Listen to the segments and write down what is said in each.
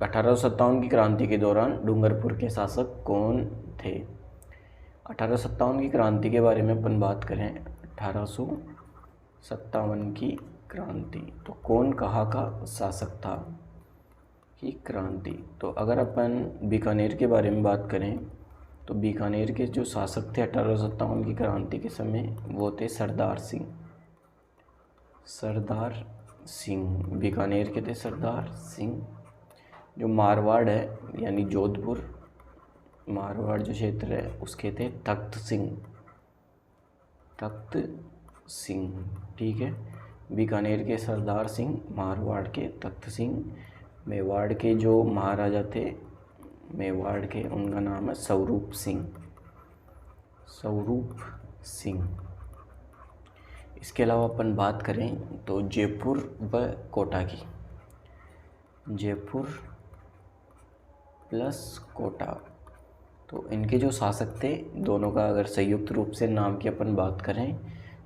1857 की क्रांति के दौरान डूंगरपुर के शासक कौन थे? 1857 की क्रांति के बारे में अपन बात करें, 1857 की क्रांति तो कौन कहाँ का शासक था की क्रांति? तो अगर अपन बीकानेर के बारे में बात करें तो बीकानेर के जो शासक थे 1857 की क्रांति के समय वो थे सरदार सिंह। सरदार सिंह बीकानेर के थे सरदार सिंह। जो मारवाड़ है यानी जोधपुर, मारवाड़ जो क्षेत्र है उसके थे तख्त सिंह। तख्त सिंह, ठीक है। बीकानेर के सरदार सिंह, मारवाड़ के तख्त सिंह। मेवाड़ के जो महाराजा थे मेवाड़ के, उनका नाम है स्वरूप सिंह। स्वरूप सिंह। इसके अलावा अपन बात करें तो जयपुर व कोटा की, जयपुर प्लस कोटा, तो इनके जो शासक थे दोनों का अगर संयुक्त रूप से नाम की अपन बात करें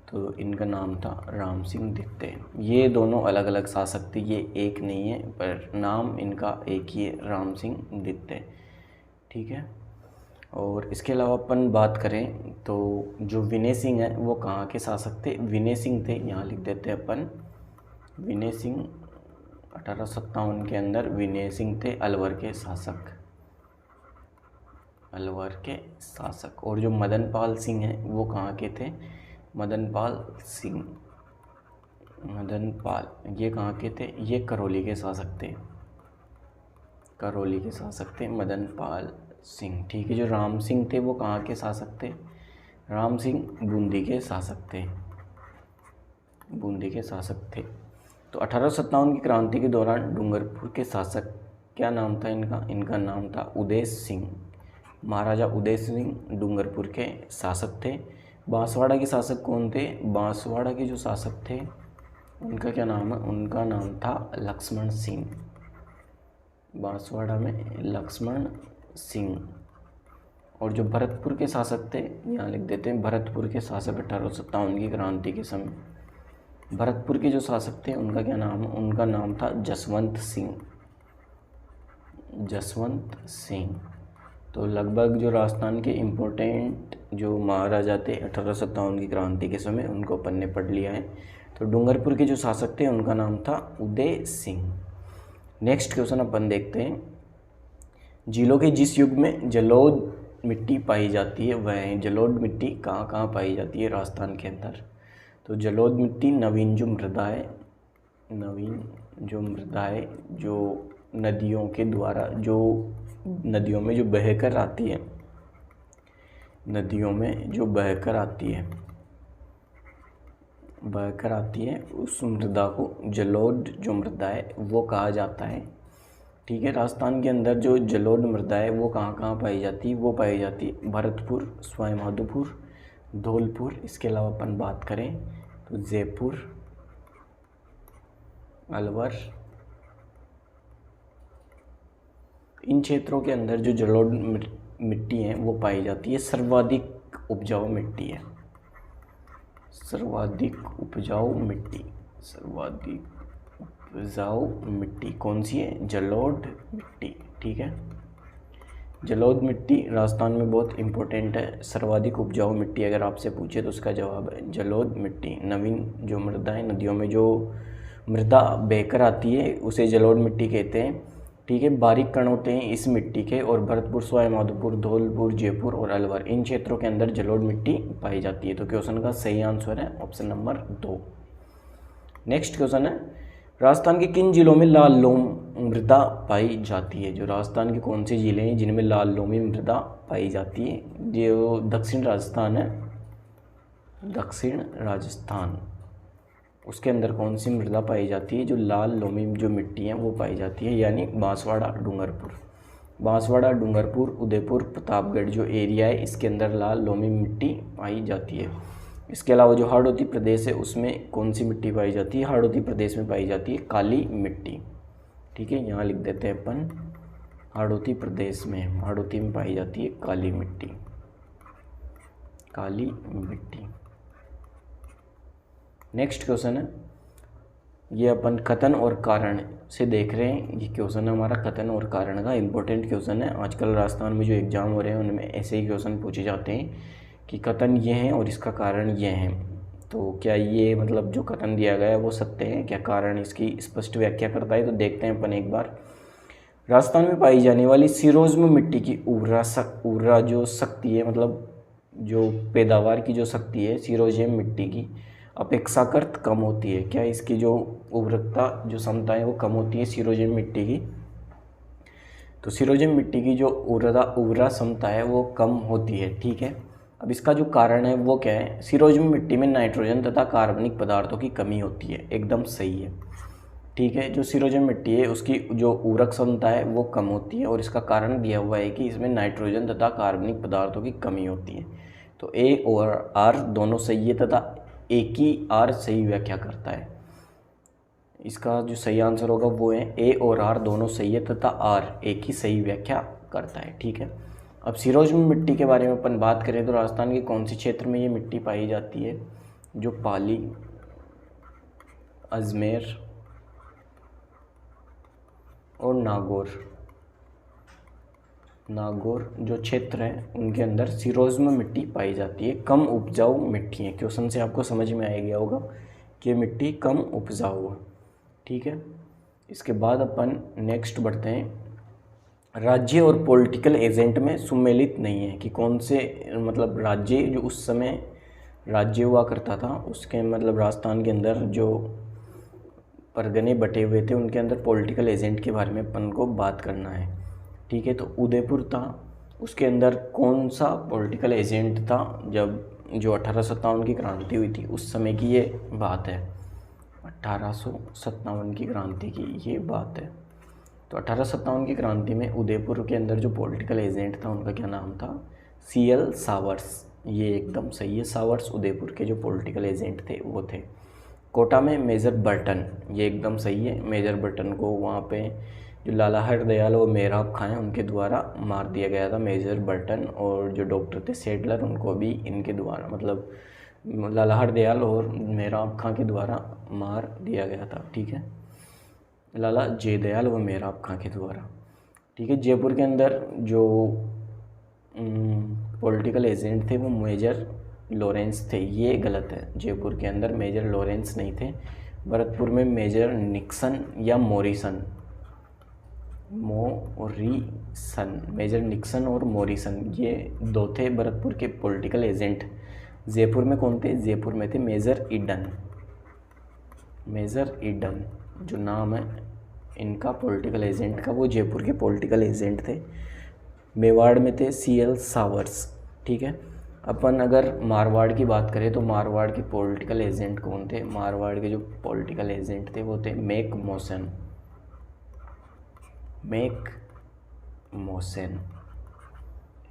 तो इनका नाम था राम सिंह दित्ते। ये दोनों अलग अलग शासक थे, ये एक नहीं है, पर नाम इनका एक ही है, राम सिंह दित्ते, ठीक है। और इसके अलावा अपन बात करें तो जो विनय सिंह है वो कहाँ के शासक थे? विनय सिंह थे, यहाँ लिख देते हैं अपन, विनय सिंह 1857 के अंदर विनय सिंह थे अलवर के शासक, अलवर के शासक। और जो मदन पाल सिंह हैं वो कहाँ के थे? मदन पाल सिंह, मदन पाल, ये कहाँ के थे? ये करौली के शासक थे, करौली के शासक थे मदन पाल सिंह, ठीक है। जो राम सिंह थे वो कहाँ के शासक थे? राम सिंह बूंदी के शासक थे, बूंदी के शासक थे। तो 1857 की क्रांति के दौरान डूंगरपुर के शासक क्या नाम था इनका? इनका नाम था उदय सिंह। महाराजा उदय सिंह डूंगरपुर के शासक थे। बांसवाड़ा के शासक कौन थे? बांसवाड़ा के जो शासक थे उनका क्या नाम है? उनका नाम था लक्ष्मण सिंह। बांसवाड़ा में लक्ष्मण सिंह। और जो भरतपुर के शासक थे, यहाँ लिख देते हैं भरतपुर के शासक 1857 की क्रांति के समय, भरतपुर के जो शासक थे उनका क्या नाम है? उनका नाम था जसवंत सिंह, जसवंत सिंह। तो लगभग जो राजस्थान के इम्पोर्टेंट जो महाराजा थे 1857 की क्रांति के समय उनको अपन ने पढ़ लिया है। तो डूंगरपुर के जो शासक थे उनका नाम था उदय सिंह। नेक्स्ट क्वेश्चन अपन देखते हैं, जिलों के जिस युग में जलोढ़ मिट्टी पाई जाती है वह जलोढ़ मिट्टी कहाँ कहाँ पाई जाती है राजस्थान के अंदर? तो जलोढ़ मिट्टी नवीन जो मृदा है, नवीन जो मृदा है जो नदियों के द्वारा, जो नदियों में जो बहकर आती है, नदियों में जो बहकर आती है, बहकर आती है उस मृदा को जलोढ़ जो मृदा है वो कहा जाता है, ठीक है। राजस्थान के अंदर जो जलोढ़ मृदा है वो कहाँ कहाँ पाई जाती है? वो पाई जाती है भरतपुर, सवाई माधोपुर, धौलपुर। इसके अलावा अपन बात करें तो जयपुर, अलवर, इन क्षेत्रों के अंदर जो जलोढ़ मिट्टी है वो पाई जाती है। सर्वाधिक उपजाऊ मिट्टी है, सर्वाधिक उपजाऊ मिट्टी, सर्वाधिक उपजाऊ मिट्टी कौन सी है? जलोढ़ मिट्टी, ठीक है। जलोढ़ मिट्टी राजस्थान में बहुत इम्पोर्टेंट है। सर्वाधिक उपजाऊ मिट्टी अगर आपसे पूछे तो उसका जवाब है जलोढ़ मिट्टी। नवीन जो मृदा है, नदियों में जो मृदा बहकर आती है उसे जलोढ़ मिट्टी कहते हैं, ठीक है। बारीक कण होते हैं इस मिट्टी के, और भरतपुर, सवाई माधोपुर, धौलपुर, जयपुर और अलवर, इन क्षेत्रों के अंदर जलोढ़ मिट्टी पाई जाती है। तो क्वेश्चन का सही आंसर है ऑप्शन नंबर 2। नेक्स्ट क्वेश्चन है, राजस्थान के किन जिलों में लाल लोम मृदा पाई जाती है? जो राजस्थान के कौन से जिले हैं जिनमें लाल लोमी मृदा पाई जाती है? जो दक्षिण राजस्थान है, दक्षिण राजस्थान, उसके अंदर कौन सी मृदा पाई जाती है? जो लाल लोमी जो मिट्टी है वो पाई जाती है, यानी बांसवाड़ा, डूंगरपुर। बांसवाड़ा, डूंगरपुर, उदयपुर, प्रतापगढ़ जो एरिया है इसके अंदर लाल लोमी मिट्टी पाई जाती है। इसके अलावा जो हाड़ौती प्रदेश है उसमें कौन सी मिट्टी पाई जाती है? हाड़ौती प्रदेश में पाई जाती है काली मिट्टी, ठीक है। यहाँ लिख देते हैं अपन हाड़ौती प्रदेश में, हाड़ौती में पाई जाती है काली मिट्टी, काली मिट्टी। नेक्स्ट क्वेश्चन है, ये अपन कथन और कारण से देख रहे हैं, ये क्वेश्चन है हमारा कथन और कारण का। इम्पोर्टेंट क्वेश्चन है। आजकल राजस्थान में जो एग्ज़ाम हो रहे हैं उनमें ऐसे ही क्वेश्चन पूछे जाते हैं कि कथन ये है और इसका कारण ये है। तो क्या ये मतलब जो कथन दिया गया है वो सत्य है, क्या कारण इसकी स्पष्ट व्याख्या करता है? तो देखते हैं अपन एक बार। राजस्थान में पाई जाने वाली सिरोज्म मिट्टी की उर्वरा जो शक्ति है, मतलब जो पैदावार की जो शक्ति है सिरोजियम मिट्टी की अपेक्षाकृत कम होती है। क्या इसकी जो उर्वरकता जो क्षमता है वो कम होती है सिरोजियम मिट्टी की? तो सिरोजियम मिट्टी की जो उर्वरा क्षमता है वो कम होती है, ठीक है। अब इसका जो कारण है वो क्या है? सिरोजियम मिट्टी में नाइट्रोजन तथा कार्बनिक पदार्थों की कमी होती है, एकदम सही है, ठीक है। जो सिरोजियम मिट्टी है उसकी जो उर्वरक क्षमता है वो कम होती है और इसका कारण दिया हुआ है कि इसमें नाइट्रोजन तथा कार्बनिक पदार्थों की कमी होती है। तो ए और आर दोनों सही है तथा एक ही आर सही व्याख्या करता है। इसका जो सही आंसर होगा वो है ए और आर दोनों सही है तथा आर एक ही सही व्याख्या करता है, ठीक है। अब सिरोजियम मिट्टी के बारे में अपन बात करें तो राजस्थान के कौन से क्षेत्र में ये मिट्टी पाई जाती है? जो पाली, अजमेर और नागौर जो क्षेत्र है उनके अंदर सिरोज्म मिट्टी पाई जाती है। कम उपजाऊ मिट्टी है। क्वेश्चन से आपको समझ में आ गया होगा कि ये मिट्टी कम उपजाऊ है, ठीक है। इसके बाद अपन नेक्स्ट बढ़ते हैं। राज्य और पॉलिटिकल एजेंट में सुमेलित नहीं है कि कौन से, मतलब राज्य जो उस समय राज्य हुआ करता था उसके मतलब राजस्थान के अंदर जो परगने बटे हुए थे उनके अंदर पॉलिटिकल एजेंट के बारे में अपन को बात करना है, ठीक है। तो उदयपुर था, उसके अंदर कौन सा पॉलिटिकल एजेंट था जब जो 1857 की क्रांति हुई थी उस समय की ये बात है। 1857 की क्रांति की ये बात है। तो 1857 की क्रांति में उदयपुर के अंदर जो पॉलिटिकल एजेंट था उनका क्या नाम था? CL showers. ये एकदम सही है, सावर्स उदयपुर के जो पॉलिटिकल एजेंट थे वो थे। कोटा में मेजर बर्टन, ये एकदम सही है। मेजर बर्टन को वहाँ पे जो लाला हरदयाल और मेहराब खां उनके द्वारा मार दिया गया था, मेजर बर्टन। और जो डॉक्टर थे सेडलर उनको भी इनके द्वारा, मतलब लाला हरदयाल और मेहराब खां के द्वारा मार दिया गया था, ठीक है। लाला जयदयाल व मेहराब खां के द्वारा, ठीक है। जयपुर के अंदर जो पॉलिटिकल एजेंट थे वो मेजर लॉरेंस थे, ये गलत है। जयपुर के अंदर मेजर लॉरेंस नहीं थे। भरतपुर में मेजर निक्सन या मॉरिसन, मेजर निक्सन और मॉरिसन ये दो थे भरतपुर के पॉलिटिकल एजेंट। जयपुर में कौन थे? जयपुर में थे मेजर ईडन। मेजर ईडन जो नाम है इनका पॉलिटिकल एजेंट का, वो जयपुर के पॉलिटिकल एजेंट थे। मेवाड़ में थे CL सावर्स, ठीक है। अपन अगर मारवाड़ की बात करें तो मारवाड़ के पॉलिटिकल एजेंट कौन थे? मारवाड़ के जो पॉलिटिकल एजेंट थे वो थे मेक मौसेन,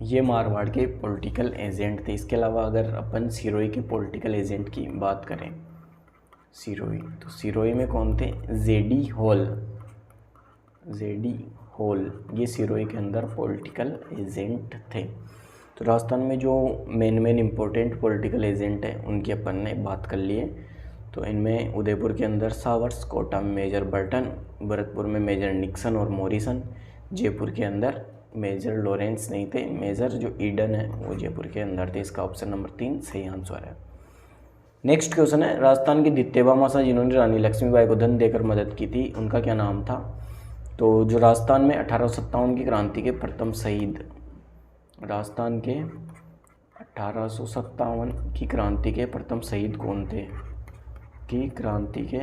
ये मारवाड़ के पॉलिटिकल एजेंट थे। इसके अलावा अगर अपन सिरोही के पॉलिटिकल एजेंट की बात करें, सिरोही, तो सिरोही में कौन थे? जेडी होल, ये सिरोही के अंदर पॉलिटिकल एजेंट थे। तो राजस्थान में जो मेन इम्पोर्टेंट पॉलिटिकल एजेंट हैं उनकी अपन ने बात कर ली है। तो इनमें उदयपुर के अंदर सावर्स, कोटा में मेजर बर्टन, भरतपुर में मेजर निक्सन और मॉरिसन, जयपुर के अंदर मेजर लॉरेंस नहीं थे, मेजर जो ईडन है वो जयपुर के अंदर थे। इसका ऑप्शन नंबर 3 सही आंसर है। नेक्स्ट क्वेश्चन है, राजस्थान की द्वितीय मासा जिन्होंने रानी लक्ष्मीबाई को धन देकर मदद की थी उनका क्या नाम था? तो जो राजस्थान में 1857 की क्रांति के प्रथम शहीद, राजस्थान के 1857 की क्रांति के प्रथम शहीद कौन थे? कि क्रांति के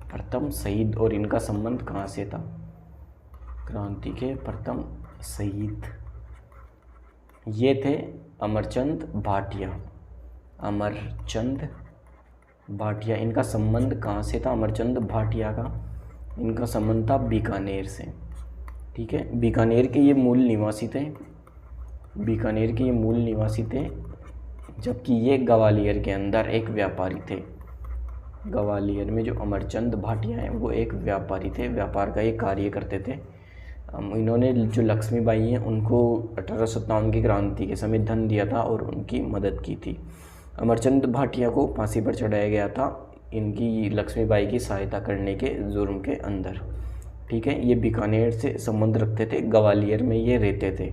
प्रथम शहीद, और इनका संबंध कहाँ से था? क्रांति के प्रथम शहीद ये थे अमरचंद भाटिया। इनका संबंध कहाँ से था? अमरचंद भाटिया का इनका संबंध था बीकानेर से, ठीक है। बीकानेर के ये मूल निवासी थे, जबकि ये ग्वालियर के अंदर एक व्यापारी थे। ग्वालियर में जो अमरचंद भाटिया हैं वो एक व्यापारी थे, व्यापार का ये कार्य करते थे। इन्होंने जो लक्ष्मीबाई हैं उनको 1857 की क्रांति के समय धन दिया था और उनकी मदद की थी। अमरचंद भाटिया को फांसी पर चढ़ाया गया था इनकी लक्ष्मीबाई की सहायता करने के जुर्म के अंदर। ठीक है, ये बीकानेर से संबंध रखते थे, ग्वालियर में ये रहते थे।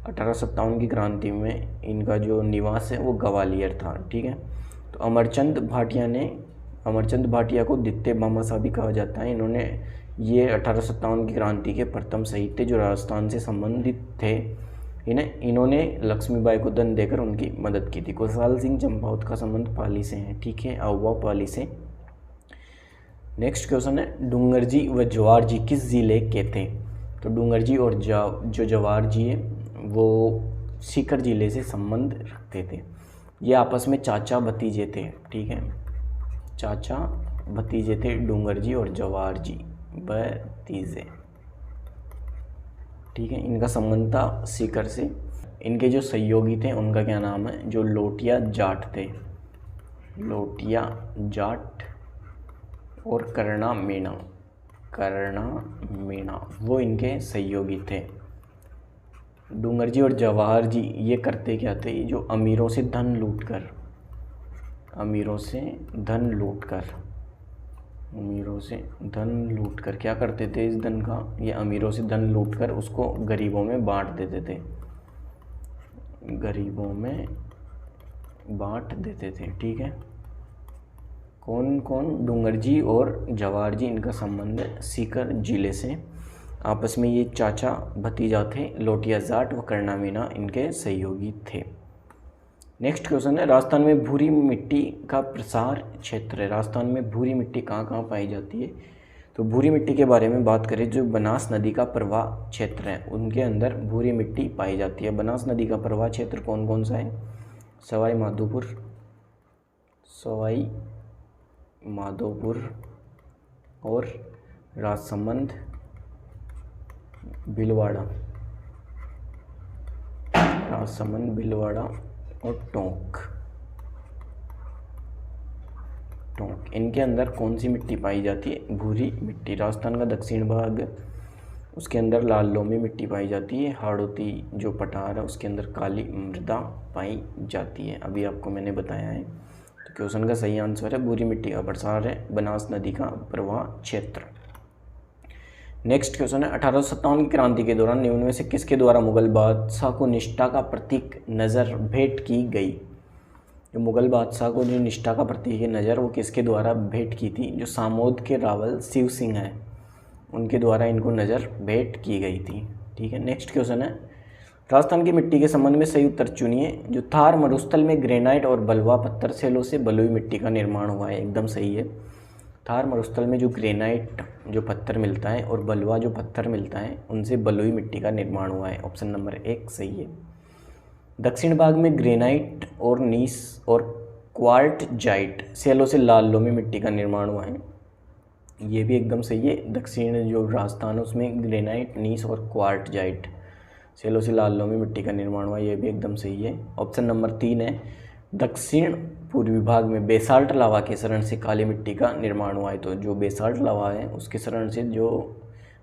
1857 की क्रांति में इनका जो निवास है वो ग्वालियर था। ठीक है, तो अमरचंद भाटिया को द्वितीय भामाशाह भी कहा जाता है। इन्होंने ये 1857 की क्रांति के प्रथम शहीद थे जो राजस्थान से संबंधित थे। इन्होंने लक्ष्मीबाई को धन देकर उनकी मदद की थी। खुशहाल सिंह चंपावत का संबंध पाली से है। ठीक है, अहुआ पाली से। नेक्स्ट क्वेश्चन है, डूंगरजी व जवार जी किस जिले के थे? तो डूंगरजी और जो जवार जी है वो सीकर जिले से संबंध रखते थे। ये आपस में चाचा भतीजे थे। ठीक है, चाचा भतीजे थे डूंगरजी और जवार जी भतीजे। ठीक है, इनका संबंध था सीकर से। इनके जो सहयोगी थे उनका क्या नाम है? जो लोटिया जाट थे, लोटिया जाट और करना मीणा वो इनके सहयोगी थे। डूंगरजी और जवाहर जी ये करते क्या थे? जो अमीरों से धन लूटकर क्या करते थे? इस धन का, ये अमीरों से धन लूटकर उसको गरीबों में बांट देते थे। ठीक है, कौन कौन? डूंगरजी और जवाहर जी, इनका संबंध है सीकर जिले से। आपस में ये चाचा भतीजा थे। लोटिया जाट व करना मीणा इनके सहयोगी थे। नेक्स्ट क्वेश्चन है, राजस्थान में भूरी मिट्टी का प्रसार क्षेत्र है। राजस्थान में भूरी मिट्टी कहाँ पाई जाती है? तो भूरी मिट्टी के बारे में बात करें, जो बनास नदी का प्रवाह क्षेत्र है उनके अंदर भूरी मिट्टी पाई जाती है। बनास नदी का प्रवाह क्षेत्र कौन कौन सा है? सवाई माधोपुर और राजसमंद, भीलवाड़ा और टोंक। इनके अंदर कौन सी मिट्टी पाई जाती है? भूरी मिट्टी। राजस्थान का दक्षिण भाग, उसके अंदर लाल लोमी मिट्टी पाई जाती है। हाड़ौती जो पठार है उसके अंदर काली मृदा पाई जाती है। अभी आपको मैंने बताया है। तो क्वेश्चन का सही आंसर है भूरी मिट्टी का प्रसार है बनास नदी का प्रवाह क्षेत्र। नेक्स्ट क्वेश्चन है, 1857 की क्रांति के दौरान निम्न में से किसके द्वारा मुगल बादशाह को निष्ठा का प्रतीक नज़र भेंट की गई? जो मुगल बादशाह को जो निष्ठा का प्रतीक है नज़र, वो किसके द्वारा भेंट की थी? जो सामोद के रावल शिव सिंह हैं उनके द्वारा इनको नज़र भेंट की गई थी। ठीक है, नेक्स्ट क्वेश्चन है, राजस्थान की मिट्टी के संबंध में सही उत्तर चुनिए। जो थार मरुस्थल में ग्रेनाइट और बलुआ पत्थर सेलों से बलुई मिट्टी का निर्माण हुआ है, एकदम सही है। थार मरुस्थल में जो ग्रेनाइट जो पत्थर मिलता है और बलुआ जो पत्थर मिलता है उनसे बलुई मिट्टी का निर्माण हुआ है। ऑप्शन नंबर 1 सही है। दक्षिण भाग में ग्रेनाइट और नीस और क्वार्टजाइट सेलों से लाल लोमी मिट्टी का निर्माण हुआ है, ये भी एकदम सही है। दक्षिण जो राजस्थान है उसमें ग्रेनाइट, नीस और क्वार्टजाइट सेलों से लाल लोमी मिट्टी का निर्माण हुआ, ये भी एकदम सही है। ऑप्शन नंबर 3 है, दक्षिण पूर्वी भाग में बेसाल्ट लावा के शरण से काली मिट्टी का निर्माण हुआ है। तो जो बेसाल्ट लावा है उसके शरण से जो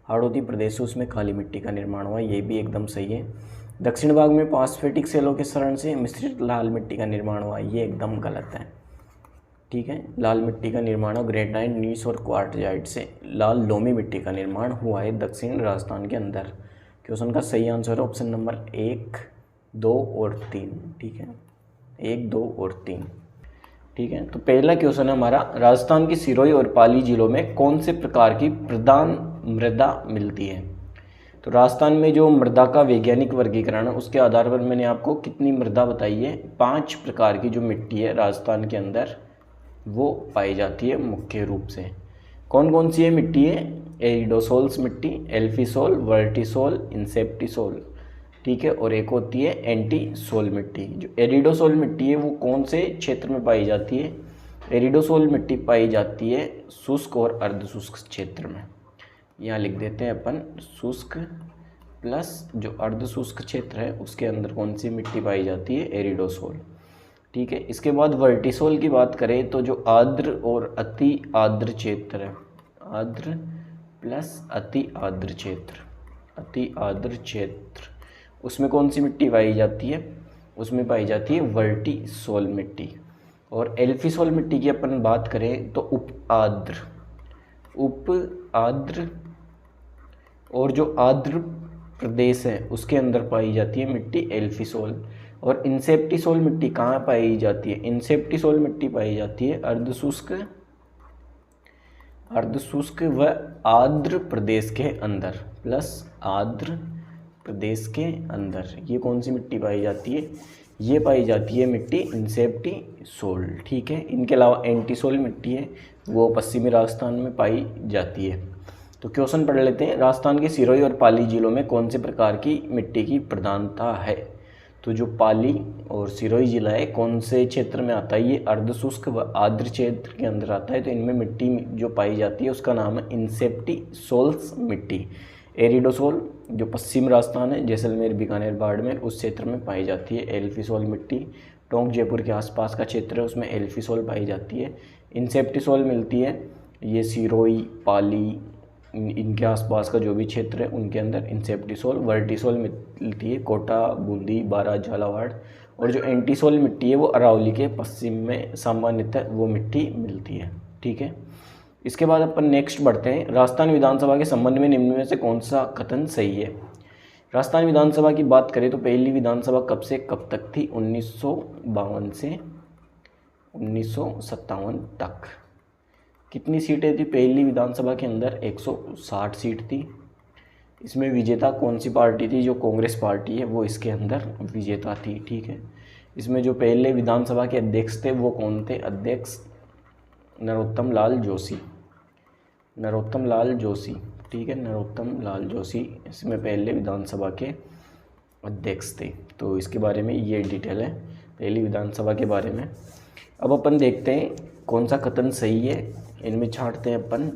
हाड़ौती प्रदेश है उसमें काली मिट्टी का निर्माण हुआ है, ये भी एकदम सही है। दक्षिण भाग में फॉस्फेटिक सेलों के शरण से मिश्रित लाल मिट्टी का निर्माण हुआ है, ये एकदम गलत है। ठीक है, लाल मिट्टी का निर्माण ग्रेनाइट, नीस और क्वार्टजाइट से लाल लोमी मिट्टी का निर्माण हुआ है दक्षिण राजस्थान के अंदर। क्वेश्चन का सही आंसर है ऑप्शन नंबर 1, 2 और 3। ठीक है, 1, 2 और 3। ठीक है, तो पहला क्वेश्चन है हमारा, राजस्थान की सिरोही और पाली जिलों में कौन से प्रकार की प्रधान मृदा मिलती है? तो राजस्थान में जो मृदा का वैज्ञानिक वर्गीकरण है उसके आधार पर मैंने आपको कितनी मृदा बताई है? 5 प्रकार की जो मिट्टी है राजस्थान के अंदर वो पाई जाती है मुख्य रूप से। कौन कौन सी है मिट्टी है? एरिडोसोल्स मिट्टी, एल्फीसोल, वर्टिसोल, इंसेप्टिसोल। ठीक है, और एक होती है एंटीसोल मिट्टी। जो एरिडोसोल मिट्टी है वो कौन से क्षेत्र में पाई जाती है? एरिडोसोल मिट्टी पाई जाती है शुष्क और अर्धशुष्क क्षेत्र में। यहाँ लिख देते हैं अपन, शुष्क प्लस जो अर्धशुष्क क्षेत्र है उसके अंदर कौन सी मिट्टी पाई जाती है? एरिडोसोल। ठीक है, इसके बाद वर्टिसोल की बात करें तो जो आर्द्र और अति आर्द्र क्षेत्र है, आर्द्र प्लस अति आर्द्र क्षेत्र, उसमें कौन सी मिट्टी पाई जाती है? उसमें पाई जाती है वर्टिसोल मिट्टी। और एल्फिसोल मिट्टी की अपन बात करें तो उप आर्द्र और जो आर्द्र प्रदेश है उसके अंदर पाई जाती है मिट्टी एल्फिसोल। और इंसेप्टिसोल मिट्टी कहाँ पाई जाती है? इंसेप्टिसोल मिट्टी पाई जाती है अर्धशुष्क व आर्द्र प्रदेश के अंदर, प्लस आर्द्र प्रदेश के अंदर। ये कौन सी मिट्टी पाई जाती है? ये पाई जाती है मिट्टी इंसेप्टिसोल। ठीक है, इनके अलावा एंटीसोल मिट्टी है, वो पश्चिमी राजस्थान में पाई जाती है। तो क्वेश्चन पढ़ लेते हैं। राजस्थान के सिरोही और पाली जिलों में कौन से प्रकार की मिट्टी की प्रधानता है? तो जो पाली और सिरोही जिला है कौन से क्षेत्र में आता है? ये अर्धशुष्क व आर्द्र क्षेत्र के अंदर आता है। तो इनमें मिट्टी जो पाई जाती है उसका नाम है इंसेप्टिसोल्स मिट्टी। एरिडोसोल जो पश्चिम राजस्थान है, जैसलमेर, बीकानेर, बाड़मेर उस क्षेत्र में पाई जाती है एल्फिसोल मिट्टी। टोंक जयपुर के आसपास का क्षेत्र है उसमें एल्फिसोल पाई जाती है। इंसेप्टिसोल मिलती है ये सिरोही, पाली, इनके आसपास का जो भी क्षेत्र है उनके अंदर इंसेप्टिसोल। वर्टिसोल मिलती है कोटा, बूंदी, बारा, झालावाड़। और जो एंटीसोल मिट्टी है वो अरावली के पश्चिम में सामान्यतः वो मिट्टी मिलती है। ठीक है, इसके बाद अपन नेक्स्ट बढ़ते हैं। राजस्थान विधानसभा के संबंध में निम्न में से कौन सा कथन सही है? राजस्थान विधानसभा की बात करें तो पहली विधानसभा कब से कब तक थी? 1952 से 1957 तक। कितनी सीटें थी पहली विधानसभा के अंदर? 160 सीट थी। इसमें विजेता कौन सी पार्टी थी? जो कांग्रेस पार्टी है वो इसके अंदर विजेता थी। ठीक है, इसमें जो पहले विधानसभा के अध्यक्ष थे वो कौन थे? अध्यक्ष नरोत्तम लाल जोशी। ठीक है, नरोत्तम लाल जोशी इसमें पहले विधानसभा के अध्यक्ष थे। तो इसके बारे में ये डिटेल है पहली विधानसभा के बारे में। अब अपन देखते हैं कौन सा कथन सही है, इनमें छांटते हैं अपन।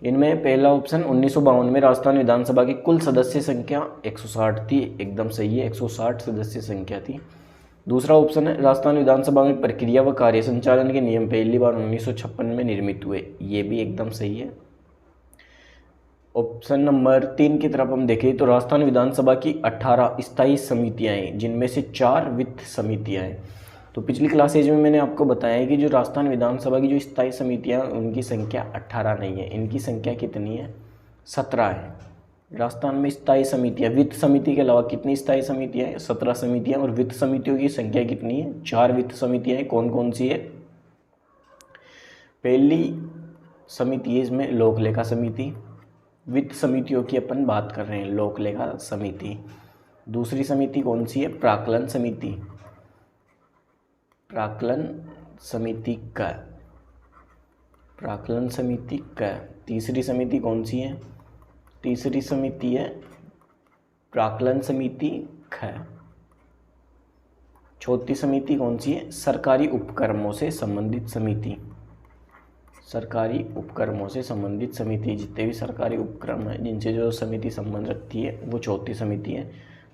इनमें पहला ऑप्शन 1952 में राजस्थान विधानसभा की कुल सदस्य संख्या 160 थी, एकदम सही है, 160 सदस्य संख्या थी। दूसरा ऑप्शन है राजस्थान विधानसभा में प्रक्रिया व कार्य संचालन के नियम पहली बार 1956 में निर्मित हुए, ये भी एकदम सही है। ऑप्शन नंबर 3 की तरफ हम देखें तो राजस्थान विधानसभा की 18 स्थायी समितियां हैं, जिनमें से 4 वित्त समितियां हैं। तो पिछली क्लासेज में मैंने आपको बताया है कि जो राजस्थान विधानसभा की जो स्थायी समितियां उनकी संख्या 18 नहीं है, इनकी संख्या कितनी है? 17 है। राजस्थान में स्थायी समितियां, वित्त समिति के अलावा कितनी स्थायी समितियां हैं? 17 समितियां। और वित्त समितियों की संख्या कितनी है? 4 वित्त समितियां हैं। कौन कौन सी है? पहली समिति है इसमें लोक लेखा समिति। वित्त समितियों की अपन बात कर रहे हैं, लोक लेखा समिति। दूसरी समिति कौन सी है? प्राक्कलन समिति। प्राक्कलन समिति का। तीसरी समिति कौन सी है? तीसरी समिति है प्राक्कलन समिति ख। चौथी समिति कौन सी है? सरकारी उपक्रमों से संबंधित समिति। सरकारी उपक्रमों से संबंधित समिति, जितने भी सरकारी उपक्रम हैं जिनसे जो समिति संबंध रखती है वो चौथी समिति है।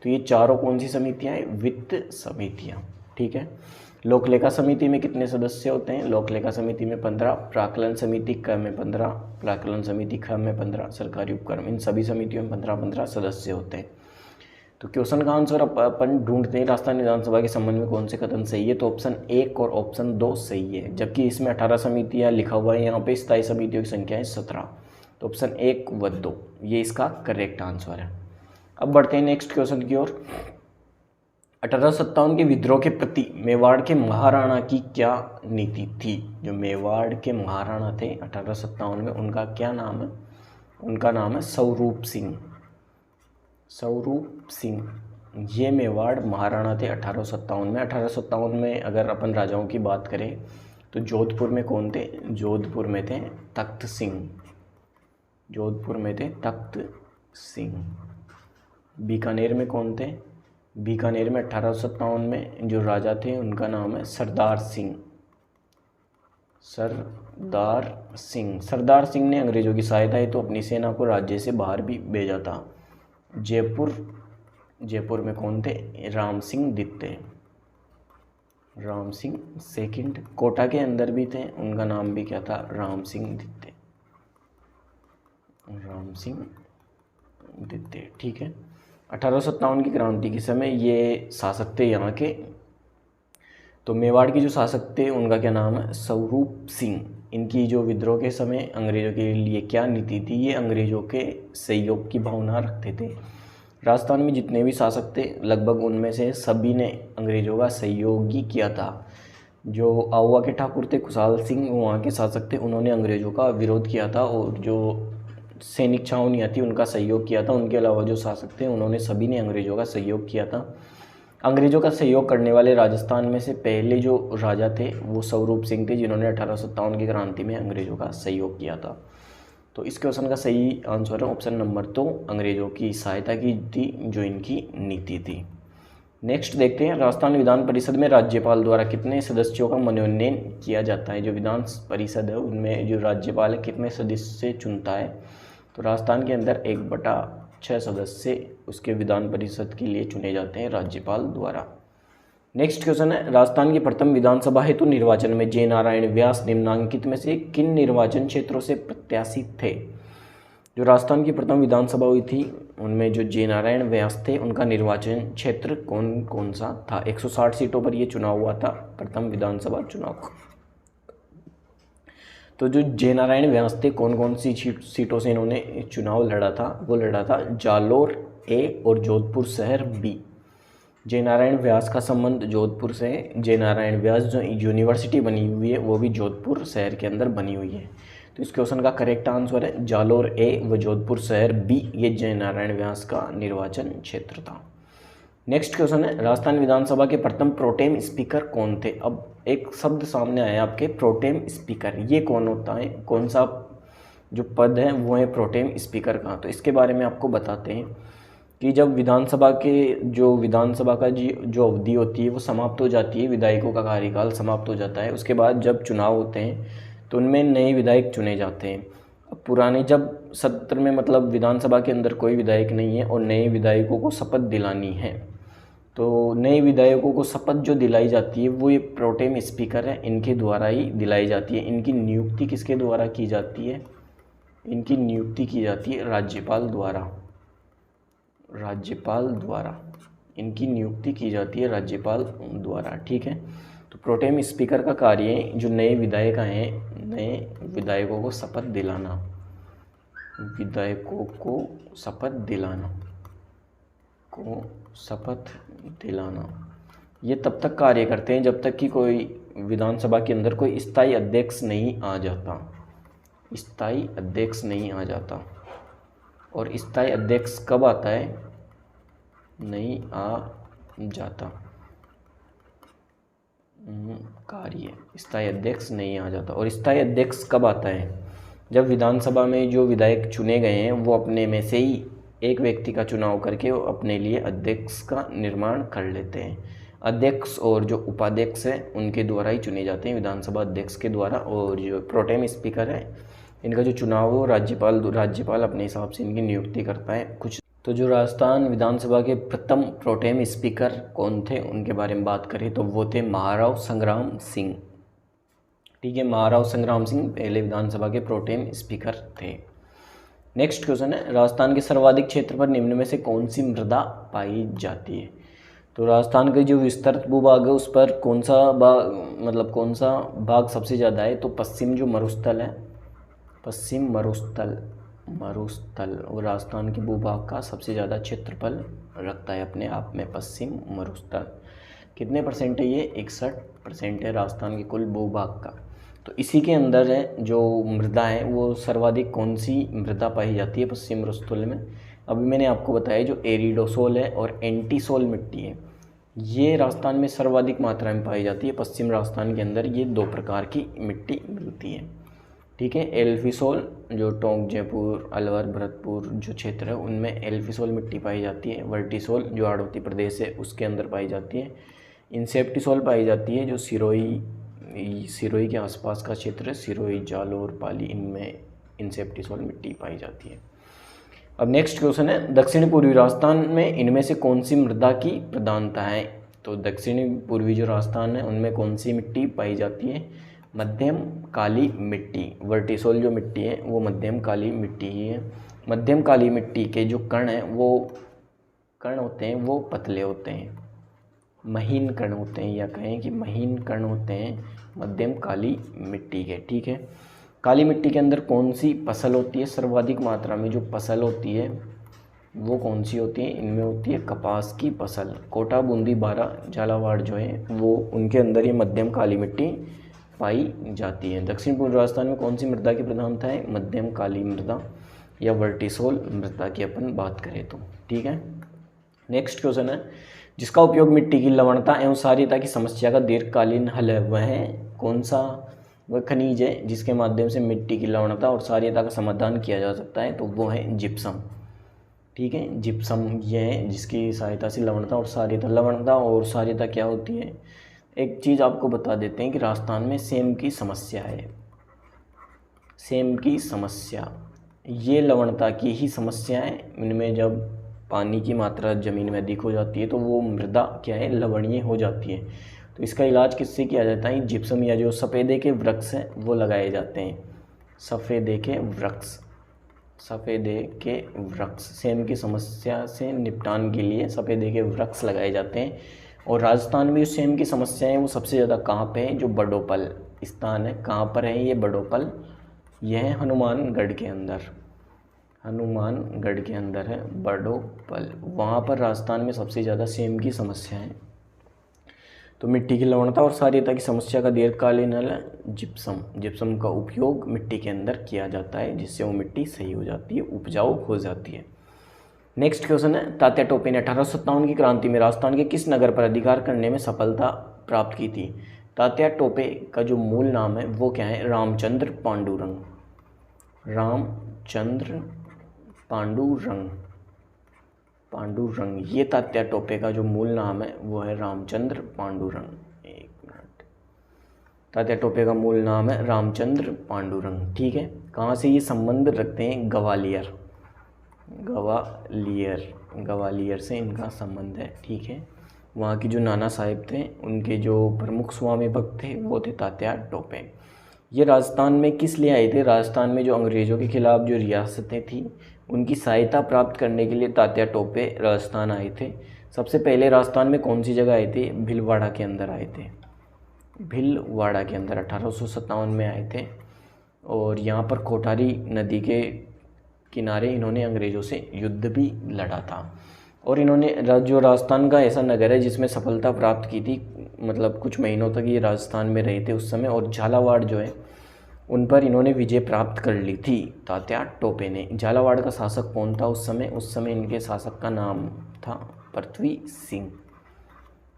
तो ये चारों कौन सी समितियां हैं? वित्त समितियां। ठीक है, लोक लेखा समिति में कितने सदस्य होते हैं? लोक लेखा समिति में 15, प्राक्कलन समिति क में 15, प्राक्कलन समिति ख में 15, सरकारी उपक्रम, इन सभी समितियों में 15-15 सदस्य होते हैं। तो क्वेश्चन का आंसर अपन ढूंढते हैं राजस्थान विधानसभा के संबंध में कौन से कथन सही है। तो ऑप्शन 1 और ऑप्शन 2 सही है, जबकि इसमें 18 समितियां लिखा हुआ है, यहाँ पे स्थायी समितियों की संख्या है 17। तो ऑप्शन 1 व 2 ये इसका करेक्ट आंसर है। अब बढ़ते हैं नेक्स्ट क्वेश्चन की ओर। 1857 के विद्रोह के प्रति मेवाड़ के महाराणा की क्या नीति थी? जो मेवाड़ के महाराणा थे 1857 में, उनका क्या नाम है? उनका नाम है स्वरूप सिंह। स्वरूप सिंह ये मेवाड़ महाराणा थे 1857 में। 1857 में अगर अपन राजाओं की बात करें तो जोधपुर में कौन थे? जोधपुर में थे तख्त सिंह। जोधपुर में थे तख्त सिंह। बीकानेर में कौन थे? बीकानेर में 1857 में जो राजा थे उनका नाम है सरदार सिंह। सरदार सिंह ने अंग्रेजों की सहायता हेतु तो अपनी सेना को राज्य से बाहर भी भेजा था। जयपुर में कौन थे? राम सिंह द्वितीय, राम सिंह सेकंड। कोटा के अंदर भी थे, उनका नाम भी क्या था? राम सिंह द्वितीय, राम सिंह द्वितीय। ठीक है, 1857 की क्रांति के समय ये शासक थे यहाँ के तो मेवाड़ के जो शासक थे उनका क्या नाम है, स्वरूप सिंह। इनकी जो विद्रोह के समय अंग्रेज़ों के लिए क्या नीति थी, ये अंग्रेज़ों के सहयोग की भावना रखते थे। राजस्थान में जितने भी शासक थे लगभग उनमें से सभी ने अंग्रेज़ों का सहयोग ही किया था। जो आहुआ के ठाकुर थे खुशहाल सिंह, वहाँ के शासक थे, उन्होंने अंग्रेज़ों का विरोध किया था और जो सैनिक छावनियाँ थी उनका सहयोग किया था। उनके अलावा जो शासक थे उन्होंने सभी ने अंग्रेज़ों का सहयोग किया था। अंग्रेज़ों का सहयोग करने वाले राजस्थान में से पहले जो राजा थे वो स्वरूप सिंह थे, जिन्होंने 1857 की क्रांति में अंग्रेज़ों का सहयोग किया था। तो इस क्वेश्चन का सही आंसर है ऑप्शन नंबर 2, अंग्रेज़ों की सहायता की थी जो इनकी नीति थी। नेक्स्ट देखते हैं, राजस्थान विधान परिषद में राज्यपाल द्वारा कितने सदस्यों का मनोनयन किया जाता है। जो विधान परिषद है उनमें जो राज्यपाल है कितने सदस्य चुनता है, तो राजस्थान के अंदर 1/6 सदस्य उसके विधान परिषद के लिए चुने जाते हैं राज्यपाल द्वारा। नेक्स्ट क्वेश्चन है, राजस्थान की प्रथम विधानसभा हेतु निर्वाचन में जय नारायण व्यास निम्नलिखित में से किन निर्वाचन क्षेत्रों से प्रत्याशी थे। जो राजस्थान की प्रथम विधानसभा हुई थी उनमें जो जय नारायण व्यास थे उनका निर्वाचन क्षेत्र कौन कौन सा था। 160 सीटों पर ये चुनाव हुआ था, प्रथम विधानसभा चुनाव। तो जो जय नारायण व्यास थे कौन कौन सी सीटों से इन्होंने चुनाव लड़ा था, वो लड़ा था जालोर ए और जोधपुर शहर बी। जय नारायण व्यास का संबंध जोधपुर से है। जय नारायण व्यास जो यूनिवर्सिटी बनी हुई है वो भी जोधपुर शहर के अंदर बनी हुई है। तो इस क्वेश्चन का करेक्ट आंसर है जालोर ए व जोधपुर शहर बी, ये जय नारायण व्यास का निर्वाचन क्षेत्र था। नेक्स्ट क्वेश्चन है, राजस्थान विधानसभा के प्रथम प्रोटेम स्पीकर कौन थे। अब एक शब्द सामने आया आपके, प्रोटेम स्पीकर, ये कौन होता है, कौन सा जो पद है वो है प्रोटेम स्पीकर का। तो इसके बारे में आपको बताते हैं कि जब विधानसभा का जो अवधि होती है वो समाप्त हो जाती है, विधायकों का कार्यकाल समाप्त हो जाता है, उसके बाद जब चुनाव होते हैं तो उनमें नए विधायक चुने जाते हैं। अब पुराने जब सत्र में मतलब विधानसभा के अंदर कोई विधायक नहीं है और नए विधायकों को शपथ दिलानी है, तो नए विधायकों को शपथ जो दिलाई जाती है वो ये प्रोटेम स्पीकर है, इनके द्वारा ही दिलाई जाती है। इनकी नियुक्ति किसके द्वारा की जाती है, इनकी नियुक्ति की जाती है राज्यपाल द्वारा। इनकी नियुक्ति की जाती है राज्यपाल द्वारा, ठीक है। तो प्रोटेम स्पीकर का कार्य है जो नए विधायक आए हैं, नए विधायकों को शपथ दिलाना, ये तब तक कार्य करते हैं जब तक कि कोई विधानसभा के अंदर कोई स्थायी अध्यक्ष नहीं आ जाता। और स्थायी अध्यक्ष कब आता है, नहीं आ जाता, कार्य स्थायी अध्यक्ष नहीं आ जाता। और स्थायी अध्यक्ष कब आता है, जब विधानसभा में जो विधायक चुने गए हैं वो अपने में से ही एक व्यक्ति का चुनाव करके वो अपने लिए अध्यक्ष का निर्माण कर लेते हैं। अध्यक्ष और जो उपाध्यक्ष हैं उनके द्वारा ही चुने जाते हैं, विधानसभा अध्यक्ष के द्वारा। और जो प्रोटेम स्पीकर है इनका जो चुनाव हो राज्यपाल अपने हिसाब से इनकी नियुक्ति करता है कुछ। तो जो राजस्थान विधानसभा के प्रथम प्रोटेम स्पीकर कौन थे उनके बारे में बात करें तो वो थे महाराव संग्राम सिंह, ठीक है। महाराव संग्राम सिंह पहले विधानसभा के प्रोटेम स्पीकर थे। नेक्स्ट क्वेश्चन है, राजस्थान के सर्वाधिक क्षेत्र पर निम्न में से कौन सी मृदा पाई जाती है। तो राजस्थान के जो विस्तृत भूभाग है उस पर कौन सा भाग सबसे ज़्यादा है, तो पश्चिम जो मरुस्थल है, पश्चिम मरुस्थल और राजस्थान के भूभाग का सबसे ज़्यादा क्षेत्रफल रखता है अपने आप में पश्चिम मरुस्थल। कितने परसेंट है ये, 61% है राजस्थान के कुल भूभाग का। तो इसी के अंदर है जो मृदा है वो सर्वाधिक कौन सी मृदा पाई जाती है पश्चिम मरुस्थल में। अभी मैंने आपको बताया जो एरिडोसोल है और एंटीसोल मिट्टी है ये राजस्थान में सर्वाधिक मात्रा में पाई जाती है। पश्चिम राजस्थान के अंदर ये 2 प्रकार की मिट्टी मिलती है, ठीक है। एल्फिसोल जो टोंक, जयपुर, अलवर, भरतपुर जो क्षेत्र है उनमें एल्फिसोल मिट्टी पाई जाती है। वर्टिसोल जो हाड़ौती प्रदेश है उसके अंदर पाई जाती है। इंसेप्टिसोल पाई जाती है जो सिरोही के आसपास का क्षेत्र है, सिरोही, जालोर, पाली, इनमें इंसेप्टिसोल मिट्टी पाई जाती है। अब नेक्स्ट क्वेश्चन है, दक्षिण पूर्वी राजस्थान में इनमें से कौन सी मृदा की प्रधानता है। तो दक्षिणी पूर्वी जो राजस्थान है उनमें कौन सी मिट्टी पाई जाती है, मध्यम काली मिट्टी। वर्टिसोल जो मिट्टी है वो मध्यम काली मिट्टी ही है। मध्यम काली मिट्टी के जो कण होते हैं वो पतले होते हैं महीन कण होते हैं, या कहें कि महीन कण होते हैं मध्यम काली मिट्टी के। ठीक है, काली मिट्टी के अंदर कौन सी फसल होती है सर्वाधिक मात्रा में? जो फसल होती है वो कौन सी होती है? इनमें होती है कपास की फसल। कोटा, बूंदी, बारा, झालावाड़ जो है वो उनके अंदर ये मध्यम काली मिट्टी पाई जाती है। दक्षिण पूर्व राजस्थान में कौन सी मृदा की प्रधानता है? मध्यम काली मृदा या वर्टिसोल मृदा की अपन बात करें तो। ठीक है, नेक्स्ट क्वेश्चन है, जिसका उपयोग मिट्टी की लवणता एवं क्षारीयता की समस्या का दीर्घकालीन हल है वह कौन सा? वह खनिज है जिसके माध्यम से मिट्टी की लवणता और क्षारीयता का समाधान किया जा सकता है, तो वो है जिप्सम। ठीक है, जिप्सम ये है जिसकी सहायता से लवणता और क्षारीयता, लवणता और क्षारीयता क्या होती है? एक चीज़ आपको बता देते हैं कि राजस्थान में सेम की समस्या है। सेम की समस्या, ये लवणता की ही समस्या है। इनमें जब पानी की मात्रा ज़मीन में अधिक हो जाती है तो वो मृदा क्या है? लवणीय हो जाती है। तो इसका इलाज किससे किया जाता है? जिप्सम या जो सफ़ेदे के वृक्ष हैं वो लगाए जाते हैं। सफ़ेदे के वृक्ष, सफ़ेदे के वृक्ष, सेम की समस्या से निपटान के लिए सफ़ेदे के वृक्ष लगाए जाते हैं। और राजस्थान में जो सेम की समस्या है वो सबसे ज़्यादा कहाँ पे है? जो बडोपल स्थान है, कहाँ पर है ये बडोपल? यह है हनुमानगढ़ के अंदर, हनुमानगढ़ के अंदर है बडोपल। वहाँ पर राजस्थान में सबसे ज़्यादा सेम की समस्या है। तो मिट्टी की लवणता और क्षारीयता की समस्या का दीर्घकालीन हल है जिप्सम। जिप्सम का उपयोग मिट्टी के अंदर किया जाता है जिससे वो मिट्टी सही हो जाती है, उपजाऊ हो जाती है। नेक्स्ट क्वेश्चन है, तात्या टोपे ने 1857 की क्रांति में राजस्थान के किस नगर पर अधिकार करने में सफलता प्राप्त की थी? तात्या टोपे का जो मूल नाम है वो क्या है? रामचंद्र पांडुरंग। रामचंद्र पांडुरंग, ये तात्या टोपे का जो मूल नाम है वो है रामचंद्र पांडुरंग। एक मिनट, तात्या टोपे का मूल नाम है रामचंद्र पांडुरंग। ठीक है, कहाँ से ये संबंध रखते हैं? ग्वालियर, ग्वालियर से इनका संबंध है। ठीक है, वहाँ की जो नाना साहिब थे उनके जो प्रमुख स्वामी भक्त थे वो थे तात्या टोपे। ये राजस्थान में किस लिए आए थे? राजस्थान में जो अंग्रेज़ों के खिलाफ जो रियासतें थी उनकी सहायता प्राप्त करने के लिए तात्या टोपे राजस्थान आए थे। सबसे पहले राजस्थान में कौन सी जगह आए थे? भीलवाड़ा के अंदर आए थे। भीलवाड़ा के अंदर 1857 में आए थे। और यहाँ पर कोठारी नदी के किनारे इन्होंने अंग्रेज़ों से युद्ध भी लड़ा था। और इन्होंने जो राजस्थान का ऐसा नगर है जिसमें सफलता प्राप्त की थी, मतलब कुछ महीनों तक ये राजस्थान में रहे थे उस समय, और झालावाड़ जो है उन पर इन्होंने विजय प्राप्त कर ली थी तात्या टोपे ने। झालावाड़ का शासक कौन था उस समय? उस समय इनके शासक का नाम था पृथ्वी सिंह।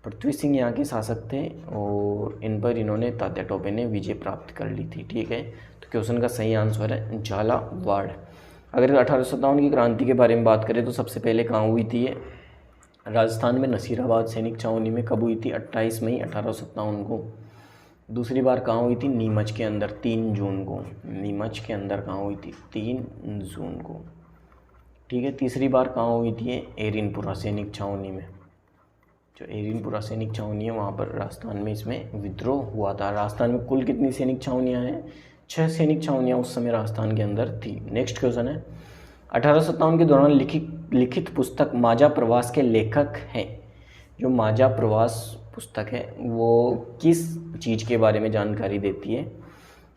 पृथ्वी सिंह यहाँ के शासक थे और इन पर इन्होंने तात्या टोपे ने विजय प्राप्त कर ली थी। ठीक है, तो क्वेश्चन का सही आंसर है झालावाड़। अगर 1857 की क्रांति के बारे में बात करें तो सबसे पहले कहाँ हुई थी ये? राजस्थान में नसीराबाद सैनिक छावनी में। कब हुई थी? 28 मई 1857 को। दूसरी बार कहाँ हुई थी? नीमच के अंदर 3 जून को। नीमच के अंदर कहाँ हुई थी? 3 जून को। ठीक है, तीसरी बार कहाँ हुई थी? एरिनपुरा सैनिक छावनी में। जो एरिनपुरा सैनिक छावनी है वहाँ पर राजस्थान में इसमें विद्रोह हुआ था। राजस्थान में कुल कितनी सैनिक छावनियाँ हैं? 6 सैनिक छावनियाँ उस समय राजस्थान के अंदर थी। नेक्स्ट क्वेश्चन है, 1857 के दौरान लिखित पुस्तक माझा प्रवास के लेखक हैं। जो माझा प्रवास पुस्तक है वो किस चीज़ के बारे में जानकारी देती है?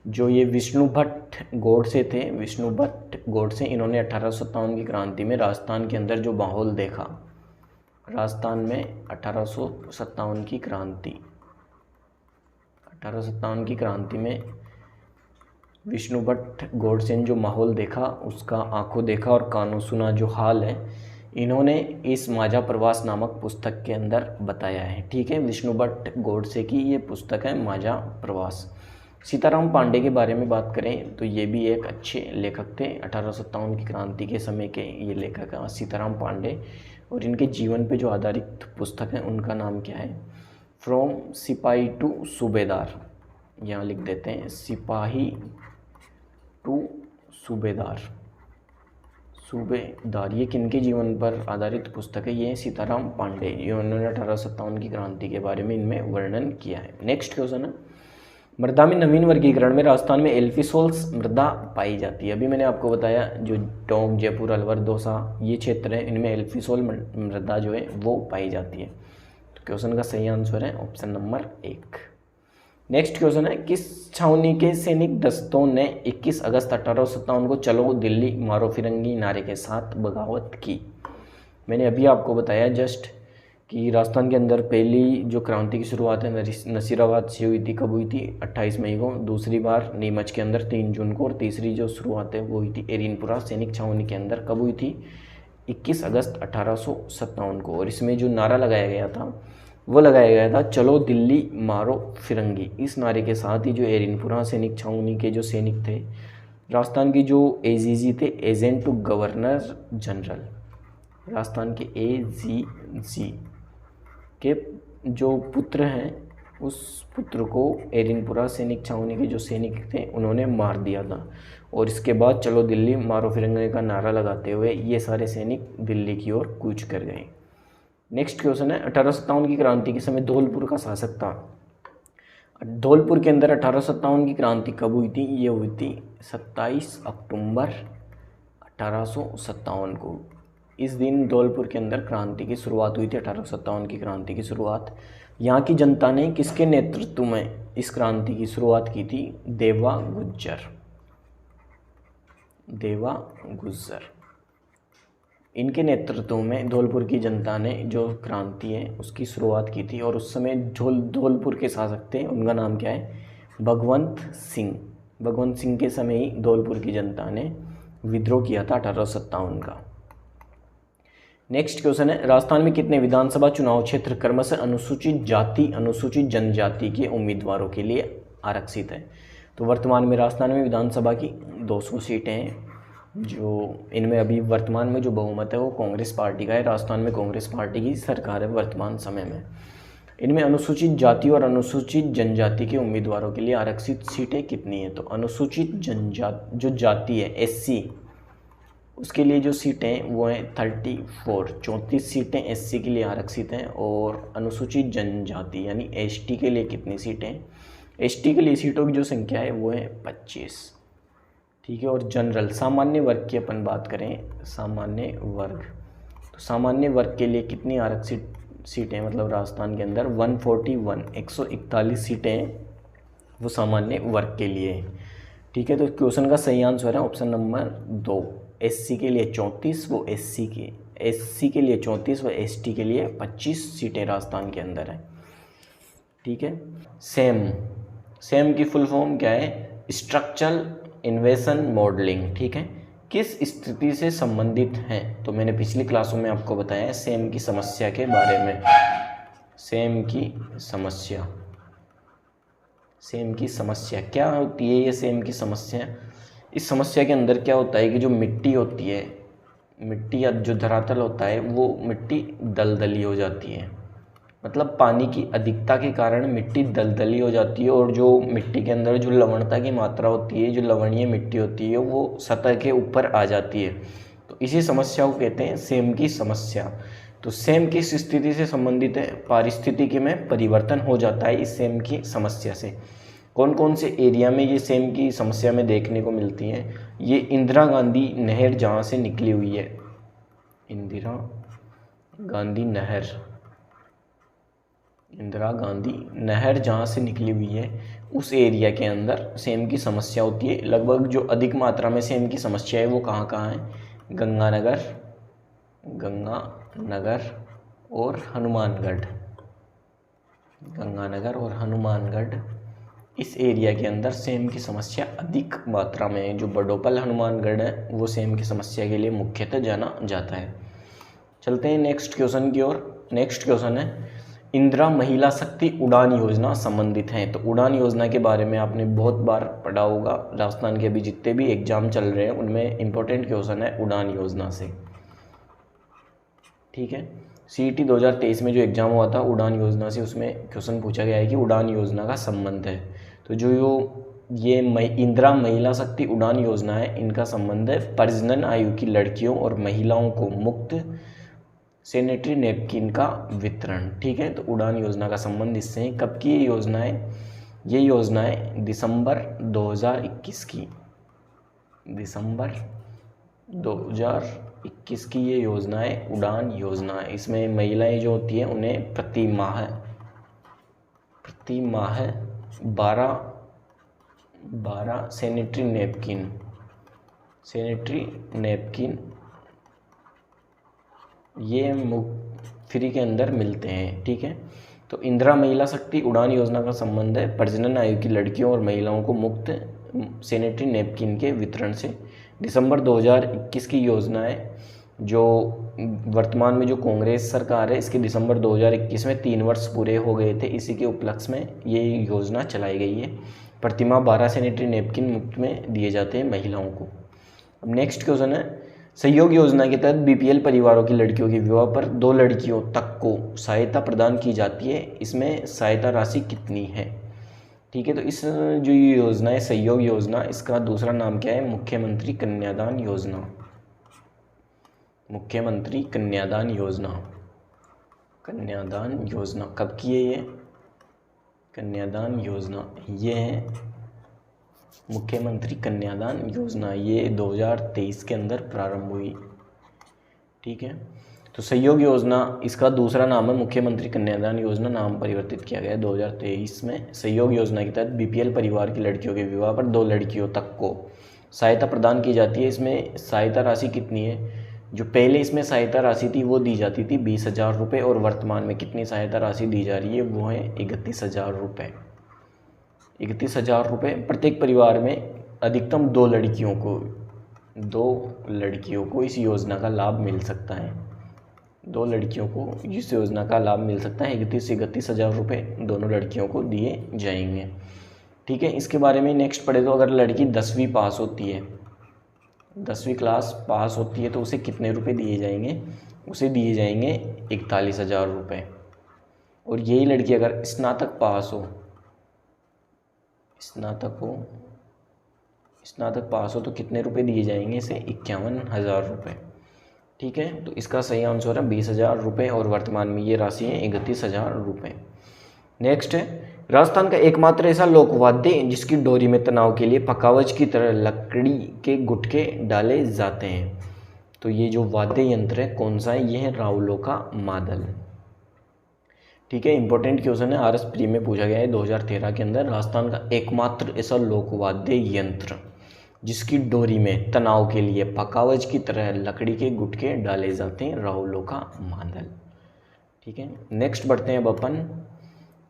जो ये विष्णु भट्ट गोडसे थे, विष्णु भट्ट गोडसे, इन्होंने 1857 की क्रांति में राजस्थान के अंदर जो माहौल देखा, राजस्थान में 1857 की क्रांति, 1857 की क्रांति में विष्णु भट्ट गोडसे ने जो माहौल देखा उसका आंखों देखा और कानों सुना जो हाल है, इन्होंने इस माझा प्रवास नामक पुस्तक के अंदर बताया है। ठीक है, विष्णु भट्ट गोडसे की ये पुस्तक है माझा प्रवास। सीताराम पांडे के बारे में बात करें तो ये भी एक अच्छे लेखक थे। 1857 की क्रांति के समय के ये लेखक हैं सीताराम पांडे, और इनके जीवन पे जो आधारित पुस्तक है उनका नाम क्या है? फ्रॉम सिपाही टू सूबेदार। यहाँ लिख देते हैं सिपाही टू सूबेदार। सूबेदार ये किनके जीवन पर आधारित पुस्तक है? ये सीताराम पांडे, इन्होंने 1857 की क्रांति के बारे में इनमें वर्णन किया है। नेक्स्ट क्वेश्चन है, मृदा में नवीन वर्गीकरण में राजस्थान में एल्फिसोल्स मृदा पाई जाती है। अभी मैंने आपको बताया जो टोंक, जयपुर, अलवर, दौसा ये क्षेत्र है, इनमें एल्फिसोल मृदा जो है वो पाई जाती है। तो क्वेश्चन का सही आंसर है ऑप्शन नंबर 1। नेक्स्ट क्वेश्चन है, किस छावनी के सैनिक दस्तों ने 21 अगस्त 1857 को चलो दिल्ली मारो फिरंगी नारे के साथ बगावत की? मैंने अभी आपको बताया जस्ट कि राजस्थान के अंदर पहली जो क्रांति की शुरुआत है नसीराबाद से हुई थी। कब हुई थी? 28 मई को। दूसरी बार नीमच के अंदर 3 जून को। और तीसरी जो शुरुआत है वो हुई थी एरिनपुरा सैनिक छावनी के अंदर। कब हुई थी? 21 अगस्त 1857 को। और इसमें जो नारा लगाया गया था वो लगाया गया था चलो दिल्ली मारो फिरंगी। इस नारे के साथ ही जो एरिनपुरा सैनिक छावनी के जो सैनिक थे, राजस्थान की जो एजीजी थे, agent to governor general, Rajasthan के एजीजी के जो पुत्र हैं उस पुत्र को एरिनपुरा सैनिक छावनी के जो सैनिक थे उन्होंने मार दिया था। और इसके बाद चलो दिल्ली मारो फिरंगी का नारा लगाते हुए ये सारे सैनिक दिल्ली की ओर कूच कर गए। नेक्स्ट क्वेश्चन है, 1857 की क्रांति के समय धौलपुर का शासक था। धौलपुर के अंदर 1857 की क्रांति कब हुई थी? ये हुई थी 27 अक्टूबर 1857 को। इस दिन धौलपुर के अंदर क्रांति की शुरुआत हुई थी, 1857 की क्रांति की शुरुआत। यहाँ की जनता ने किसके नेतृत्व में इस क्रांति की शुरुआत की थी? देवा गुज्जर। इनके नेतृत्व में धौलपुर की जनता ने जो क्रांति है उसकी शुरुआत की थी। और उस समय धौलपुर के शासक थे, उनका नाम क्या है? भगवंत सिंह के समय ही धौलपुर की जनता ने विद्रोह किया था 1857 का। नेक्स्ट क्वेश्चन है, राजस्थान में कितने विधानसभा चुनाव क्षेत्र क्रमशः अनुसूचित जाति अनुसूचित जनजाति के उम्मीदवारों के लिए आरक्षित है? तो वर्तमान में राजस्थान में विधानसभा की 200 सीटें हैं, जो इनमें अभी वर्तमान में जो बहुमत है वो कांग्रेस पार्टी का है। राजस्थान में कांग्रेस पार्टी की सरकार है वर्तमान समय में। इनमें अनुसूचित जाति और अनुसूचित जनजाति के उम्मीदवारों के लिए आरक्षित सीटें कितनी हैं? तो अनुसूचित जनजाति जो जाति है SC, उसके लिए जो सीटें हैं वो हैं 34 सीटें SC के लिए आरक्षित हैं। और अनुसूचित जनजाति यानी ST के लिए कितनी सीटें? ST के लिए सीटों की जो संख्या है वो है 25। ठीक है। और जनरल सामान्य वर्ग की अपन बात करें, सामान्य वर्ग, तो सामान्य वर्ग के लिए कितनी आरक्षित सीटें मतलब राजस्थान के अंदर 141 सीटें वो सामान्य वर्ग के लिए हैं। ठीक है। तो क्वेश्चन का सही आंसर है ऑप्शन नंबर 2। SC के लिए 34 वो SC के लिए 34 व ST के लिए 25 सीटें राजस्थान के अंदर है। ठीक है। सेम की फुल फॉर्म क्या है? Structural इन्वेशन modelling. ठीक है। किस स्थिति से संबंधित हैं? तो मैंने पिछली क्लासों में आपको बताया सेम की समस्या के बारे में। सेम की समस्या क्या होती है? ये सेम की समस्या, इस समस्या के अंदर क्या होता है कि जो मिट्टी होती है, मिट्टी या जो धरातल होता है वो मिट्टी दलदली हो जाती है। मतलब पानी की अधिकता के कारण मिट्टी दलदली हो जाती है और जो मिट्टी के अंदर जो लवणता की मात्रा होती है, जो लवणीय मिट्टी होती है, वो सतह के ऊपर आ जाती है। तो इसी समस्या को कहते हैं सेम की समस्या। तो सेम किस स्थिति से संबंधित है? पारिस्थितिकी में परिवर्तन हो जाता है इस सेम की समस्या से। कौन कौन से एरिया में ये सेम की समस्या में देखने को मिलती हैं? ये इंदिरा गांधी नहर जहाँ से निकली हुई है, इंदिरा गांधी नहर जहाँ से निकली हुई है उस एरिया के अंदर सेम की समस्या होती है। लगभग जो अधिक मात्रा में सेम की समस्या है वो कहाँ है? गंगानगर और हनुमानगढ़, इस एरिया के अंदर सेम की समस्या अधिक मात्रा में है। जो बडोपल हनुमानगढ़ है वो सेम की समस्या के लिए मुख्यतः जाना जाता है। चलते हैं नेक्स्ट क्वेश्चन की ओर। नेक्स्ट क्वेश्चन है, इंदिरा महिला शक्ति उड़ान योजना संबंधित हैं। तो उड़ान योजना के बारे में आपने बहुत बार पढ़ा होगा। राजस्थान के अभी जितने भी एग्जाम चल रहे हैं उनमें इंपॉर्टेंट क्वेश्चन है उड़ान योजना से। ठीक है। CET 2023 में जो एग्जाम हुआ था उड़ान योजना से, उसमें क्वेश्चन पूछा गया है कि उड़ान योजना का संबंध है। तो जो ये इंदिरा महिला शक्ति उड़ान योजना है, इनका संबंध है प्रजनन आयु की लड़कियों और महिलाओं को मुफ्त सैनिटरी नैपकिन का वितरण। ठीक है। तो उड़ान योजना का संबंध इससे है। कब की ये योजना है? ये योजना है दिसंबर 2021 की। दिसंबर 2021 की ये योजना है उड़ान योजना। इसमें महिलाएं जो होती हैं उन्हें प्रति माह 12 सैनिटरी नैपकिन ये फ्री के अंदर मिलते हैं। ठीक है, तो इंदिरा महिला शक्ति उड़ान योजना का संबंध है प्रजनन आयु की लड़कियों और महिलाओं को मुफ्त सैनिटरी नैपकिन के वितरण से। दिसंबर 2021 की योजना है, जो वर्तमान में जो कांग्रेस सरकार है इसके दिसंबर 2021 में 3 वर्ष पूरे हो गए थे। इसी के उपलक्ष्य में ये योजना चलाई गई है। प्रतिमाह 12 सैनिटरी नैपकिन मुफ्त में दिए जाते हैं महिलाओं को। अब नेक्स्ट क्वेश्चन है, सहयोग योजना के तहत बीपीएल परिवारों की लड़कियों के विवाह पर 2 लड़कियों तक को सहायता प्रदान की जाती है। इसमें सहायता राशि कितनी है? ठीक है, तो इस जो ये योजना है सहयोग योजना, इसका दूसरा नाम क्या है? मुख्यमंत्री कन्यादान योजना। मुख्यमंत्री कन्यादान योजना। कन्यादान योजना कब की है ये? कन्यादान योजना ये है मुख्यमंत्री कन्यादान योजना, ये 2023 के अंदर प्रारंभ हुई। ठीक है, तो सहयोग योजना इसका दूसरा नाम है मुख्यमंत्री कन्यादान योजना, नाम परिवर्तित किया गया है 2023 में। सहयोग योजना के तहत बीपीएल परिवार की लड़कियों के विवाह पर 2 लड़कियों तक को सहायता प्रदान की जाती है। इसमें सहायता राशि कितनी है? जो पहले इसमें सहायता राशि थी वो दी जाती थी 20,000 रुपये, और वर्तमान में कितनी सहायता राशि दी जा रही है वो है 31,000 रुपये। 31,000 रुपये प्रत्येक परिवार में अधिकतम 2 लड़कियों को इस योजना का लाभ मिल सकता है। 2 लड़कियों को इस योजना का लाभ मिल सकता है। 31,000 रुपये दोनों लड़कियों को दिए जाएंगे। ठीक है, इसके बारे में नेक्स्ट पढ़े तो अगर लड़की 10वीं पास होती है, 10वीं क्लास पास होती है तो उसे कितने रुपए दिए जाएंगे? उसे दिए जाएंगे 41,000 रुपये। और यही लड़की अगर स्नातक पास हो तो कितने रुपए दिए जाएंगे? इसे 51,000 रुपये। ठीक है, तो इसका सही आंसर है 20,000 रुपये, और वर्तमान में ये राशि है 31,000 रुपये। नेक्स्ट है, राजस्थान का एकमात्र ऐसा लोकवाद्य जिसकी डोरी में तनाव के लिए पकावज की तरह लकड़ी के गुटके डाले जाते हैं। तो ये जो वाद्य यंत्र है कौन सा है? ये है रावलों का मादल। ठीक है, इंपॉर्टेंट क्वेश्चन है, आरएस प्री में पूछा गया है 2013 के अंदर। राजस्थान का एकमात्र ऐसा लोकवाद्य यंत्र जिसकी डोरी में तनाव के लिए पकावज की तरह लकड़ी के गुटके डाले जाते हैं, रावलों का मादल। ठीक है, नेक्स्ट बढ़ते हैं अब अपन।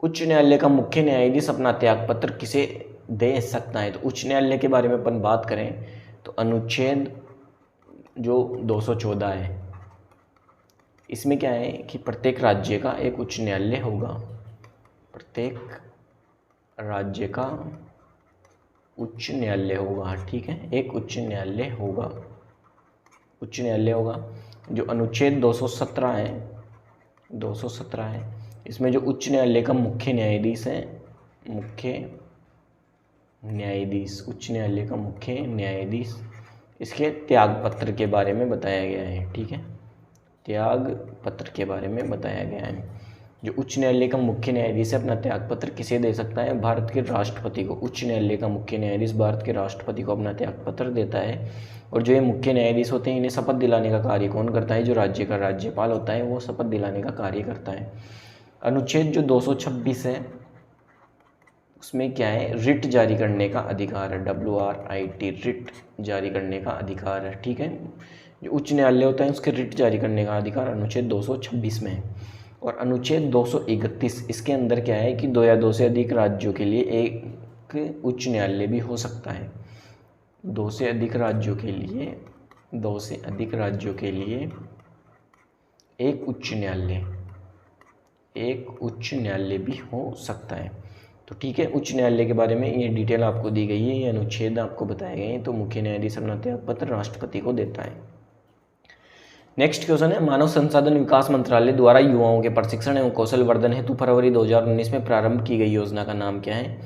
उच्च न्यायालय का मुख्य न्यायाधीश अपना त्यागपत्र किसे दे सकता है? तो उच्च न्यायालय के बारे में अपन बात करें तो अनुच्छेद जो 214 है, इसमें क्या है कि प्रत्येक राज्य का एक उच्च न्यायालय होगा। प्रत्येक राज्य का उच्च न्यायालय होगा। ठीक है, एक उच्च न्यायालय होगा। जो अनुच्छेद 217 है, इसमें जो उच्च न्यायालय का मुख्य न्यायाधीश है, उच्च न्यायालय का मुख्य न्यायाधीश, इसके त्यागपत्र के बारे में बताया गया है। ठीक है, त्यागपत्र के बारे में बताया गया है। जो उच्च न्यायालय का मुख्य न्यायाधीश है अपना त्यागपत्र किसे दे सकता है? भारत के राष्ट्रपति को। उच्च न्यायालय का मुख्य न्यायाधीश भारत के राष्ट्रपति को अपना त्यागपत्र देता है। और जो ये मुख्य न्यायाधीश होते हैं इन्हें शपथ दिलाने का कार्य कौन करता है? जो राज्य का राज्यपाल होता है वो शपथ दिलाने का कार्य करता है। अनुच्छेद जो 226 है उसमें क्या है? रिट जारी करने का अधिकार है। WRIT, रिट जारी करने का अधिकार है। ठीक है, जो उच्च न्यायालय होता है उसके रिट जारी करने का अधिकार अनुच्छेद 226 में है। और अनुच्छेद 231 इसके अंदर क्या है कि 2 या 2 से अधिक राज्यों के लिए एक उच्च न्यायालय भी हो सकता है। 2 से अधिक राज्यों के लिए एक उच्च न्यायालय भी हो सकता है। तो ठीक है, उच्च न्यायालय के बारे में ये डिटेल आपको दी गई है, ये अनुच्छेद आपको बताए गए हैं। तो मुख्य न्यायाधीश अपना त्यागपत्र राष्ट्रपति को देता है। नेक्स्ट क्वेश्चन है, मानव संसाधन विकास मंत्रालय द्वारा युवाओं के प्रशिक्षण एवं कौशल वर्धन हेतु फरवरी 2019 में प्रारंभ की गई योजना का नाम क्या है?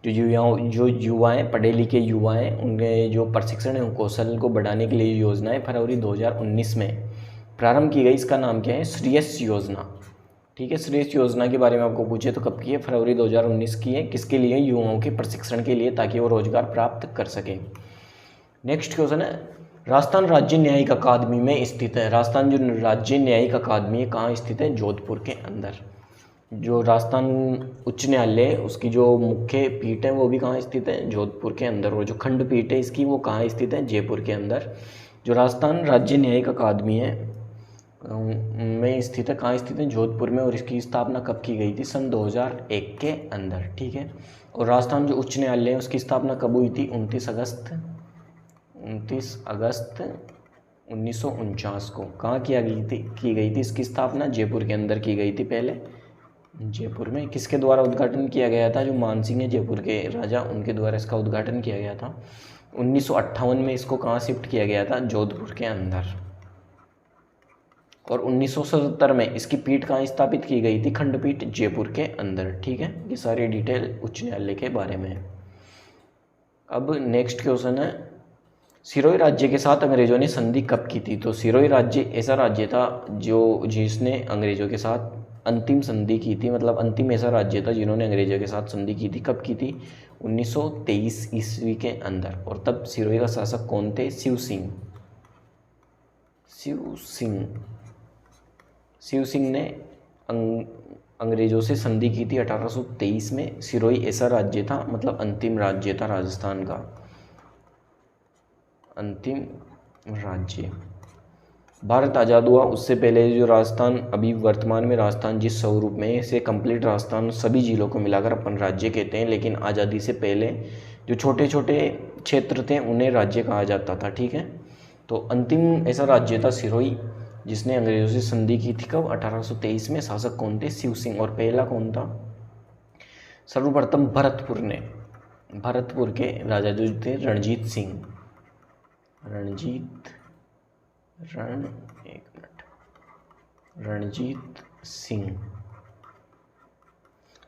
जो युवाएं पढ़े लिखे युवा हैं उनके जो प्रशिक्षण एवं कौशल को बढ़ाने के लिए योजना है फरवरी 2019 में प्रारंभ की गई, इसका नाम क्या है? श्रेयस योजना। ठीक है, श्रेयस योजना के बारे में आपको पूछे तो कब की है? फरवरी 2019 की है। किसके लिए? युवाओं के प्रशिक्षण के लिए, ताकि वो रोजगार प्राप्त कर सकें। नेक्स्ट क्वेश्चन है, राजस्थान राज्य न्यायिक अकादमी में स्थित है। राजस्थान जो राज्य न्यायिक अकादमी है कहाँ स्थित है? जोधपुर के अंदर। जो राजस्थान उच्च न्यायालय है उसकी जो मुख्य पीठ है वो भी कहाँ स्थित है? जोधपुर के अंदर। और जो खंडपीठ है इसकी वो कहाँ स्थित है? जयपुर के अंदर। जो राजस्थान राज्य न्यायिक अकादमी है में स्थित है, कहाँ स्थित है? जोधपुर में। और इसकी स्थापना कब की गई थी? सन 2001 के अंदर, ठीक है। और राजस्थान जो उच्च न्यायालय है उसकी स्थापना कब हुई थी? 29 अगस्त 1949 को। कहाँ की गई थी इसकी स्थापना? जयपुर के अंदर की गई थी पहले। जयपुर में किसके द्वारा उद्घाटन किया गया था? जो मानसिंह है जयपुर के राजा, उनके द्वारा इसका उद्घाटन किया गया था। 1958 में इसको कहाँ शिफ्ट किया गया था? जोधपुर के अंदर। और 1977 में इसकी पीठ कहाँ स्थापित की गई थी? खंडपीठ जयपुर के अंदर, ठीक है। ये सारी डिटेल उच्च न्यायालय के बारे में है। अब नेक्स्ट क्वेश्चन है, सिरोही राज्य के साथ अंग्रेजों ने संधि कब की थी? तो सिरोही राज्य ऐसा राज्य था जिसने अंग्रेजों के साथ अंतिम संधि की थी, मतलब अंतिम ऐसा राज्य था जिन्होंने अंग्रेजों के साथ संधि की थी। कब की थी? 1923 ईस्वी के अंदर। और तब सिरोही का शासक कौन थे? शिव सिंह ने अंग्रेजों से संधि की थी 1823 में। सिरोही ऐसा राज्य था, मतलब अंतिम राज्य था राजस्थान का, अंतिम राज्य। भारत आज़ाद हुआ उससे पहले जो राजस्थान, अभी वर्तमान में राजस्थान जिस स्वरूप में, इसे कंप्लीट राजस्थान सभी जिलों को मिलाकर अपन राज्य कहते हैं। लेकिन आज़ादी से पहले जो छोटे छोटे क्षेत्र थे उन्हें राज्य कहा जाता था, ठीक है। तो अंतिम ऐसा राज्य था सिरोही जिसने अंग्रेजों से संधि की थी। कब? 1823 में। शासक कौन थे? शिव सिंह। और पहला कौन था? सर्वप्रथम भरतपुर के राजा जो थे रणजीत सिंह।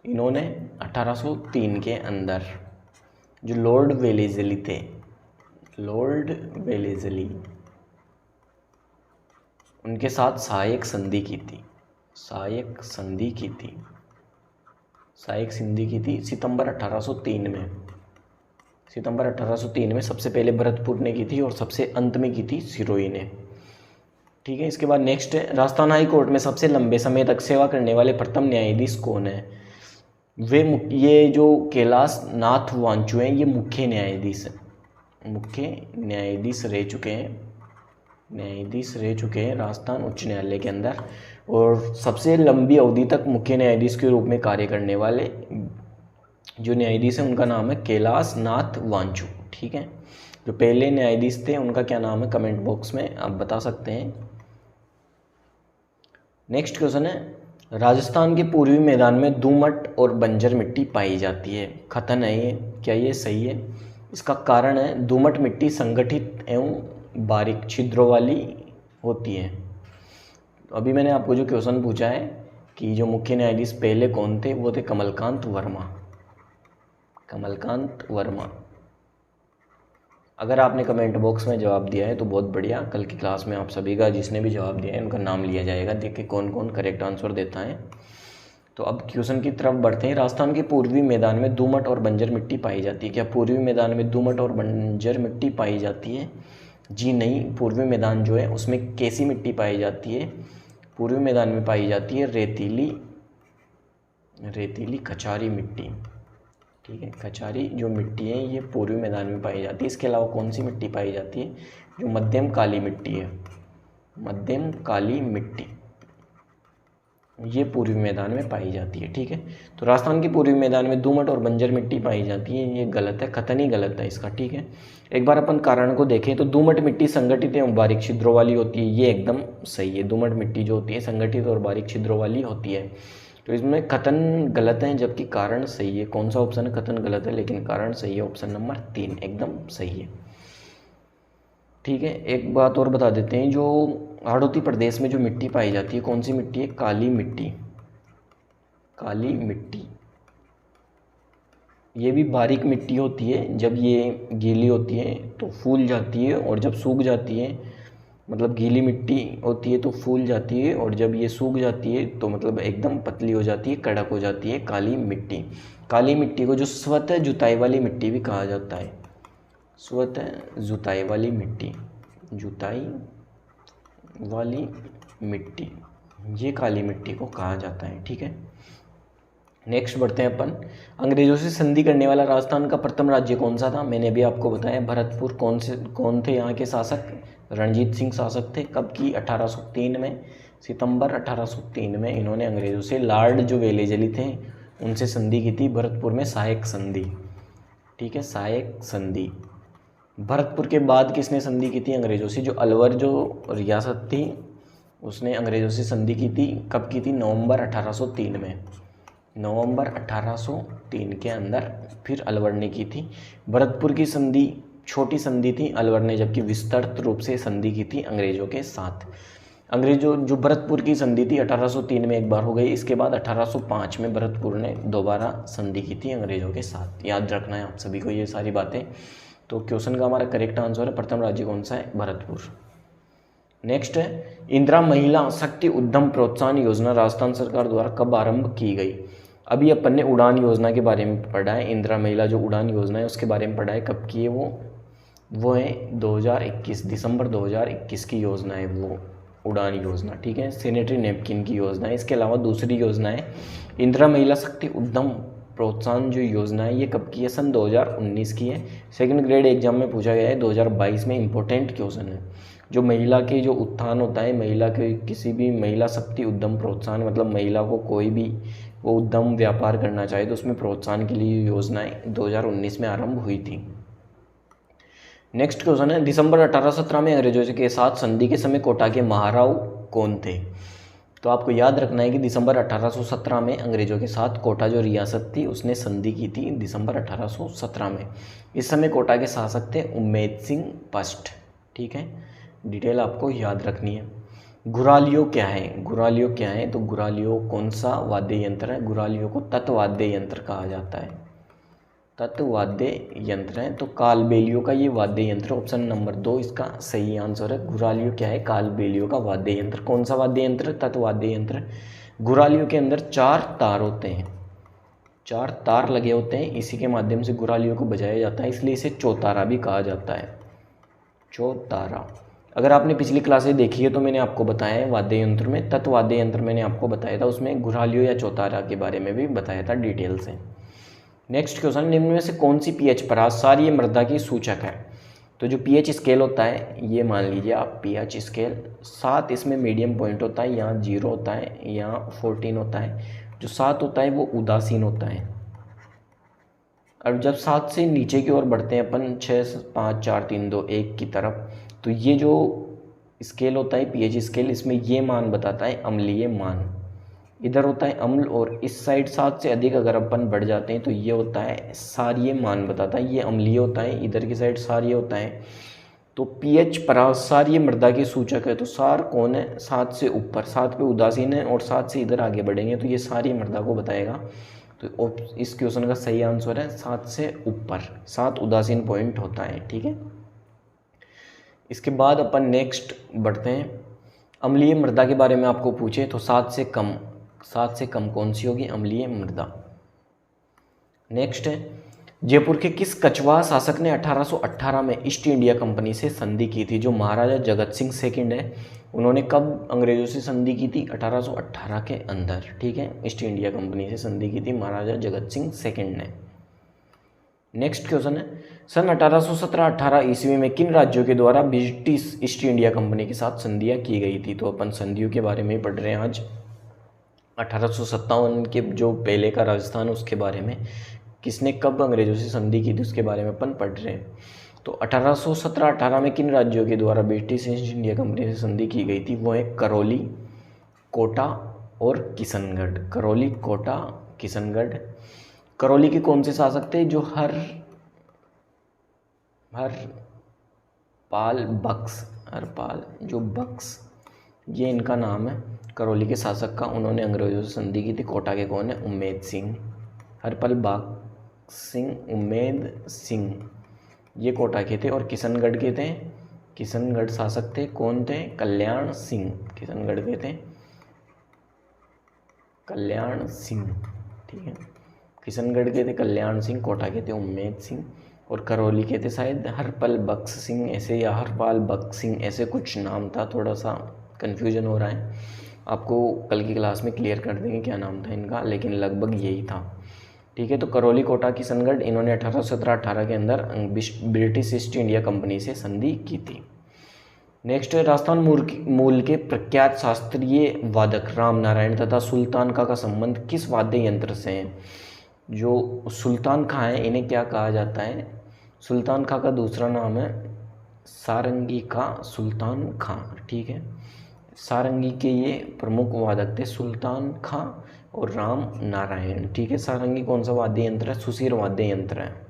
इन्होंने 1803 के अंदर जो लॉर्ड वेलेस्ली थे, उनके साथ सहायक संधि की थी सितंबर 1803 में सबसे पहले भरतपुर ने की थी और सबसे अंत में की थी सिरोही ने, ठीक है। इसके बाद नेक्स्ट है, राजस्थान हाई कोर्ट में सबसे लंबे समय तक सेवा करने वाले प्रथम न्यायाधीश कौन है? ये जो कैलाश नाथ वांचू हैं ये मुख्य न्यायाधीश रह चुके हैं राजस्थान उच्च न्यायालय के अंदर। और सबसे लंबी अवधि तक मुख्य न्यायाधीश के रूप में कार्य करने वाले जो न्यायाधीश हैं उनका नाम है कैलाश नाथ वांचू, ठीक है। जो पहले न्यायाधीश थे उनका क्या नाम है? कमेंट बॉक्स में आप बता सकते हैं। नेक्स्ट क्वेश्चन है, राजस्थान के पूर्वी मैदान में दोमट और बंजर मिट्टी पाई जाती है। कथन है ये, क्या ये सही है? इसका कारण है दोमट मिट्टी संगठित एवं बारीक छिद्रों वाली होती है। अभी मैंने आपको जो क्वेश्चन पूछा है कि जो मुख्य न्यायाधीश पहले कौन थे, वो थे कमलकांत वर्मा। अगर आपने कमेंट बॉक्स में जवाब दिया है तो बहुत बढ़िया। कल की क्लास में आप सभी का जिसने भी जवाब दिया है उनका नाम लिया जाएगा, देखिए कौन कौन करेक्ट आंसर देता है। तो अब क्वेश्चन की तरफ बढ़ते हैं। राजस्थान के पूर्वी मैदान में दोमट और बंजर मिट्टी पाई जाती है। क्या पूर्वी मैदान में दोमट और बंजर मिट्टी पाई जाती है? जी नहीं। पूर्वी मैदान जो है उसमें कैसी मिट्टी पाई जाती है? पूर्वी मैदान में पाई जाती है रेतीली कचारी मिट्टी, ठीक है। कचारी जो मिट्टी है ये पूर्वी मैदान में पाई जाती है। इसके अलावा कौन सी मिट्टी पाई जाती है? जो मध्यम काली मिट्टी है, मध्यम काली मिट्टी, ये पूर्वी मैदान में पाई जाती है, ठीक है। तो राजस्थान के पूर्वी मैदान में दोमट और बंजर मिट्टी पाई जाती है, ये गलत है, कथन ही गलत है इसका, ठीक है। एक बार अपन कारण को देखें तो दोमट मिट्टी संगठित एवं बारीक छिद्रों वाली होती है, ये एकदम सही है। दोमट मिट्टी जो होती है संगठित और बारीक छिद्रों वाली होती है। तो इसमें कथन गलत है जबकि कारण सही है। कौन सा ऑप्शन है? कथन गलत है लेकिन कारण सही है। ऑप्शन नंबर 3 एकदम सही है, ठीक है। एक बात और बता देते हैं, जो हाड़ौती प्रदेश में जो मिट्टी पाई जाती है कौन सी मिट्टी है? काली मिट्टी। ये भी बारीक मिट्टी होती है। जब ये गीली होती है तो फूल जाती है और जब सूख जाती है, मतलब गीली मिट्टी होती है तो फूल जाती है और जब ये सूख जाती है तो मतलब एकदम पतली हो जाती है, कड़क हो जाती है काली मिट्टी। काली मिट्टी को जो स्वतः जुताई वाली मिट्टी भी कहा जाता है, स्वतः जुताई वाली मिट्टी, जुताई वाली मिट्टी, ये काली मिट्टी को कहा जाता है। ठीक है, नेक्स्ट बढ़ते हैं अपन। अंग्रेजों से संधि करने वाला राजस्थान का प्रथम राज्य कौन सा था? मैंने अभी आपको बताया भरतपुर। कौन थे यहाँ के शासक? रणजीत सिंह शासक थे। कब की? 1803 में, सितंबर 1803 में इन्होंने अंग्रेजों से, लॉर्ड जो वेलेजली थे उनसे संधि की थी भरतपुर में, सहायक संधि। ठीक है, सहायक संधि। भरतपुर के बाद किसने संधि की थी अंग्रेजों से? जो अलवर जो रियासत थी उसने अंग्रेजों से संधि की थी। कब की थी? नवंबर 1803 में, नवंबर 1803 के अंदर फिर अलवर ने की थी। भरतपुर की संधि छोटी संधि थी अलवर ने, जबकि विस्तृत रूप से संधि की थी अंग्रेजों के साथ। अंग्रेजों जो भरतपुर की संधि थी 1803 में एक बार हो गई, इसके बाद 1805 में भरतपुर ने दोबारा संधि की थी अंग्रेजों के साथ। याद रखना है आप सभी को ये सारी बातें। तो क्वेश्चन का हमारा करेक्ट आंसर है प्रथम राज्य कौन सा है? भरतपुर। नेक्स्ट है, इंदिरा महिला शक्ति उद्यम प्रोत्साहन योजना राजस्थान सरकार द्वारा कब आरंभ की गई? अभी अपन ने उड़ान योजना के बारे में पढ़ा है। इंदिरा महिला जो उड़ान योजना है उसके बारे में पढ़ा है। कब की है वो है 2021, दिसंबर 2021 की योजना है वो उड़ान योजना। ठीक है, सैनिटरी नैपकिन की योजना है। इसके अलावा दूसरी योजना है इंदिरा महिला शक्ति उद्यम प्रोत्साहन जो योजना है, ये कब की है? सन 2019 की है। सेकंड ग्रेड एग्जाम में पूछा गया है 2022 में, इंपॉर्टेंट क्वेश्चन है। जो महिला के जो उत्थान होता है, महिला के किसी भी महिला शक्ति उद्यम प्रोत्साहन, मतलब महिला को कोई भी वो उद्यम व्यापार करना चाहे तो उसमें प्रोत्साहन के लिए योजनाएं 2019 में आरंभ हुई थी। नेक्स्ट क्वेश्चन है, दिसंबर 1817 में अंग्रेजों के साथ संधि के समय कोटा के महाराव कौन थे? तो आपको याद रखना है कि दिसंबर 1817 में अंग्रेजों के साथ कोटा जो रियासत थी उसने संधि की थी दिसंबर 1817 में। इस समय कोटा के शासक थे उम्मेद सिंह फर्स्ट। ठीक है, डिटेल आपको याद रखनी है। गुरालियो क्या है? गुरालियो क्या है? तो गुरालियो कौन सा वाद्य यंत्र है? गुरालियो को तत्वाद्य यंत्र कहा जाता है। तत्वाद्य यंत्र है तो कालबेलियो का ये वाद्य यंत्र, ऑप्शन नंबर 2 इसका सही आंसर है। गुरालियो क्या है? कालबेलियो का वाद्य यंत्र। कौन सा वाद्य यंत्र? तत्वाद्य यंत्र। गुरालियो के अंदर 4 तार होते हैं, 4 तार लगे होते हैं, इसी के माध्यम से गुरालियो को बजाया जाता है, इसलिए इसे चौतारा भी कहा जाता है। चौतारा। अगर आपने पिछली क्लासें देखी है तो मैंने आपको बताया है वाद्य यंत्र में, तत्वाद्य यंत्र मैंने आपको बताया था, उसमें गुरालियो या चौतारा के बारे में भी बताया था डिटेल से। नेक्स्ट क्वेश्चन, निम्न में से कौन सी पीएच परासारीय मृदा की सूचक है? तो जो पीएच स्केल होता है, ये मान लीजिए आप पीएच स्केल 7 इसमें मीडियम पॉइंट होता है, यहाँ 0 होता है, यहाँ 14 होता है। जो 7 होता है वो उदासीन होता है। और जब 7 से नीचे की ओर बढ़ते हैं अपन 6, 5, 4, 3, 2, 1 की तरफ, तो ये जो स्केल होता है पीएच स्केल, इसमें ये मान बताता है अम्लीय मान, इधर होता है अम्ल, और इस साइड 7 से अधिक अगर अपन बढ़ जाते हैं तो ये होता है क्षारीय मान बताता है, ये अम्लीय होता है, इधर की साइड क्षारीय होता है। तो पीएच परासारीय मृदा की सूचक है। तो सार कौन है? 7 से ऊपर, 7 पे उदासीन है और 7 से इधर आगे बढ़ेंगे तो ये सारी मृदा को बताएगा। तो इस क्वेश्चन का सही आंसर है 7 से ऊपर, 7 उदासीन पॉइंट होता है। ठीक है, इसके बाद अपन नेक्स्ट बढ़ते हैं। अम्लीय मृदा के बारे में आपको पूछे तो 7 से कम कौन सी होगी? अम्लीय मृदा। नेक्स्ट है, जयपुर के किस कछवा शासक ने 1818 में ईस्ट इंडिया कंपनी से संधि की थी? जो महाराजा जगत सिंह सेकंड है, उन्होंने कब अंग्रेजों से संधि की थी? 1818 के अंदर। ठीक है, ईस्ट इंडिया कंपनी से संधि की थी महाराजा जगत सिंह सेकंड ने। नेक्स्ट क्वेश्चन है, सन 1817-18 ईस्वी में किन राज्यों के द्वारा ब्रिटिश ईस्ट इंडिया कंपनी के साथ संधियाँ की गई थी? तो अपन संधियों के बारे में पढ़ रहे हैं आज। 1857 के जो पहले का राजस्थान, उसके बारे में, किसने कब अंग्रेजों से संधि की थी उसके बारे में अपन पढ़ रहे हैं। तो 1817-18 में किन राज्यों के द्वारा ब्रिटिश ईस्ट इंडिया कंपनी से संधि की गई थी? वो है करौली, कोटा और किशनगढ़। करौली, कोटा, किशनगढ़। करौली के कौन से शासक थे? जो हरपाल जो बक्स, ये इनका नाम है, करौली के शासक का। उन्होंने अंग्रेजों से संधि की थी। कोटा के कौन है? उम्मेद सिंह, हरपाल बक्स सिंह, उम्मेद सिंह, ये कोटा के थे। और किशनगढ़ के थे, किशनगढ़ शासक थे, कौन थे? कल्याण सिंह, किशनगढ़ के थे कल्याण सिंह। ठीक है, किशनगढ़ के थे कल्याण सिंह, कोटा के थे उम्मेद सिंह, और करौली के थे शायद हरपल बख्श सिंह ऐसे, या हरपाल बख्श सिंह ऐसे कुछ नाम था, थोड़ा सा कन्फ्यूजन हो रहा है, आपको कल की क्लास में क्लियर कर देंगे क्या नाम था इनका, लेकिन लगभग यही था। ठीक है, तो करौली कोटा की संगठ इन्होंने 1817-18 के अंदर ब्रिटिश ईस्ट इंडिया कंपनी से संधि की थी। नेक्स्ट, राजस्थान मूल के प्रख्यात शास्त्रीय वादक राम नारायण तथा सुल्तान खां का संबंध किस वाद्य यंत्र से है? जो सुल्तान खां है इन्हें क्या कहा जाता है? सुल्तान खां का दूसरा नाम है सारंगी का सुल्तान खां। ठीक है, सारंगी के ये प्रमुख वादक थे सुल्तान खां और राम नारायण। ठीक है, सारंगी कौन सा वाद्य यंत्र है? सुसीर वाद्य यंत्र है,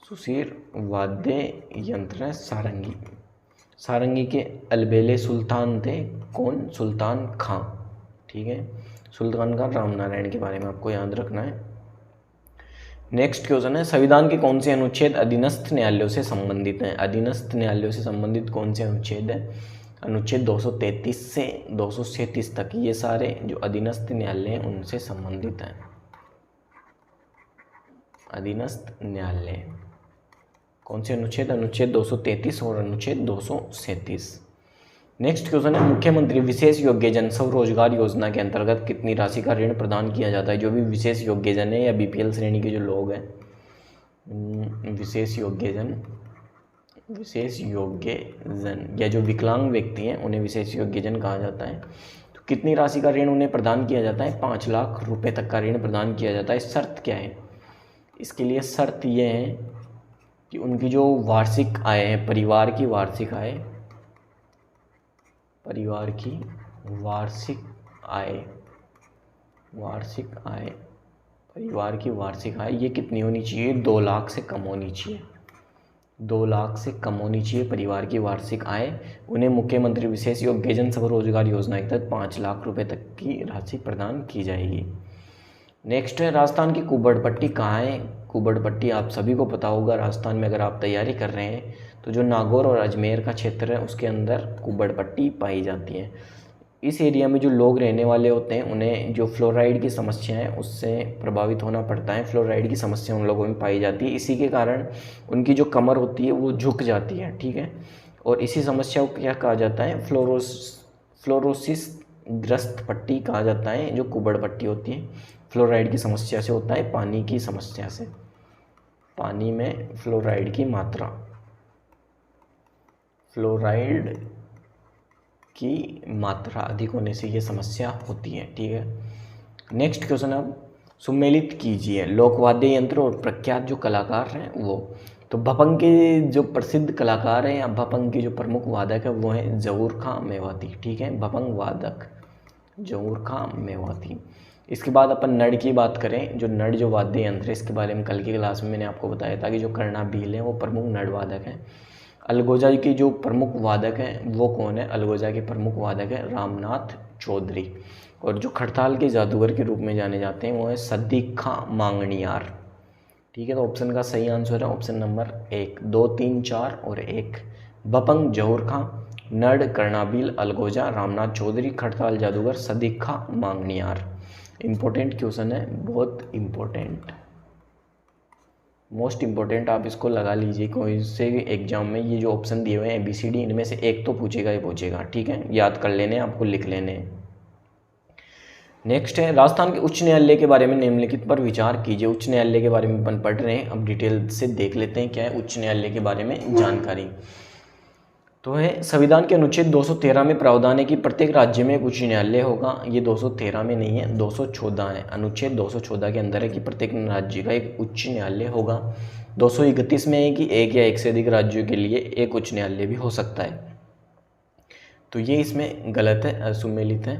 सुसीर वाद्य यंत्र है सारंगी। सारंगी के अलबेले सुल्तान थे कौन? सुल्तान खां। ठीक है, सुल्तान खां राम नारायण के बारे में आपको याद रखना है। नेक्स्ट क्वेश्चन है, संविधान के कौन से अनुच्छेद अधीनस्थ न्यायालयों से संबंधित हैं? अधीनस्थ न्यायालयों से संबंधित कौन से अनुच्छेद है? अनुच्छेद 233 से 237 तक, ये सारे जो अधीनस्थ न्यायालय हैं उनसे संबंधित हैं। अधीनस्थ न्यायालय कौन से अनुच्छेद? अनुच्छेद 233 और अनुच्छेद 237। नेक्स्ट क्वेश्चन है, मुख्यमंत्री विशेष योग्यजन स्वरोजगार योजना के अंतर्गत कितनी राशि का ऋण प्रदान किया जाता है? जो भी विशेष योग्यजन है या बीपीएल श्रेणी के जो लोग हैं, विशेष योग्यजन या जो विकलांग व्यक्ति हैं उन्हें विशेष योग्यजन कहा जाता है। तो कितनी राशि का ऋण उन्हें प्रदान किया जाता है? 5 लाख रुपए तक का ऋण प्रदान किया जाता है। शर्त क्या है इसके लिए? शर्त ये है कि उनकी जो वार्षिक आय है, परिवार की वार्षिक आय ये कितनी होनी चाहिए? 2 लाख से कम होनी चाहिए। 2 लाख से कम होनी चाहिए परिवार की वार्षिक आय। उन्हें मुख्यमंत्री विशेष योग्यजन स्वरोजगार योजना के तहत 5 लाख रुपए तक की राशि प्रदान की जाएगी। नेक्स्ट है, राजस्थान की कुबड़ कहाँ है? कुबड़ पट्टी आप सभी को पता होगा, राजस्थान में अगर आप तैयारी कर रहे हैं तो जो नागौर और अजमेर का क्षेत्र है उसके अंदर कुबड़ पट्टी पाई जाती है। इस एरिया में जो लोग रहने वाले होते हैं उन्हें जो फ्लोराइड की समस्या है उससे प्रभावित होना पड़ता है। फ्लोराइड की समस्या उन लोगों में पाई जाती है, इसी के कारण उनकी जो कमर होती है वो झुक जाती है। ठीक है, और इसी समस्या को क्या कहा जाता है? फ्लोरोसिस ग्रस्त पट्टी कहा जाता है। जो कुबड़ पट्टी होती है फ्लोराइड की समस्या से होता है, पानी की समस्या से, पानी में फ्लोराइड की मात्रा, फ्लोराइड की मात्रा अधिक होने से ये समस्या होती है। ठीक है, नेक्स्ट क्वेश्चन अब सुमेलित कीजिए लोकवाद्य यंत्र और प्रख्यात जो कलाकार हैं वो। तो भपंग के जो प्रसिद्ध कलाकार हैं या भपंग के जो प्रमुख वादक है वो हैं जहूर खां मेवाती। ठीक है, भपंग वादक जहूर खां मेवाती। इसके बाद अपन नड़ की बात करें, जो नड़ जो वाद्य यंत्र है इसके बारे में कल की क्लास में मैंने आपको बताया था कि जो कर्णाभील है वो प्रमुख नड़ वादक हैं। अलगोजा के जो प्रमुख वादक हैं वो कौन है? अलगोजा के प्रमुख वादक है रामनाथ चौधरी। और जो खड़ताल के जादूगर के रूप में जाने जाते हैं वो है सदीक खां मांगणियार। ठीक है, तो ऑप्शन का सही आंसर है ऑप्शन नंबर 1, 2, 3, 4 और 1। भपंग जहूर खां, नड़ कर्णाभील, अलगोजा रामनाथ चौधरी, खड़ताल जादूगर सदीक खां मांगणियार। इम्पोर्टेंट क्वेश्चन है, बहुत इम्पोर्टेंट, मोस्ट इम्पोर्टेंट। आप इसको लगा लीजिए, कोई से भी एग्जाम में ये जो ऑप्शन दिए हुए हैं ABCD इनमें से एक तो पूछेगा ही पूछेगा। ठीक है, याद कर लेने, आपको लिख लेने। नेक्स्ट है, राजस्थान के उच्च न्यायालय के बारे में निम्नलिखित पर विचार कीजिए। उच्च न्यायालय के बारे में अपन पढ़ रहे हैं, अब डिटेल से देख लेते हैं क्या है उच्च न्यायालय के बारे में जानकारी। तो है संविधान के अनुच्छेद 213 में प्रावधान है कि प्रत्येक राज्य में एक उच्च न्यायालय होगा। ये 213 में नहीं है, 214 है। अनुच्छेद 214 के अंदर है कि प्रत्येक राज्य का एक उच्च न्यायालय होगा। 231 में है कि एक या एक से अधिक राज्यों के लिए एक उच्च न्यायालय भी हो सकता है। तो ये इसमें गलत है, असुमेलित है।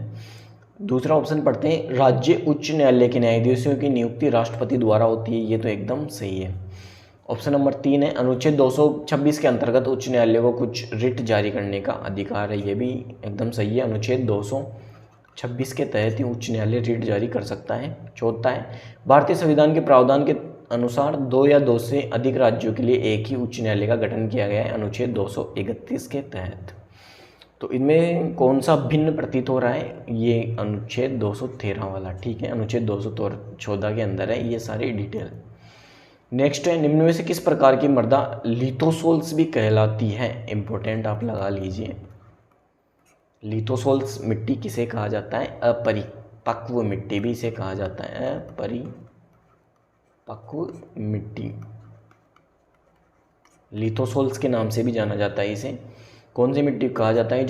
दूसरा ऑप्शन पढ़ते हैं, राज्य उच्च न्यायालय के न्यायाधीशों की नियुक्ति राष्ट्रपति द्वारा होती है। ये तो एकदम सही है। ऑप्शन नंबर 3 है, अनुच्छेद 226 के अंतर्गत उच्च न्यायालय को कुछ रिट जारी करने का अधिकार है। ये भी एकदम सही है, अनुच्छेद 226 के तहत ही उच्च न्यायालय रिट जारी कर सकता है। चौथा है, भारतीय संविधान के प्रावधान के अनुसार 2 या 2 से अधिक राज्यों के लिए एक ही उच्च न्यायालय का गठन किया गया है, अनुच्छेद 231 के तहत। तो इनमें कौन सा भिन्न प्रतीत हो रहा है? ये अनुच्छेद 213 वाला। ठीक है, अनुच्छेद 214 के अंदर है ये सारी डिटेल। नेक्स्ट है, निम्न में से किस प्रकार की मृदा लिथोसोल्स भी कहलाती है? इंपॉर्टेंट आप लगा लीजिए। लिथोसोल्स मिट्टी किसे कहा जाता है? अपरिपक्व मिट्टी भी इसे कहा जाता है, अपरिपक्व मिट्टी। लिथोसोल्स के नाम से भी जाना जाता है इसे। कौन सी मिट्टी कहा जाता है?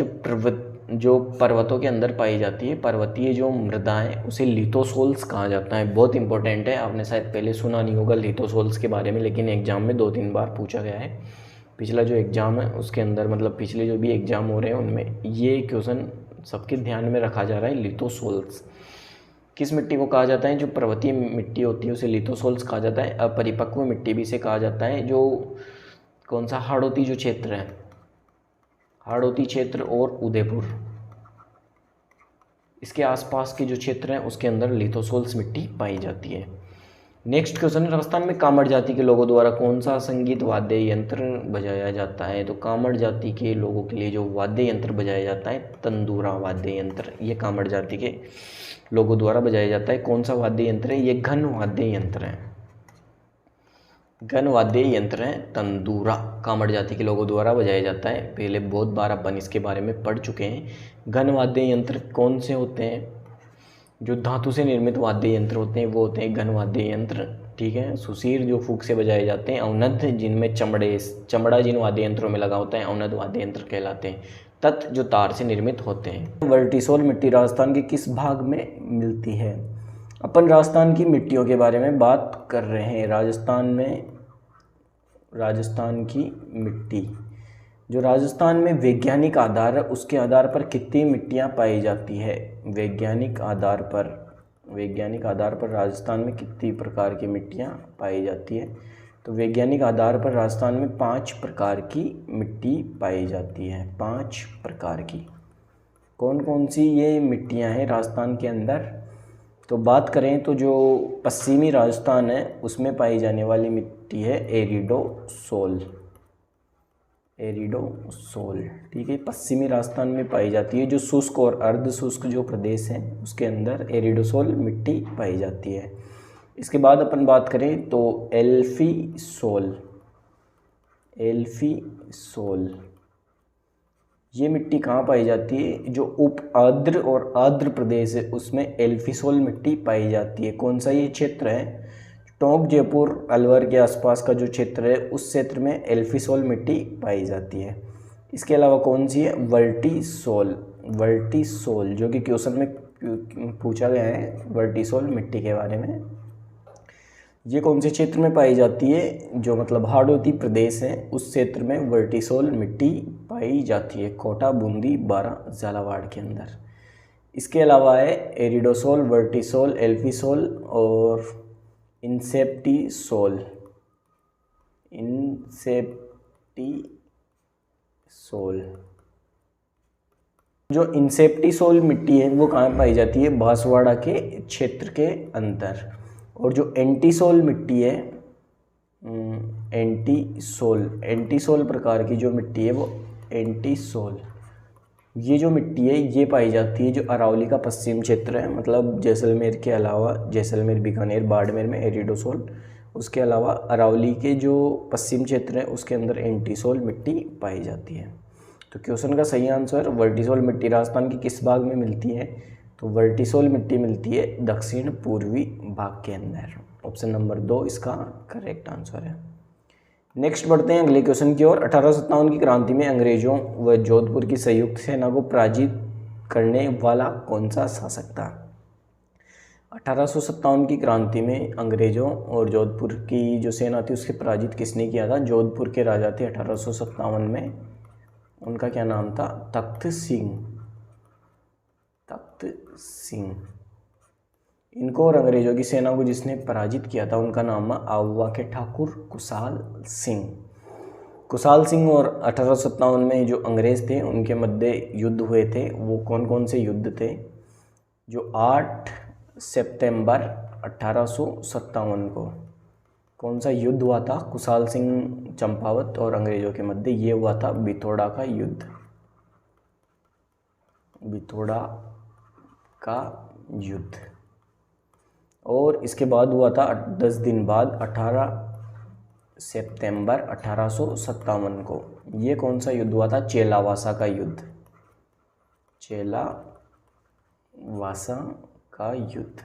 जो पर्वतों के अंदर पाई जाती है, पर्वतीय जो मृदा है, उसे लिथोसोल्स कहा जाता है। बहुत इंपॉर्टेंट है, आपने शायद पहले सुना नहीं होगा लिथोसोल्स के बारे में, लेकिन एग्जाम में 2-3 बार पूछा गया है। पिछला जो एग्ज़ाम है उसके अंदर, मतलब पिछले जो भी एग्ज़ाम हो रहे हैं उनमें ये क्वेश्चन सबके ध्यान में रखा जा रहा है। लिथोसोल्स किस मिट्टी को कहा जाता है? जो पर्वतीय मिट्टी होती है उसे लिथोसोल्स कहा जाता है। अपरिपक्व मिट्टी भी इसे कहा जाता है। जो कौन सा? हाड़ौती जो क्षेत्र है, हाड़ौती क्षेत्र और उदयपुर, इसके आसपास के जो क्षेत्र हैं उसके अंदर लिथोसोल्स मिट्टी पाई जाती है। नेक्स्ट क्वेश्चन है, राजस्थान में कामड़ जाति के लोगों द्वारा कौन सा संगीत वाद्य यंत्र बजाया जाता है? तो कामड़ जाति के लोगों के लिए जो वाद्य यंत्र बजाया जाता है, तंदूरा वाद्य यंत्र, ये कामड़ जाति के लोगों द्वारा बजाया जाता है। कौन सा वाद्य यंत्र है? ये घन वाद्य यंत्र है, घन वाद्य यंत्र है तंदूरा, कामड़ जाति के लोगों द्वारा बजाया जाता है। पहले बहुत बार अपन इसके बारे में पढ़ चुके हैं। घन वाद्य यंत्र कौन से होते हैं? जो धातु से निर्मित वाद्य यंत्र होते हैं वो होते हैं घन वाद्य यंत्र, ठीक है। सुशीर जो फूंक से बजाए जाते हैं, अवनद जिनमें चमड़ा जिन वाद्य यंत्रों में लगा होता है अवनद वाद्य यंत्र कहलाते हैं। तत् जो तार से निर्मित होते हैं। वर्टिसोल मिट्टी राजस्थान के किस भाग में मिलती है? अपन राजस्थान की मिट्टियों के बारे में बात कर रहे हैं। राजस्थान की मिट्टी, जो राजस्थान में वैज्ञानिक आधार है उसके आधार पर कितनी मिट्टियाँ पाई जाती है? वैज्ञानिक आधार पर राजस्थान में कितनी प्रकार की मिट्टियाँ पाई जाती है? तो वैज्ञानिक आधार पर राजस्थान में 5 प्रकार की मिट्टी पाई जाती है। 5 प्रकार की। कौन कौन सी ये मिट्टियाँ हैं राजस्थान के अंदर? तो बात करें तो जो पश्चिमी राजस्थान है उसमें पाई जाने वाली मिट्टी है एरिडोसोल, ठीक है। पश्चिमी राजस्थान में पाई जाती है। जो शुष्क और अर्ध शुष्क जो प्रदेश हैं उसके अंदर एरिडोसोल मिट्टी पाई जाती है। इसके बाद अपन बात करें तो एल्फीसोल, ये मिट्टी कहाँ पाई जाती है? जो उप आर्द्र और आर्द्र प्रदेश है उसमें एल्फीसोल मिट्टी पाई जाती है। कौन सा ये क्षेत्र है? टोंक, जयपुर, अलवर के आसपास का जो क्षेत्र है उस क्षेत्र में एल्फीसोल मिट्टी पाई जाती है। इसके अलावा कौन सी है? वर्टिसोल, जो कि क्वेश्चन में पूछा गया है वर्टिसोल मिट्टी के बारे में। ये कौन से क्षेत्र में पाई जाती है? जो मतलब हाड़ौती प्रदेश है उस क्षेत्र में वर्टिसोल मिट्टी पाई जाती है। कोटा, बूंदी, बारा, झालावाड़ के अंदर। इसके अलावा है एरिडोसोल, वर्टिसोल, एल्फीसोल और इंसेप्टिसोल। जो इंसेप्टिसोल मिट्टी है वो कहाँ पाई जाती है? बांसवाड़ा के क्षेत्र के अंदर। और जो एंटीसोल मिट्टी है, एंटीसोल प्रकार की जो मिट्टी है वो एंटीसोल, ये जो मिट्टी है ये पाई जाती है जो अरावली का पश्चिम क्षेत्र है, मतलब जैसलमेर के अलावा, जैसलमेर, बीकानेर, बाड़मेर में एरिडोसोल, उसके अलावा अरावली के जो पश्चिम क्षेत्र है उसके अंदर एंटीसोल मिट्टी पाई जाती है। तो क्वेश्चन का सही आंसर वर्टिसोल मिट्टी राजस्थान के किस भाग में मिलती है? तो वर्टिसोल मिट्टी मिलती है दक्षिण पूर्वी भाग के अंदर। ऑप्शन नंबर 2 इसका करेक्ट आंसर है। नेक्स्ट बढ़ते हैं अगले क्वेश्चन की ओर। 1857 की क्रांति में अंग्रेजों व जोधपुर की संयुक्त सेना को पराजित करने वाला कौन सा शासक था? 1857 की क्रांति में अंग्रेजों और जोधपुर की जो सेना थी उसके पराजित किसने किया था? जोधपुर के राजा थे 1857 में, उनका क्या नाम था? तख्त सिंह। इनको और अंग्रेजों की सेना को जिसने पराजित किया था उनका नाम आउवा के ठाकुर कुशाल सिंह। और 1857 में जो अंग्रेज थे उनके मध्य युद्ध हुए थे, वो कौन कौन से युद्ध थे? जो 8 सितंबर 1857 को कौन सा युद्ध हुआ था? कुशाल सिंह चंपावत और अंग्रेजों के मध्य ये हुआ था बिथोड़ा का युद्ध। और इसके बाद हुआ था 10 दिन बाद 18 सितंबर 1857 को। ये कौन सा युद्ध हुआ था? चेलावासा का युद्ध, चेलावासा का युद्ध।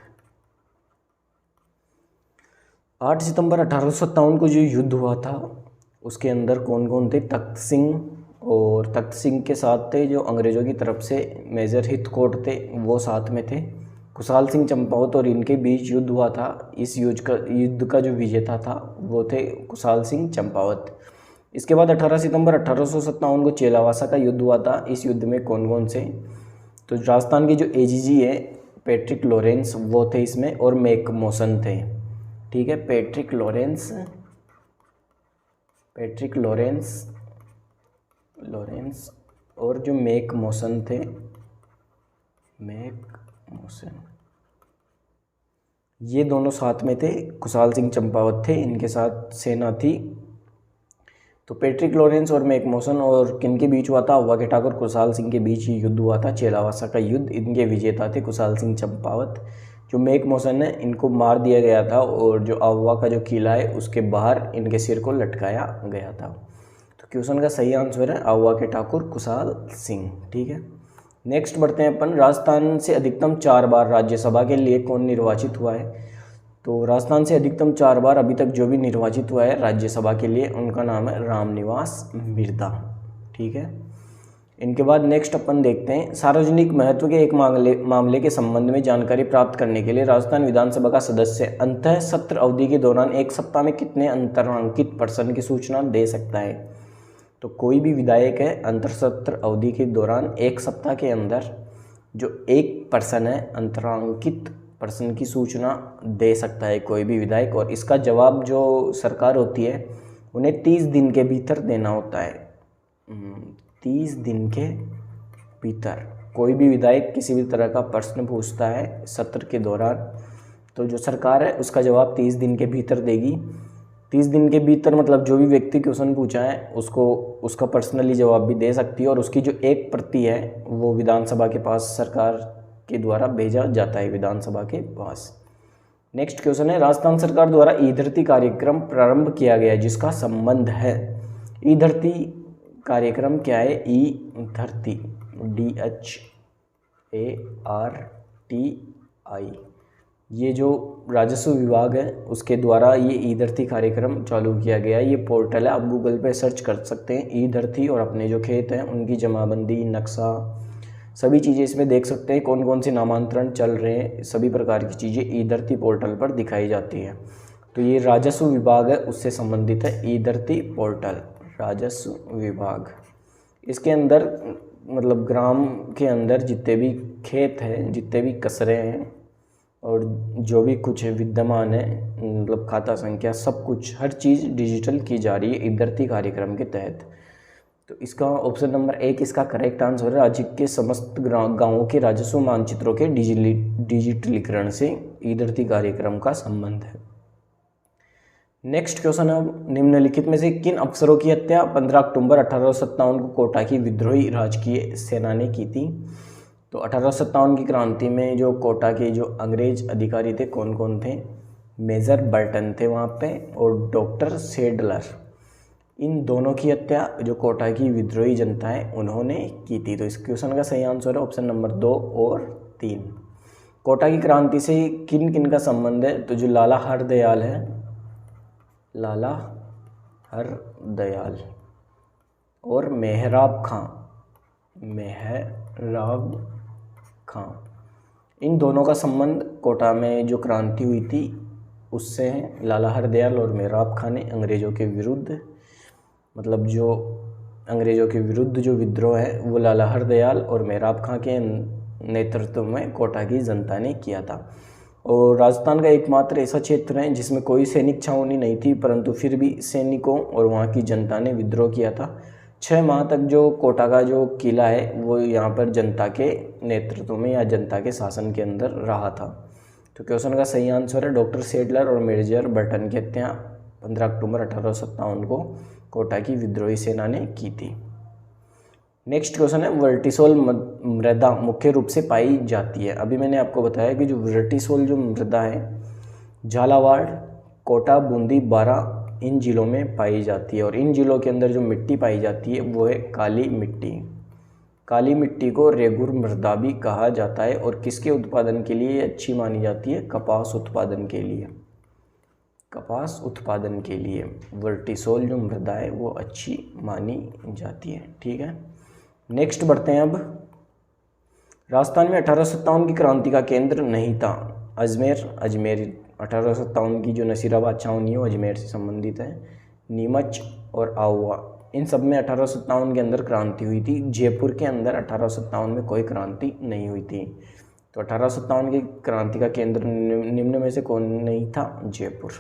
8 सितंबर 1857 को जो युद्ध हुआ था उसके अंदर कौन कौन थे? तख्त सिंह, और तख्त सिंह के साथ थे जो अंग्रेज़ों की तरफ से मेजर हितकोट थे, वो साथ में थे। खुशहाल सिंह चंपावत और इनके बीच युद्ध हुआ था। इस युद्ध का जो विजेता था वो थे खुशहाल सिंह चंपावत। इसके बाद 18 सितंबर 1857 को चेलावासा का युद्ध हुआ था। इस युद्ध में कौन कौन से? तो राजस्थान के जो एजीजी है पैट्रिक लॉरेंस वो थे इसमें, और मैक मॉसन थे। ठीक है, पैट्रिक लॉरेंस और जो मैक मॉसन थे, ये दोनों साथ में थे। खुशहाल सिंह चंपावत थे, इनके साथ सेना थी। तो पैट्रिक लॉरेंस और मैक मॉसन और किन के बीच हुआ था? अव्वा के ठाकुर खुशहाल सिंह के बीच ही युद्ध हुआ था, चेलावासा का युद्ध। इनके विजेता थे खुशहाल सिंह चंपावत। जो मैक मॉसन है इनको मार दिया गया था, और जो अव्वा का जो किला है उसके बाहर इनके सिर को लटकाया गया था। तो क्वेश्चन का सही आंसर है अव्वा के ठाकुर खुशहाल सिंह। ठीक है, नेक्स्ट बढ़ते हैं अपन। राजस्थान से अधिकतम 4 बार राज्यसभा के लिए कौन निर्वाचित हुआ है? तो राजस्थान से अधिकतम 4 बार अभी तक जो भी निर्वाचित हुआ है राज्यसभा के लिए उनका नाम है रामनिवास मिर्धा। ठीक है, इनके बाद नेक्स्ट अपन देखते हैं। सार्वजनिक महत्व के एक मामले के संबंध में जानकारी प्राप्त करने के लिए राजस्थान विधानसभा का सदस्य अंतः सत्र अवधि के दौरान एक सप्ताह में कितने अंतरांकित पर्सन की सूचना दे सकता है? तो कोई भी विधायक है अंतर सत्र अवधि के दौरान एक सप्ताह के अंदर जो एक पर्सन है अंतरांकित पर्सन की सूचना दे सकता है कोई भी विधायक, और इसका जवाब जो सरकार होती है उन्हें 30 दिन के भीतर देना होता है। 30 दिन के भीतर कोई भी विधायक किसी भी तरह का प्रश्न पूछता है सत्र के दौरान, तो जो सरकार है उसका जवाब 30 दिन के भीतर देगी। 30 दिन के भीतर मतलब जो भी व्यक्ति क्वेश्चन पूछा है उसको उसका पर्सनली जवाब भी दे सकती है, और उसकी जो एक प्रति है वो विधानसभा के पास सरकार के द्वारा भेजा जाता है, विधानसभा के पास। नेक्स्ट क्वेश्चन है, राजस्थान सरकार द्वारा ई धरती कार्यक्रम प्रारंभ किया गया जिसका संबंध है। ई धरती कार्यक्रम क्या है? ई धरती, DHARTI, ये जो राजस्व विभाग है उसके द्वारा ये ई धरती कार्यक्रम चालू किया गया है। ये पोर्टल है, आप गूगल पे सर्च कर सकते हैं ई धरती, और अपने जो खेत हैं उनकी जमाबंदी, नक्शा, सभी चीज़ें इसमें देख सकते हैं। कौन कौन से नामांतरण चल रहे हैं, सभी प्रकार की चीज़ें ई धरती पोर्टल पर दिखाई जाती हैं। तो ये राजस्व विभाग है उससे संबंधित है ई धरती पोर्टल, राजस्व विभाग। इसके अंदर मतलब ग्राम के अंदर जितने भी खेत हैं, जितने भी कचरे हैं और जो भी कुछ विद्यमान है, मतलब खाता संख्या, सब कुछ हर चीज़ डिजिटल की जा रही है ई धरती कार्यक्रम के तहत। तो इसका ऑप्शन नंबर 1 इसका करेक्ट आंसर है। राज्य के समस्त गांवों के राजस्व मानचित्रों के डिजिटलीकरण से ई धरती कार्यक्रम का संबंध है। नेक्स्ट क्वेश्चन है, निम्नलिखित में से किन अफसरों की हत्या 15 अक्टूबर 1857 को कोटा की विद्रोही राजकीय सेना ने की थी? तो 1857 की क्रांति में जो कोटा के जो अंग्रेज अधिकारी थे कौन कौन थे? मेजर बर्टन थे वहाँ पे, और डॉक्टर सेडलर। इन दोनों की हत्या जो कोटा की विद्रोही जनता है उन्होंने की थी। तो इस क्वेश्चन का सही आंसर है ऑप्शन नंबर 2 और 3। कोटा की क्रांति से किन किन का संबंध है? तो जो लाला हरदयाल है, लाला हरदयाल और मेहराब खां, इन दोनों का संबंध कोटा में जो क्रांति हुई थी उससे है। लाला हरदयाल और मेहराब खां ने अंग्रेज़ों के विरुद्ध, मतलब जो अंग्रेज़ों के विरुद्ध जो विद्रोह है वो लाला हरदयाल और मेहराब खां के नेतृत्व में कोटा की जनता ने किया था। और राजस्थान का एकमात्र ऐसा क्षेत्र है जिसमें कोई सैनिक छावनी नहीं थी, परंतु फिर भी सैनिकों और वहाँ की जनता ने विद्रोह किया था। 6 माह तक जो कोटा का जो किला है वो यहाँ पर जनता के नेतृत्व में या जनता के शासन के अंदर रहा था। तो क्वेश्चन का सही आंसर है डॉक्टर सेडलर और मेजर बर्टन की हत्या 15 अक्टूबर 1857 को कोटा की विद्रोही सेना ने की थी। नेक्स्ट क्वेश्चन है, वर्टिसोल मृदा मुख्य रूप से पाई जाती है। अभी मैंने आपको बताया कि जो वर्टिसोल जो मृदा है झालावाड़, कोटा, बूंदी, बारा इन जिलों में पाई जाती है और इन जिलों के अंदर जो मिट्टी पाई जाती है वो है काली मिट्टी। काली मिट्टी को रेगुर मृदा भी कहा जाता है और किसके उत्पादन के लिए अच्छी मानी जाती है? कपास उत्पादन के लिए। कपास उत्पादन के लिए वर्टिसोल जो मृदा है वो अच्छी मानी जाती है। ठीक है, नेक्स्ट बढ़ते हैं। अब राजस्थान में 1857 की क्रांति का केंद्र नहीं था। अजमेर 1857 की जो नसीराबाद छावनी है वो अजमेर से संबंधित है। नीमच और आहुआ, इन सब में 1857 के अंदर क्रांति हुई थी। जयपुर के अंदर 1857 में कोई क्रांति नहीं हुई थी। तो 1857 की क्रांति का केंद्र निम्न में से कौन नहीं था? जयपुर।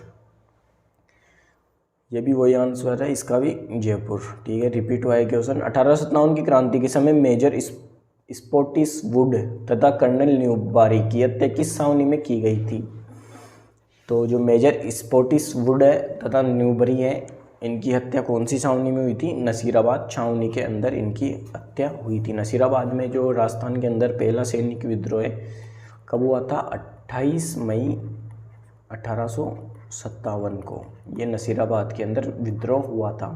ये भी वही आंसर है, इसका भी जयपुर। ठीक है, रिपीट हुआ है क्वेश्चन। 1857 की क्रांति के समय मेजर स्पॉटिस वुड तथा कर्नल न्यूबारी की हत्या किस छावनी में की गई थी? तो जो मेजर स्पॉटिस वुड है तथा न्यूबरी है, इनकी हत्या कौन सी छावनी में हुई थी? नसीराबाद छावनी के अंदर इनकी हत्या हुई थी। नसीराबाद में जो राजस्थान के अंदर पहला सैनिक विद्रोह है कब हुआ था? 28 मई 1857 को ये नसीराबाद के अंदर विद्रोह हुआ था।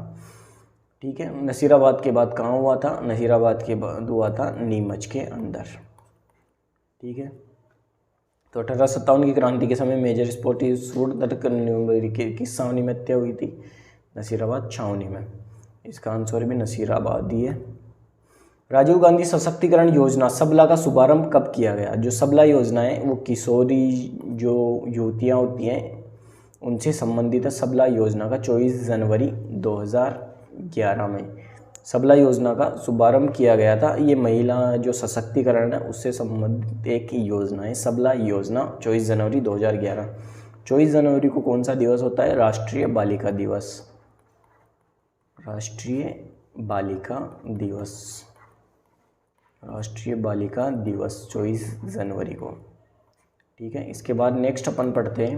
ठीक है, नसीराबाद के बाद कहाँ हुआ था? नसीराबाद के बाद हुआ था नीमच के अंदर। ठीक है, तो 1857 की क्रांति के समय मेजर स्पॉटिस वुड किस छावनी में हत्या हुई थी? नसीराबाद छावनी में। इसका आंसर भी नसीराबाद ही है। राजीव गांधी सशक्तिकरण योजना सबला का शुभारंभ कब किया गया? जो सबला योजना है वो किशोरी जो युवतियाँ होती हैं उनसे संबंधित है। सबला योजना का 24 जनवरी 2011 में सबला योजना का शुभारंभ किया गया था। ये महिला जो सशक्तिकरण है उससे संबंधित एक योजना है सबला योजना। 24 जनवरी 2011। 24 जनवरी को कौन सा दिवस होता है? राष्ट्रीय बालिका दिवस। राष्ट्रीय बालिका दिवस। राष्ट्रीय बालिका दिवस 24 जनवरी को। ठीक है, इसके बाद नेक्स्ट अपन पढ़ते हैं।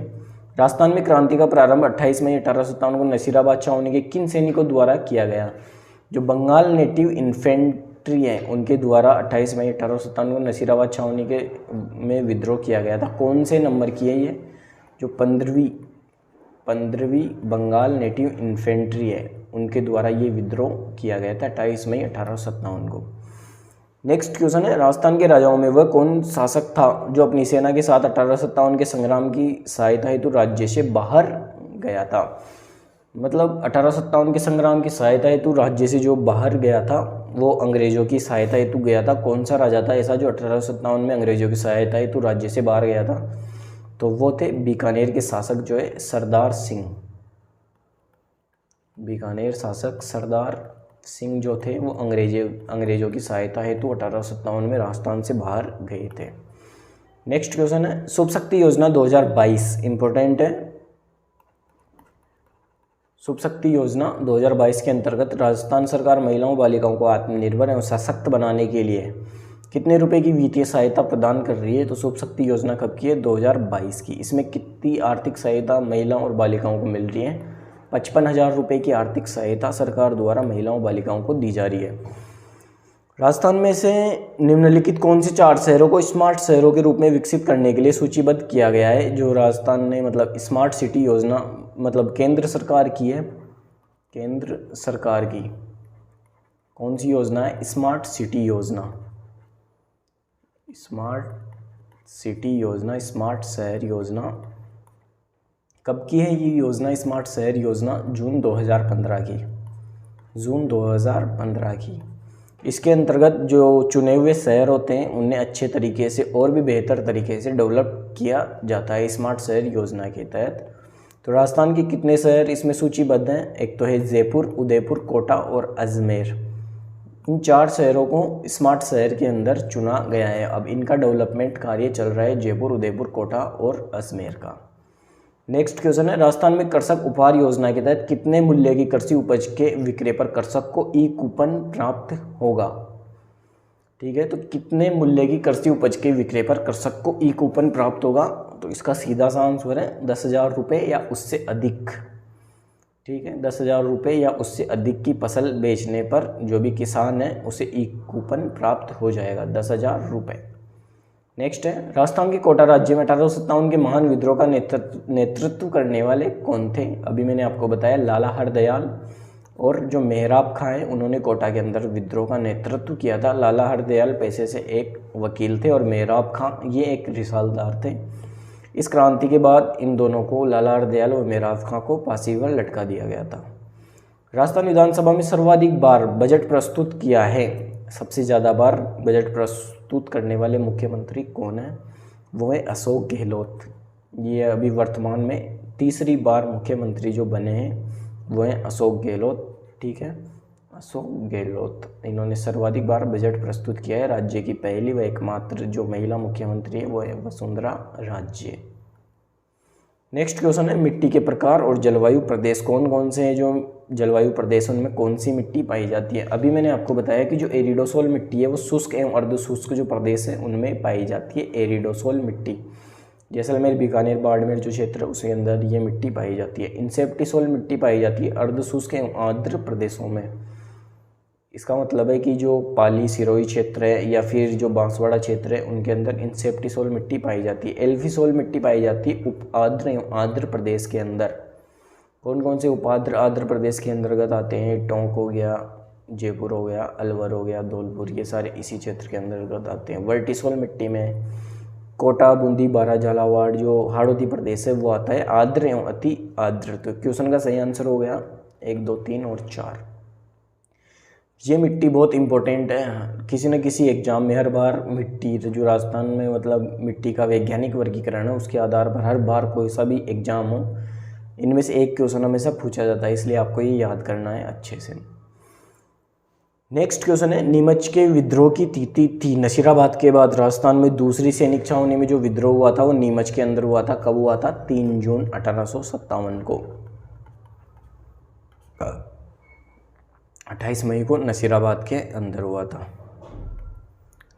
राजस्थान में क्रांति का प्रारंभ 28 मई 1857 को नसीराबाद छावनी के किन सैनिकों द्वारा किया गया? जो बंगाल नेटिव इन्फेंट्री है उनके द्वारा 28 मई 1857 को नसीराबाद छावनी के में विद्रोह किया गया था। कौन से नंबर की है ये? जो 15वीं बंगाल नेटिव इन्फेंट्री है उनके द्वारा ये विद्रोह किया गया था 28 मई 1857 को। नेक्स्ट क्वेश्चन है, राजस्थान के राजाओं में वह कौन शासक था जो अपनी सेना के साथ 1857 के संग्राम की सहायता हेतु राज्य से बाहर गया था? मतलब 1857 के संग्राम की सहायता हेतु राज्य से जो बाहर गया था वो अंग्रेजों की सहायता हेतु गया था। कौन सा राजा था ऐसा जो 1857 में अंग्रेजों की सहायता हेतु राज्य से बाहर गया था? तो वो थे बीकानेर के शासक जो है सरदार सिंह। बीकानेर शासक सरदार सिंह जो थे वो अंग्रेजों की सहायता हेतु 1857 में राजस्थान से बाहर गए थे। नेक्स्ट क्वेश्चन है, शुभ शक्ति योजना 2022 इंपॉर्टेंट है। शुभ शक्ति योजना 2022 के अंतर्गत राजस्थान सरकार महिलाओं बालिकाओं को आत्मनिर्भर एवं सशक्त बनाने के लिए कितने रुपए की वित्तीय सहायता प्रदान कर रही है? तो शुभ शक्ति योजना कब की है? 2022 की। इसमें कितनी आर्थिक सहायता महिलाओं और बालिकाओं को मिल रही है? 55,000 रुपये की आर्थिक सहायता सरकार द्वारा महिलाओं बालिकाओं को दी जा रही है। राजस्थान में से निम्नलिखित कौन से 4 शहरों को स्मार्ट शहरों के रूप में विकसित करने के लिए सूचीबद्ध किया गया है? जो राजस्थान ने मतलब स्मार्ट सिटी योजना मतलब केंद्र सरकार की है। केंद्र सरकार की कौन सी योजना है? स्मार्ट सिटी योजना। स्मार्ट सिटी योजना, स्मार्ट शहर योजना कब की है ये योजना? स्मार्ट शहर योजना जून 2015 की। जून 2015 की। इसके अंतर्गत जो चुने हुए शहर होते हैं उन्हें अच्छे तरीके से और भी बेहतर तरीके से डेवलप किया जाता है स्मार्ट शहर योजना के तहत। तो राजस्थान के कितने शहर इसमें सूचीबद्ध हैं? एक तो है जयपुर, उदयपुर, कोटा और अजमेर। इन 4 शहरों को स्मार्ट शहर के अंदर चुना गया है। अब इनका डेवलपमेंट कार्य चल रहा है जयपुर, उदयपुर, कोटा और अजमेर का। नेक्स्ट क्वेश्चन है, राजस्थान में कृषक उपहार योजना के तहत कितने मूल्य की कृषि उपज के विक्रय पर कृषक को ई कूपन प्राप्त होगा? ठीक है, तो कितने मूल्य की कृषि उपज के विक्रय पर कृषक को ई कूपन प्राप्त होगा? तो इसका सीधा सा आंसर है 10,000 रुपये या उससे अधिक। ठीक है, 10,000 रुपये या उससे अधिक की फसल बेचने पर जो भी किसान है उसे ई कूपन प्राप्त हो जाएगा 10,000 रुपये। नेक्स्ट है, राजस्थान के कोटा राज्य में 1857 के महान विद्रोह का नेतृत्व करने वाले कौन थे? अभी मैंने आपको बताया लाला हरदयाल और जो मेहराब खां हैं उन्होंने कोटा के अंदर विद्रोह का नेतृत्व किया था। लाला हरदयाल पेशे से एक वकील थे और मेहराब खां ये एक रिसालदार थे। इस क्रांति के बाद इन दोनों को, लाला हरदयाल और मेहराब खां को फांसी पर लटका दिया गया था। राजस्थान विधानसभा में सर्वाधिक बार बजट प्रस्तुत किया है। सबसे ज़्यादा बार बजट प्रस्तुत करने वाले मुख्यमंत्री कौन है? वो है अशोक गहलोत। ये अभी वर्तमान में तीसरी बार मुख्यमंत्री जो बने हैं वो हैं अशोक गहलोत। ठीक है, अशोक गहलोत, इन्होंने सर्वाधिक बार बजट प्रस्तुत किया है। राज्य की पहली व एकमात्र जो महिला मुख्यमंत्री है वो है वसुंधरा राजे। नेक्स्ट क्वेश्चन है, मिट्टी के प्रकार और जलवायु प्रदेश कौन कौन से हैं? जो जलवायु प्रदेश उनमें कौन सी मिट्टी पाई जाती है? अभी मैंने आपको बताया कि जो एरिडोसोल मिट्टी है वो शुष्क एवं अर्धशुष्क जो प्रदेश है उनमें पाई जाती है एरिडोसोल मिट्टी। जैसलमेर, बीकानेर, बाड़मेर जो क्षेत्र है उसके अंदर ये मिट्टी पाई जाती है। इंसेप्टिसोल मिट्टी पाई जाती है अर्धशुष्क एवं आर्द्र प्रदेशों में। इसका मतलब है कि जो पाली सिरोही क्षेत्र है या फिर जो बांसवाड़ा क्षेत्र है उनके अंदर इंसेप्टिसोल मिट्टी पाई जाती है। एल्फिसोल मिट्टी पाई जाती है उप आर्द्र एवं आर्द्र प्रदेश के अंदर। कौन कौन से उपाद्र आर्द्र प्रदेश के अंतर्गत आते हैं? टोंक हो गया, जयपुर हो गया, अलवर हो गया, धौलपुर, ये सारे इसी क्षेत्र के अंतर्गत आते हैं। वर्टिसोल मिट्टी में कोटा, बूंदी, बारा, झालावाड़ जो हाड़ौती प्रदेश है वो आता है आर्द्र एवं अति आर्द्र। तो क्वेश्चन का सही आंसर हो गया 1, 2, 3 और 4। ये मिट्टी बहुत इंपॉर्टेंट है, किसी न किसी एग्जाम में हर बार मिट्टी जो राजस्थान में मतलब मिट्टी का वैज्ञानिक वर्गीकरण है उसके आधार पर हर बार कोई सा भी एग्जाम हो इनमें से एक क्वेश्चन हमेशा पूछा जाता है, इसलिए आपको ये याद करना है अच्छे से। नेक्स्ट क्वेश्चन है, नीमच के विद्रोह की तिथि थी। नसीराबाद के बाद राजस्थान में दूसरी सैनिक छावनी में जो विद्रोह हुआ था वो नीमच के अंदर हुआ था। कब हुआ था? 3 जून 1857 को। 28 मई को नसीराबाद के अंदर हुआ था।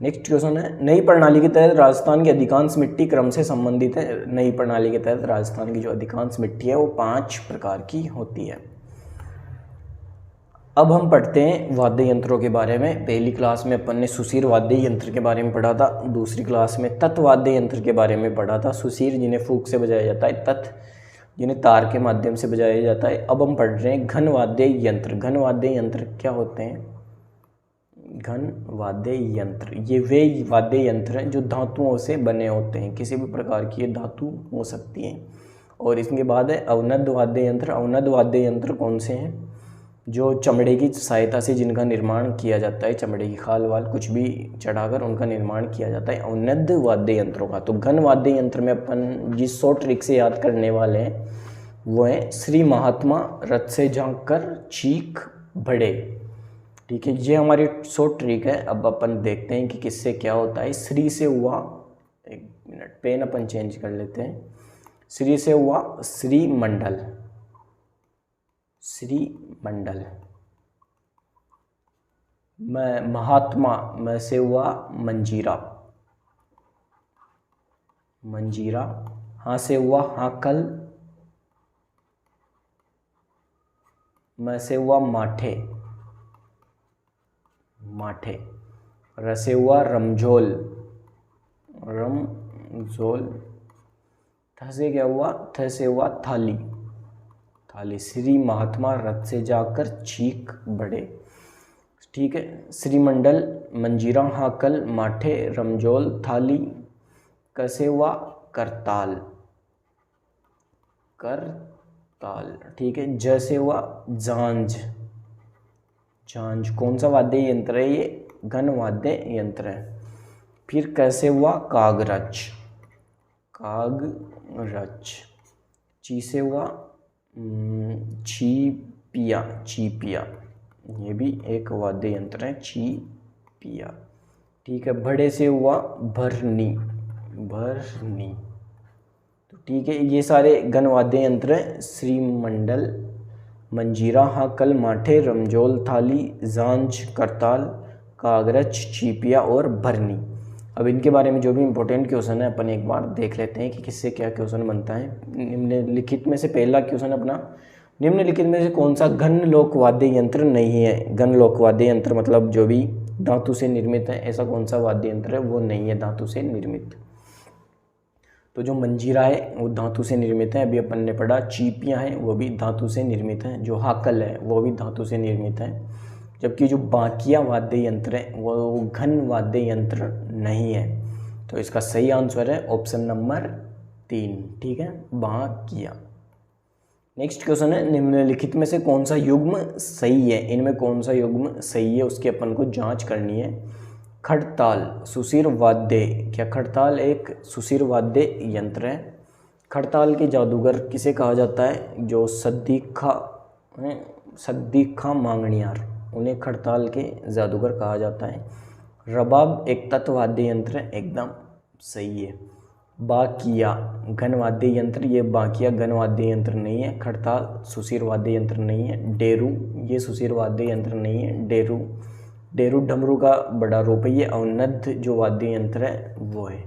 नेक्स्ट क्वेश्चन है, नई प्रणाली के तहत राजस्थान की अधिकांश मिट्टी क्रम से संबंधित है। नई प्रणाली के तहत राजस्थान की जो अधिकांश मिट्टी है वो 5 प्रकार की होती है। अब हम पढ़ते हैं वाद्य यंत्रों के बारे में। पहली क्लास में अपन ने सुशीर वाद्य यंत्र के बारे में पढ़ा था। दूसरी क्लास में तत् वाद्य यंत्र के बारे में पढ़ा था। सुशीर जिन्हें फूंक से बजाया जाता है, तत् जिन्हें तार के माध्यम से बजाया जाता है। अब हम पढ़ रहे हैं घन वाद्य यंत्र। घन वाद्य यंत्र क्या होते हैं? घन वाद्य यंत्र ये वे वाद्य यंत्र हैं जो धातुओं से बने होते हैं, किसी भी प्रकार की ये धातु हो सकती हैं। और इसके बाद है अवनद वाद्य यंत्र। अवनद वाद्य यंत्र कौन से हैं? जो चमड़े की सहायता से जिनका निर्माण किया जाता है, चमड़े की खाल वाल कुछ भी चढ़ाकर उनका निर्माण किया जाता है अवनद वाद्य यंत्रों का। तो घन वाद्य यंत्र में अपन जिस शॉर्ट ट्रिक से याद करने वाले हैं वो है श्री महात्मा रथ से झांक कर चीख बड़े। ठीक है, ये हमारी शॉर्ट ट्रिक है। अब अपन देखते हैं कि किससे क्या होता है। श्री से हुआ, एक मिनट पेन अपन चेंज कर लेते हैं। श्री से हुआ श्री मंडल, श्री मंडल। महात्मा में से हुआ मंजीरा, मंजीरा। हाँ से हुआ हाकल, में से हुआ माठे, माठे। र से हुआ रमझोल, रमझोल। थ से क्या हुआ? थ से हुआ थाली, थाली। श्री महात्मा रथ से जाकर चीख बड़े। ठीक है, श्रीमंडल, मंजीरा, हाकल, माठे, रमझोल, थाली। क से हुआ करताल, करताल। ठीक है, ज से हुआ झांझ, झांझ। कौन सा वाद्य यंत्र है? ये घन वाद्य यंत्र है। फिर कैसे हुआ कागरच, कागरच। ची से हुआ चीपिया, चीपिया। ये भी एक वाद्य यंत्र है, चीपिया। ठीक है, बड़े से हुआ भरनी, भरनी। तो ठीक है, ये सारे घन वाद्य यंत्र हैं। श्रीमंडल, मंजीरा, हाकल, माठे, रमझोल, थाली, झांझ, करताल, कागरच, चीपिया और भरनी। अब इनके बारे में जो भी इंपॉर्टेंट क्वेश्चन है अपन एक बार देख लेते हैं कि किससे क्या क्वेश्चन बनता है। निम्नलिखित में से पहला क्वेश्चन अपना निम्नलिखित में से कौन सा घन लोक वाद्य यंत्र नहीं है? घन लोक वाद्य यंत्र मतलब जो भी धातु से निर्मित है, ऐसा कौन सा वाद्य यंत्र है वो नहीं है धातु से निर्मित? तो जो मंजीरा है वो धातु से निर्मित है, अभी अपन ने पढ़ा। चीपियाँ हैं वो भी धातु से निर्मित हैं। जो हाकल है वो भी धातु से निर्मित है। जबकि जो बाकिया वाद्य यंत्र है वो घन वाद्य यंत्र नहीं है। तो इसका सही आंसर है ऑप्शन नंबर 3, ठीक है, बाकिया। नेक्स्ट क्वेश्चन है, निम्नलिखित में से कौन सा युग्म सही है? इनमें कौन सा युग्म सही है उसकी अपन को जांच करनी है। खड़ताल सुशिर वाद्य, क्या खड़ताल एक सुशिर वाद्य यंत्र है? खड़ताल के जादूगर किसे कहा जाता है? जो सद्दीखा मांगणियार, उन्हें खड़ताल के जादूगर कहा जाता है। रबाब एक तत्वाद्य यंत्र है, एकदम सही है। बाकिया घन वाद्य यंत्र, ये बाकिया घन वाद्य यंत्र नहीं है। खड़ताल सुशिर वाद्य यंत्र नहीं है। डेरू ये सुशिर वाद्य यंत्र नहीं है। डेरू डमरू का बड़ा रूप है। ये अवनद्ध जो वाद्य यंत्र है वो है,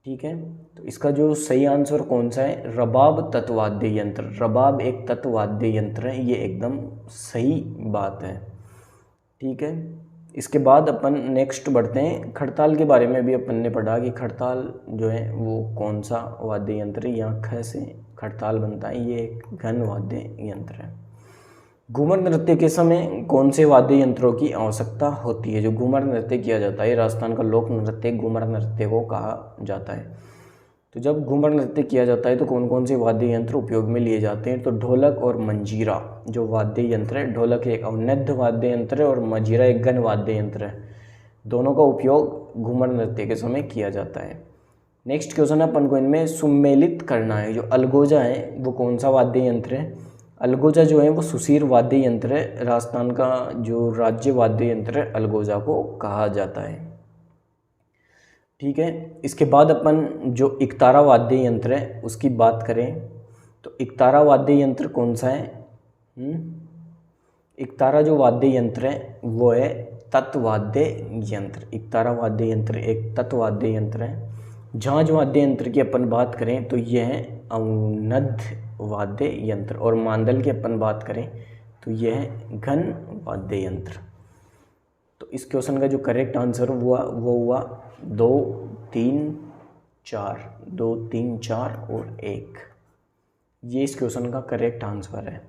ठीक है। तो इसका जो सही आंसर कौन सा है? रबाब तत्वाद्य यंत्र। रबाब एक तत्वाद्य यंत्र है, ये एकदम सही बात है, ठीक है। इसके बाद अपन नेक्स्ट बढ़ते हैं। खड़ताल के बारे में भी अपन ने पढ़ा कि खड़ताल जो है वो कौन सा वाद्य यंत्र है। यहाँ ख से खड़ताल बनता है, ये एक घन वाद्य यंत्र है। घूमर नृत्य के समय कौन से वाद्य यंत्रों की आवश्यकता होती है? जो घूमर नृत्य किया जाता है, राजस्थान का लोक नृत्य घूमर नृत्य को कहा जाता है। तो जब घूमर नृत्य किया जाता है तो कौन कौन से वाद्य यंत्र उपयोग में लिए जाते हैं? तो ढोलक और मंजीरा जो वाद्य यंत्र है, ढोलक एक अवनद्ध वाद्य यंत्र है और मंजीरा एक घन वाद्य यंत्र है। दोनों का उपयोग घूमर नृत्य के समय किया जाता है। नेक्स्ट क्वेश्चन है, अपन को इनमें सुमेलित करना है। जो अलगोजा है वो कौन सा वाद्य यंत्र है? अलगोजा जो है वो सुशिर वाद्य यंत्र है। राजस्थान का जो राज्य वाद्य यंत्र है अलगोजा को कहा जाता है, ठीक है। इसके बाद अपन जो इकतारा वाद्य यंत्र है उसकी बात करें तो इकतारा वाद्य यंत्र कौन सा है? इकतारा जो वाद्य यंत्र है वो है तत्वाद्य यंत्र। इकतारा वाद्य यंत्र एक तत्वाद्य यंत्र है। झांझ वाद्य यंत्र की अपन बात करें तो यह है अवनद्ध वाद्य यंत्र। और मांदल की अपन बात करें तो यह है घन वाद्य यंत्र। तो इस क्वेश्चन का जो करेक्ट आंसर हुआ वो हुआ 2, 3, 4, 2, 3, 4 और 1। ये इस क्वेश्चन का करेक्ट आंसर है।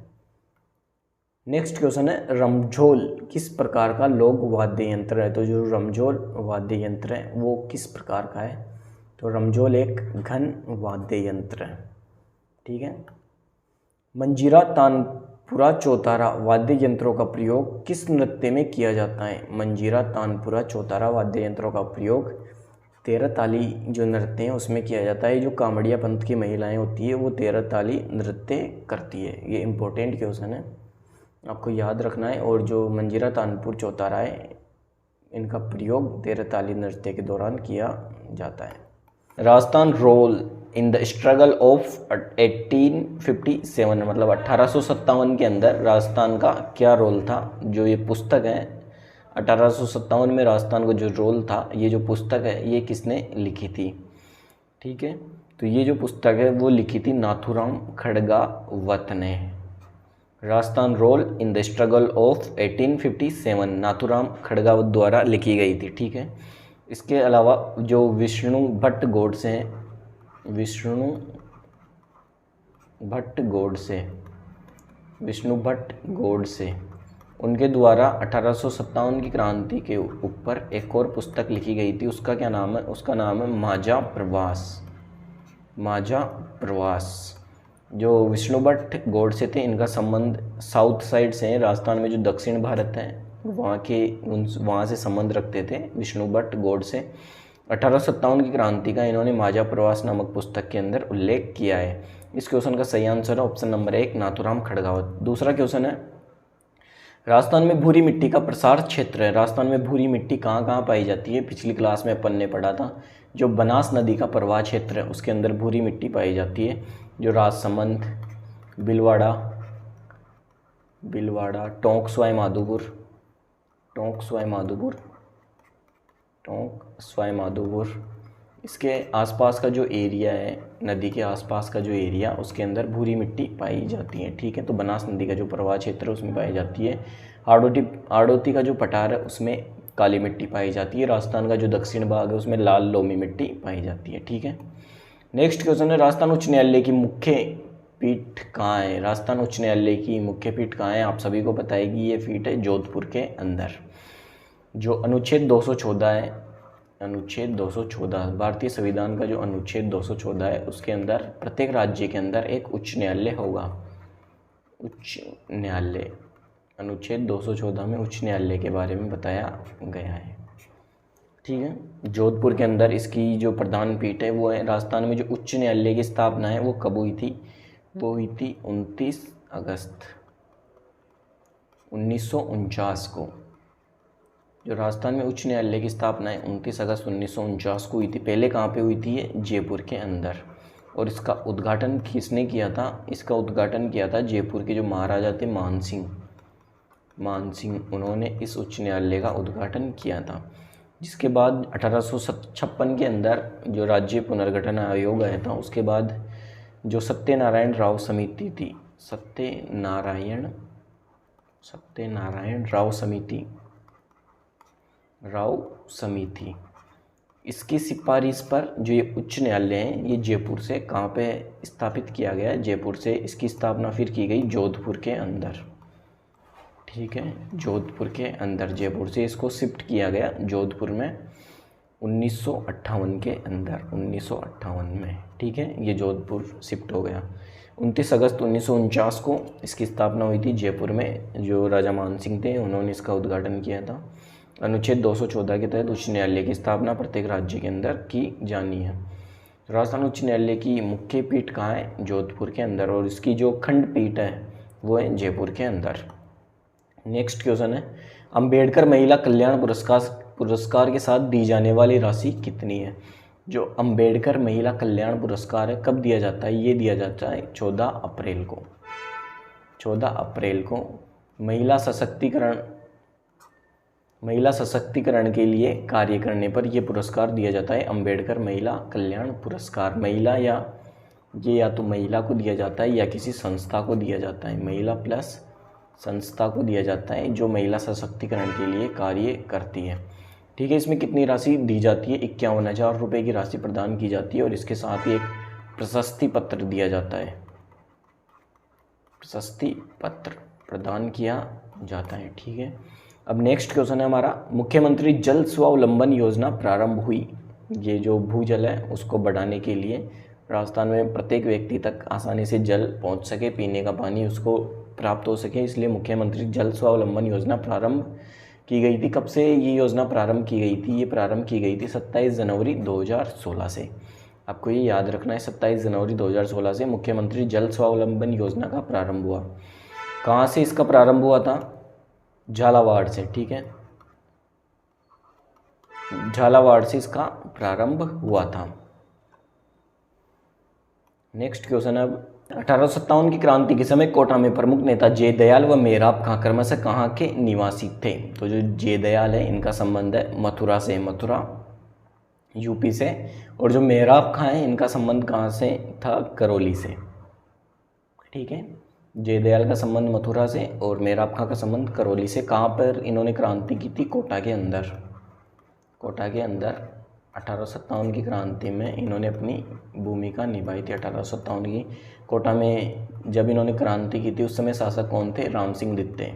नेक्स्ट क्वेश्चन है, रमझोल किस प्रकार का लोक वाद्य यंत्र है? तो जो रमझोल वाद्य यंत्र है वो किस प्रकार का है? तो रमझोल एक घन वाद्य यंत्र है, ठीक है। मंजीरा, तानपुरा, चौतारा वाद्य यंत्रों का प्रयोग किस नृत्य में किया जाता है? मंजीरा, तानपुरा, चौतारा वाद्य यंत्रों का प्रयोग 13 ताली जो नृत्य हैं उसमें किया जाता है। जो कामड़िया पंथ की महिलाएं होती है वो 13 ताली नृत्य करती है। ये इम्पोर्टेंट क्वेश्चन है, आपको याद रखना है। और जो मंजीरा, तानपुर, चौतारा है इनका प्रयोग 13 ताली नृत्य के दौरान किया जाता है। Rajasthan role in the struggle of 1857 मतलब 1857 के अंदर राजस्थान का क्या रोल था? जो ये पुस्तक है 1857 में राजस्थान का जो रोल था, ये जो पुस्तक है ये किसने लिखी थी? ठीक है, तो ये जो पुस्तक है वो लिखी थी नाथूराम खड़गावत ने। Rajasthan role in the struggle of 1857 Nathuram Khadgawat द्वारा लिखी गई थी, ठीक है। इसके अलावा जो विष्णु भट्ट गोडसे हैं, विष्णु भट्ट गोडसे उनके द्वारा 1857 की क्रांति के ऊपर एक और पुस्तक लिखी गई थी। उसका क्या नाम है? उसका नाम है माझा प्रवास। जो विष्णु भट्ट गोडसे थे इनका संबंध साउथ साइड से है, राजस्थान में जो दक्षिण भारत है वहाँ से संबंध रखते थे विष्णु भट्ट गोडसे। 1857 की क्रांति का इन्होंने माझा प्रवास नामक पुस्तक के अंदर उल्लेख किया है। इस क्वेश्चन का सही आंसर है ऑप्शन नंबर 1 नाथूराम खड़गावत। दूसरा क्वेश्चन है, राजस्थान में भूरी मिट्टी का प्रसार क्षेत्र है। राजस्थान में भूरी मिट्टी कहाँ कहाँ पाई जाती है? पिछली क्लास में अपन ने पढ़ा था, जो बनास नदी का प्रवाह क्षेत्र है उसके अंदर भूरी मिट्टी पाई जाती है। जो राजसमंद, बिलवाड़ा, टोंक स्वाई माधोपुर इसके आसपास का जो एरिया है, नदी के आसपास का जो एरिया, उसके अंदर भूरी मिट्टी पाई जाती है। ठीक है, तो बनास नदी का जो प्रवाह क्षेत्र है उसमें पाई जाती है। हाड़ौती का जो पठार है उसमें काली मिट्टी पाई जाती है। राजस्थान का जो दक्षिण भाग है उसमें लाल लोमी मिट्टी पाई जाती है। ठीक है, नेक्स्ट क्वेश्चन है, राजस्थान उच्च न्यायालय की मुख्य पीठ कहाँ है? राजस्थान उच्च न्यायालय की मुख्य पीठ कहाँ है? आप सभी को पता है कि ये पीठ है जोधपुर के अंदर। जो अनुच्छेद 214 है, अनुच्छेद 214 भारतीय संविधान का जो अनुच्छेद 214 है उसके अंदर प्रत्येक राज्य के अंदर एक उच्च न्यायालय होगा। उच्च न्यायालय, अनुच्छेद 214 में उच्च न्यायालय के बारे में बताया गया है। ठीक है, जोधपुर के अंदर इसकी जो प्रधान पीठ है वो है। राजस्थान में जो उच्च न्यायालय की स्थापना है वो कब हुई थी? वो हुई थी 29 अगस्त 1949 को। जो राजस्थान में उच्च न्यायालय की स्थापना है 29 अगस्त 1949 को हुई थी। पहले कहाँ पे हुई थी? ये जयपुर के अंदर। और इसका उद्घाटन किसने किया था? इसका उद्घाटन किया था जयपुर के जो महाराजा थे मान सिंह, उन्होंने इस उच्च न्यायालय का उद्घाटन किया था। जिसके बाद 1856 के अंदर जो राज्य पुनर्गठन आयोग आया था, उसके बाद जो सत्यनारायण राव समिति थी, सत्यनारायण राव समिति, इसकी सिफारिश पर जो ये उच्च न्यायालय है ये जयपुर से कहाँ पे स्थापित किया गया है? जयपुर से इसकी स्थापना फिर की गई जोधपुर के अंदर। ठीक है, जोधपुर के अंदर, जयपुर से इसको शिफ्ट किया गया जोधपुर में 1958 के अंदर, 1958 में। ठीक है, ये जोधपुर शिफ्ट हो गया। 29 अगस्त 1949 को इसकी स्थापना हुई थी जयपुर में। जो राजा मान सिंह थे उन्होंने इसका उद्घाटन किया था। अनुच्छेद 214 के तहत उच्च न्यायालय की स्थापना प्रत्येक राज्य के अंदर की जानी है। राजस्थान उच्च न्यायालय की मुख्य पीठ कहाँ है? जोधपुर के अंदर। और इसकी जो खंड पीठ है वो है जयपुर के अंदर। नेक्स्ट क्वेश्चन है, अंबेडकर महिला कल्याण पुरस्कार के साथ दी जाने वाली राशि कितनी है? जो अंबेडकर महिला कल्याण पुरस्कार है कब दिया जाता है? ये दिया जाता है 14 अप्रैल को। 14 अप्रैल को महिला सशक्तिकरण के लिए कार्य करने पर यह पुरस्कार दिया जाता है, अंबेडकर महिला कल्याण पुरस्कार। महिला या तो महिला को दिया जाता है या किसी संस्था को दिया जाता है। महिला प्लस संस्था को दिया जाता है जो महिला सशक्तिकरण के लिए कार्य करती है। ठीक है, इसमें कितनी राशि दी जाती है? 51,000 रुपये की राशि प्रदान की जाती है और इसके साथ ही एक प्रशस्ति पत्र दिया जाता है। प्रशस्ति पत्र प्रदान किया जाता है। ठीक है, अब नेक्स्ट क्वेश्चन है हमारा, मुख्यमंत्री जल स्वावलंबन योजना प्रारंभ हुई। ये जो भूजल है उसको बढ़ाने के लिए राजस्थान में प्रत्येक व्यक्ति तक आसानी से जल पहुंच सके, पीने का पानी उसको प्राप्त हो सके, इसलिए मुख्यमंत्री जल स्वावलंबन योजना प्रारंभ की गई थी। कब से ये योजना प्रारंभ की गई थी? ये प्रारंभ की गई थी 27 जनवरी 2016 से। आपको ये याद रखना है, 27 जनवरी 2016 से मुख्यमंत्री जल स्वावलंबन योजना का प्रारंभ हुआ। कहाँ से इसका प्रारंभ हुआ था? झालावाड़ से। ठीक है, झालावाड़ से इसका प्रारंभ हुआ था। नेक्स्ट क्वेश्चन है, 1857 की क्रांति के समय कोटा में प्रमुख नेता जयदयाल व मेहराब खां क्रमशः कहाँ के निवासी थे? तो जो जयदयाल है इनका संबंध है मथुरा से, मथुरा यूपी से। और जो मेहराब खां है इनका संबंध कहाँ से था? करौली से। ठीक है, जयदयाल का संबंध मथुरा से और मेहराब खां का संबंध करौली से। कहाँ पर इन्होंने क्रांति की थी? कोटा के अंदर। कोटा के अंदर 1857 की क्रांति में इन्होंने अपनी भूमिका निभाई थी। 1857 की कोटा में जब इन्होंने क्रांति की थी उस समय शासक कौन थे? राम सिंह द्वितीय,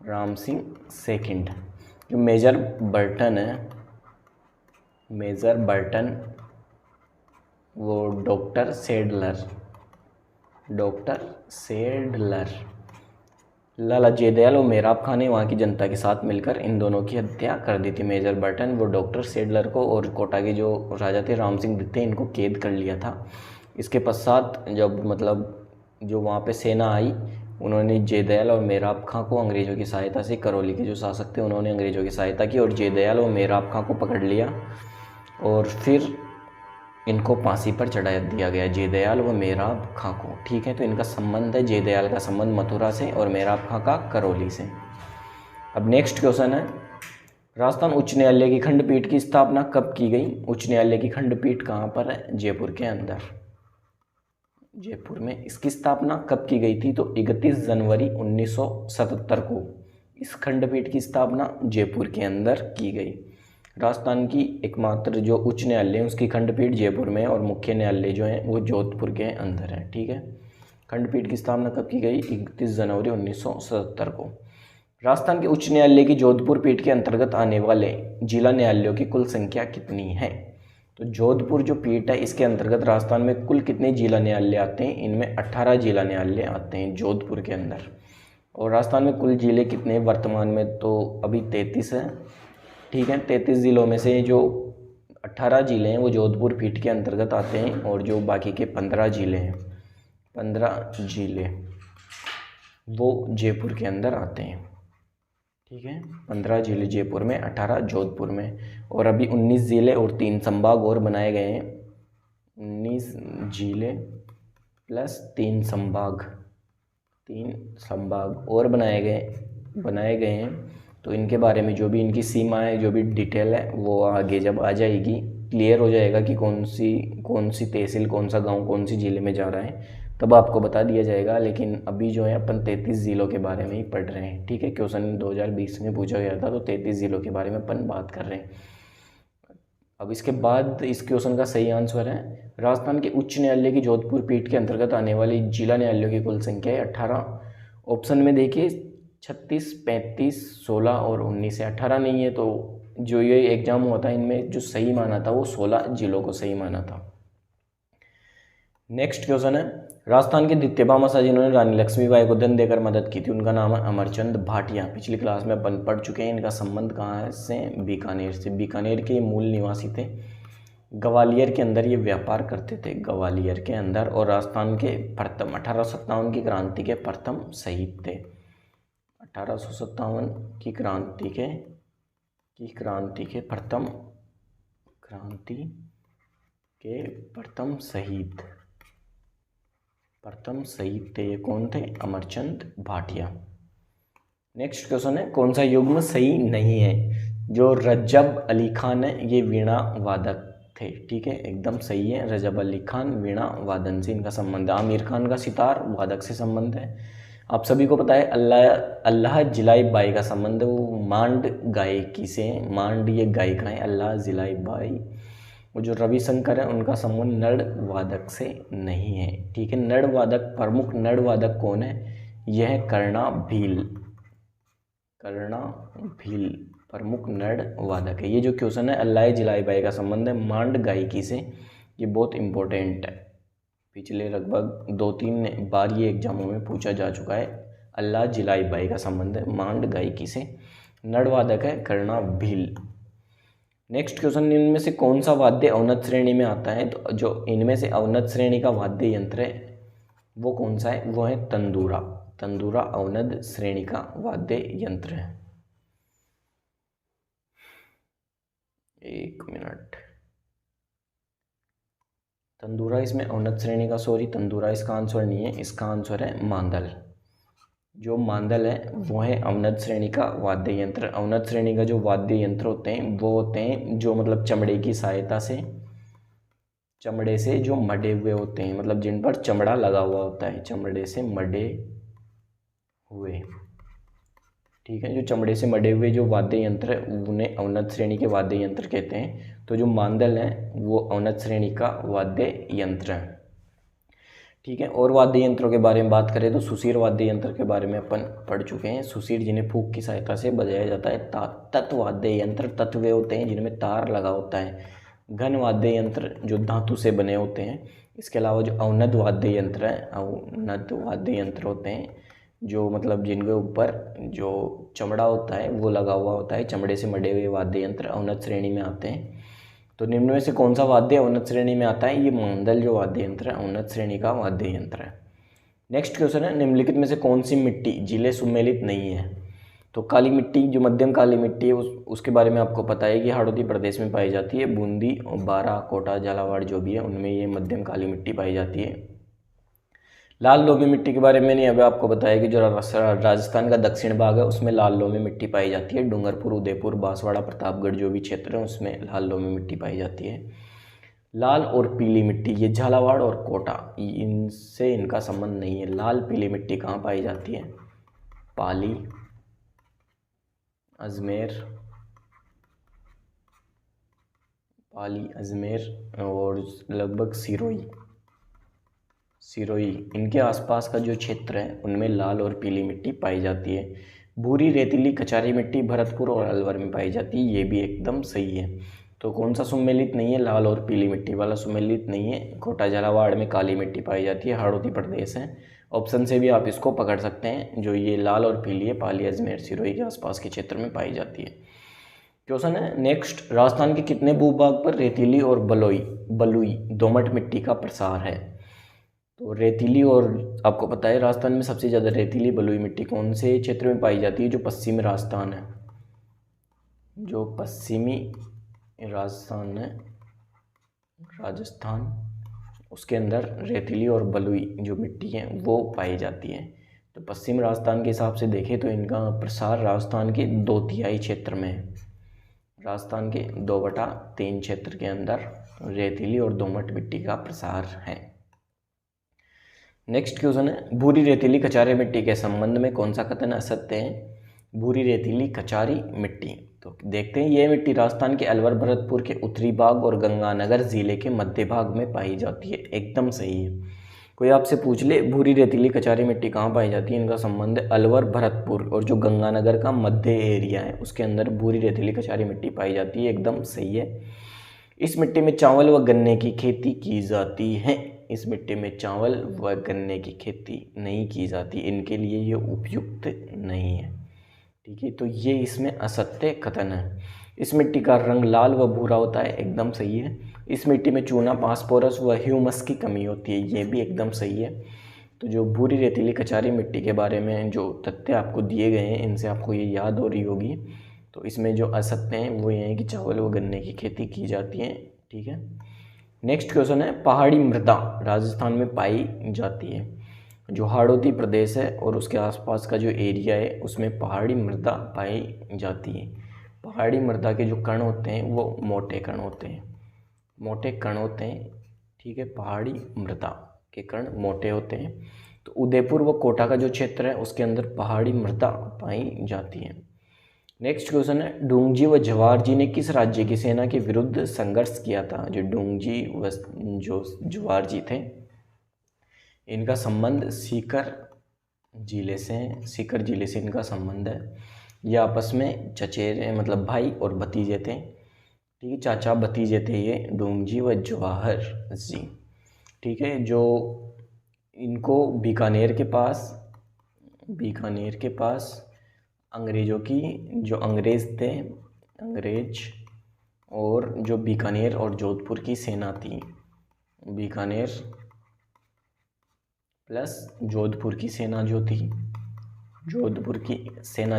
राम सिंह सेकंड। जो मेजर बर्टन है, मेजर बर्टन, वो डॉक्टर सेडलर, लाला जयदयाल और मेहराब खां ने वहाँ की जनता के साथ मिलकर इन दोनों की हत्या कर दी थी। मेजर बर्टन वो डॉक्टर सेडलर को और कोटा के जो राजा थे राम सिंह द्वितीय इनको कैद कर लिया था। इसके पश्चात जब जो वहाँ पे सेना आई उन्होंने जयदयाल और मेहराब खां को अंग्रेज़ों की सहायता से, करौली के जो शासक थे उन्होंने अंग्रेज़ों की सहायता की और जयदयाल और मेहराब खां को पकड़ लिया और फिर इनको फांसी पर चढ़ा दिया गया, जयदयाल व मेहराब खां को। ठीक है, तो इनका संबंध है, जयदयाल का संबंध मथुरा से और मेहराब खां का करौली से। अब नेक्स्ट क्वेश्चन है, राजस्थान उच्च न्यायालय की खंडपीठ की स्थापना कब की गई? उच्च न्यायालय की खंडपीठ कहाँ पर है? जयपुर के अंदर, जयपुर में। इसकी स्थापना कब की गई थी? तो 31 जनवरी 1977 को इस खंडपीठ की स्थापना जयपुर के अंदर की गई। राजस्थान की एकमात्र जो उच्च न्यायालय है उसकी खंडपीठ जयपुर में है और मुख्य न्यायालय जो है वो जोधपुर के अंदर है। ठीक है, खंडपीठ की स्थापना कब की गई? 31 जनवरी 1977 को। राजस्थान के उच्च न्यायालय की जोधपुर पीठ के अंतर्गत आने वाले जिला न्यायालयों की कुल संख्या कितनी है? तो जोधपुर जो पीठ है इसके अंतर्गत राजस्थान में कुल कितने जिला न्यायालय आते हैं? इनमें 18 जिला न्यायालय आते हैं जोधपुर के अंदर। और राजस्थान में कुल जिले कितने हैं वर्तमान में? तो अभी 33 है। ठीक है, 33 ज़िलों में से जो 18 ज़िले हैं वो जोधपुर पीठ के अंतर्गत आते हैं और जो बाकी के 15 ज़िले हैं, 15 ज़िले वो जयपुर के अंदर आते हैं। ठीक है, 15 ज़िले जयपुर में, 18 जोधपुर में। और अभी 19 ज़िले और 3 संभाग और बनाए गए हैं। 19 ज़िले प्लस 3 संभाग, 3 संभाग और बनाए गए हैं। तो इनके बारे में जो भी इनकी सीमाएं, जो भी डिटेल है वो आगे जब आ जाएगी क्लियर हो जाएगा कि कौन सी तहसील, कौन सा गांव, कौन सी ज़िले में जा रहा है, तब आपको बता दिया जाएगा। लेकिन अभी जो है अपन 33 ज़िलों के बारे में ही पढ़ रहे हैं। ठीक है, क्वेश्चन 2020 में पूछा गया था तो 33 ज़िलों के बारे में अपन बात कर रहे हैं। अब इसके बाद इस क्वेश्चन का सही आंसर है राजस्थान के उच्च न्यायालय की जोधपुर पीठ के अंतर्गत आने वाली जिला न्यायालयों की कुल संख्या है 18। ऑप्शन में देखिए 36, 35, 16 और 19 है, 18 नहीं है। तो जो ये एग्जाम हुआ था इनमें जो सही माना था वो 16 जिलों को सही माना था। नेक्स्ट क्वेश्चन है, राजस्थान के द्वितीय भामाशाह जिन्होंने रानी लक्ष्मीबाई को धन देकर मदद की थी उनका नाम है अमरचंद भाटिया। पिछली क्लास में अपन पढ़ चुके हैं। इनका संबंध कहाँ से? बीकानेर से। बीकानेर के मूल निवासी थे। ग्वालियर के अंदर ये व्यापार करते थे, ग्वालियर के अंदर। और राजस्थान के प्रथम 1857 की क्रांति के प्रथम शहीद थे। 1857 की क्रांति के प्रथम शहीद थे। ये कौन थे? अमरचंद भाटिया। नेक्स्ट क्वेश्चन है, कौन सा युग्म सही नहीं है? जो रजब अली खान है ये वीणा वादक थे। ठीक है, एकदम सही है। रजब अली खान वीणा वादन से इनका संबंध है। आमिर खान का सितार वादक से संबंध है। आप सभी को पता है अल्लाह जिलाई बाई का संबंध वो मांड गायकी से। मांड ये गायिका है, अल्लाह जिलाई बाई। और जो रविशंकर है उनका संबंध नड़ वादक से नहीं है। ठीक है, नड़ वादक, प्रमुख नड़ वादक कौन है? यह है कर्णा भील प्रमुख नड़ वादक है। ये जो क्वेश्चन है अल्लाह जिलाई बाई का संबंध है मांड गायकी से, ये बहुत इंपॉर्टेंट है। पिछले लगभग 2-3 बार ये एग्जामों में पूछा जा चुका है। अल्लाह जिलाई बाई का संबंध है मांड गायकी से। नड़ वादक है कर्णा भील। नेक्स्ट क्वेश्चन, इनमें से कौन सा वाद्य अवनत श्रेणी में आता है? तो जो इनमें से अवनत श्रेणी का वाद्य यंत्र है वो कौन सा है? वो है तंदूरा। तंदूरा अवनत श्रेणी का वाद्य यंत्र है। एक मिनट, तंदूरा इसमें अवनत श्रेणी का, सॉरी तंदूरा इसका आंसर नहीं है। इसका आंसर है मांदल। जो मांदल है वो है अवनत श्रेणी का वाद्य यंत्र। अवनत श्रेणी का जो वाद्य यंत्र होते हैं वो होते हैं जो मतलब चमड़े की सहायता से, चमड़े से जो मढ़े हुए होते हैं, मतलब जिन पर चमड़ा लगा हुआ होता है, चमड़े से मढ़े हुए। ठीक है, जो चमड़े से मढ़े हुए जो वाद्य यंत्र है उन्हें अवनत श्रेणी के वाद्य यंत्र कहते हैं। तो जो मांदल है वो अवनत श्रेणी का वाद्य यंत्र है। ठीक है, और वाद्य यंत्रों के बारे में बात करें तो सुशीर वाद्य यंत्र के बारे में अपन पढ़ चुके हैं। सुशीर जिन्हें फूंक की सहायता से बजाया जाता है। तत्व वाद्य यंत्र, तत्व वे होते हैं जिनमें तार लगा होता है। घन वाद्य यंत्र जो धातु से बने होते हैं। इसके अलावा जो अवनद वाद्य यंत्र है, अवनद वाद्य यंत्र होते हैं जो मतलब जिनके ऊपर जो चमड़ा होता है वो लगा हुआ होता है। चमड़े से मढ़े हुए वाद्य यंत्र अवनत श्रेणी में आते हैं। तो निम्न में से कौन सा वाद्य अवनत श्रेणी में आता है? ये मांदल जो वाद्य यंत्र है अवनत श्रेणी का वाद्य यंत्र है। नेक्स्ट क्वेश्चन है, निम्नलिखित में से कौन सी मिट्टी जिले सुमेलित नहीं है? तो काली मिट्टी, जो मध्यम काली मिट्टी है उसके बारे में आपको पता है कि हाड़ौती प्रदेश में पाई जाती है। बूंदी और बारा, कोटा, झालावाड़ जो भी है उनमें ये मध्यम काली मिट्टी पाई जाती है। लाल लोमी मिट्टी के बारे में मैंने अभी आपको बताया कि जो राजस्थान का दक्षिण भाग है उसमें लाल लोमी मिट्टी पाई जाती है। डूंगरपुर, उदयपुर, बांसवाड़ा, प्रतापगढ़ जो भी क्षेत्र है उसमें लाल लोमी मिट्टी पाई जाती है। लाल और पीली मिट्टी, ये झालावाड़ और कोटा, इनसे इनका संबंध नहीं है। लाल पीली मिट्टी कहाँ पाई जाती है? पाली, अजमेर, पाली, अजमेर और लगभग सिरोही, इनके आसपास का जो क्षेत्र है उनमें लाल और पीली मिट्टी पाई जाती है। भूरी, रेतीली, कचारी मिट्टी भरतपुर और अलवर में पाई जाती है, ये भी एकदम सही है। तो कौन सा सुमेलित नहीं है? लाल और पीली मिट्टी वाला सुमेलित नहीं है। कोटा झालावाड़ में काली मिट्टी पाई जाती है, हाड़ौती प्रदेश है। ऑप्शन से भी आप इसको पकड़ सकते हैं। जो ये लाल और पीली है, पाली, अजमेर, सिरोही के आसपास के क्षेत्र में पाई जाती है। क्वेश्चन है नेक्स्ट, राजस्थान के कितने भूभाग पर रेतीली और बलुई दोमट मिट्टी का प्रसार है? तो रेतीली, और आपको पता है राजस्थान में सबसे ज़्यादा रेतीली बलुई मिट्टी कौन से क्षेत्र में पाई जाती है? जो पश्चिमी राजस्थान है, जो पश्चिमी राजस्थान है, राजस्थान, उसके अंदर रेतीली और बलुई जो मिट्टी है वो पाई जाती है। तो पश्चिम राजस्थान के हिसाब से देखें तो इनका प्रसार राजस्थान के 2/3 क्षेत्र में है। राजस्थान के 2/3 क्षेत्र के अंदर रेतीली और दोमट मिट्टी का प्रसार है। नेक्स्ट क्वेश्चन है, भूरी रेतीली कचारी मिट्टी के संबंध में कौन सा कथन असत्य है? भूरी रेतीली कचारी मिट्टी, तो देखते हैं। ये मिट्टी राजस्थान के अलवर, भरतपुर के उत्तरी भाग और गंगानगर जिले के मध्य भाग में पाई जाती है, एकदम सही है। कोई आपसे पूछ ले भूरी रेतीली कचारी मिट्टी कहाँ पाई जाती है, इनका संबंध है अलवर, भरतपुर और जो गंगानगर का मध्य एरिया है उसके अंदर भूरी रेतीली कचारी मिट्टी पाई जाती है, एकदम सही है। इस मिट्टी में चावल व गन्ने की खेती की जाती है। इस मिट्टी में चावल व गन्ने की खेती नहीं की जाती, इनके लिए ये उपयुक्त नहीं है, ठीक है। तो ये इसमें असत्य कथन है। इस मिट्टी का रंग लाल व भूरा होता है, एकदम सही है। इस मिट्टी में चूना, फास्फोरस व ह्यूमस की कमी होती है, ये भी एकदम सही है। तो जो भूरी रेतीली कचारी मिट्टी के बारे में जो तथ्य आपको दिए गए हैं इनसे आपको ये याद हो रही होगी। तो इसमें जो असत्य हैं वो ये हैं कि चावल व गन्ने की खेती की जाती है, ठीक है। नेक्स्ट क्वेश्चन है, पहाड़ी मृदा राजस्थान में पाई जाती है। जो हाड़ौती प्रदेश है और उसके आसपास का जो एरिया है उसमें पहाड़ी मृदा पाई जाती है। पहाड़ी मृदा के जो कण होते हैं वो मोटे कण होते हैं, ठीक है। पहाड़ी मृदा के कण मोटे होते हैं। तो उदयपुर व कोटा का जो क्षेत्र है उसके अंदर पहाड़ी मृदा पाई जाती है। नेक्स्ट क्वेश्चन है, डूंगजी व जवाहर जी ने किस राज्य की सेना के विरुद्ध संघर्ष किया था? जो डूंगजी व जो जवाहर जी थे इनका संबंध सीकर जिले से है, सीकर जिले से इनका संबंध है। ये आपस में चचेरे मतलब भाई और भतीजे थे, ठीक है, चाचा भतीजे थे ये डूंगजी व जवाहर जी, ठीक है। जो इनको बीकानेर के पास अंग्रेज़ों की जो अंग्रेज़ थे, अंग्रेज और जो बीकानेर और जोधपुर की सेना थी, बीकानेर प्लस जोधपुर की सेना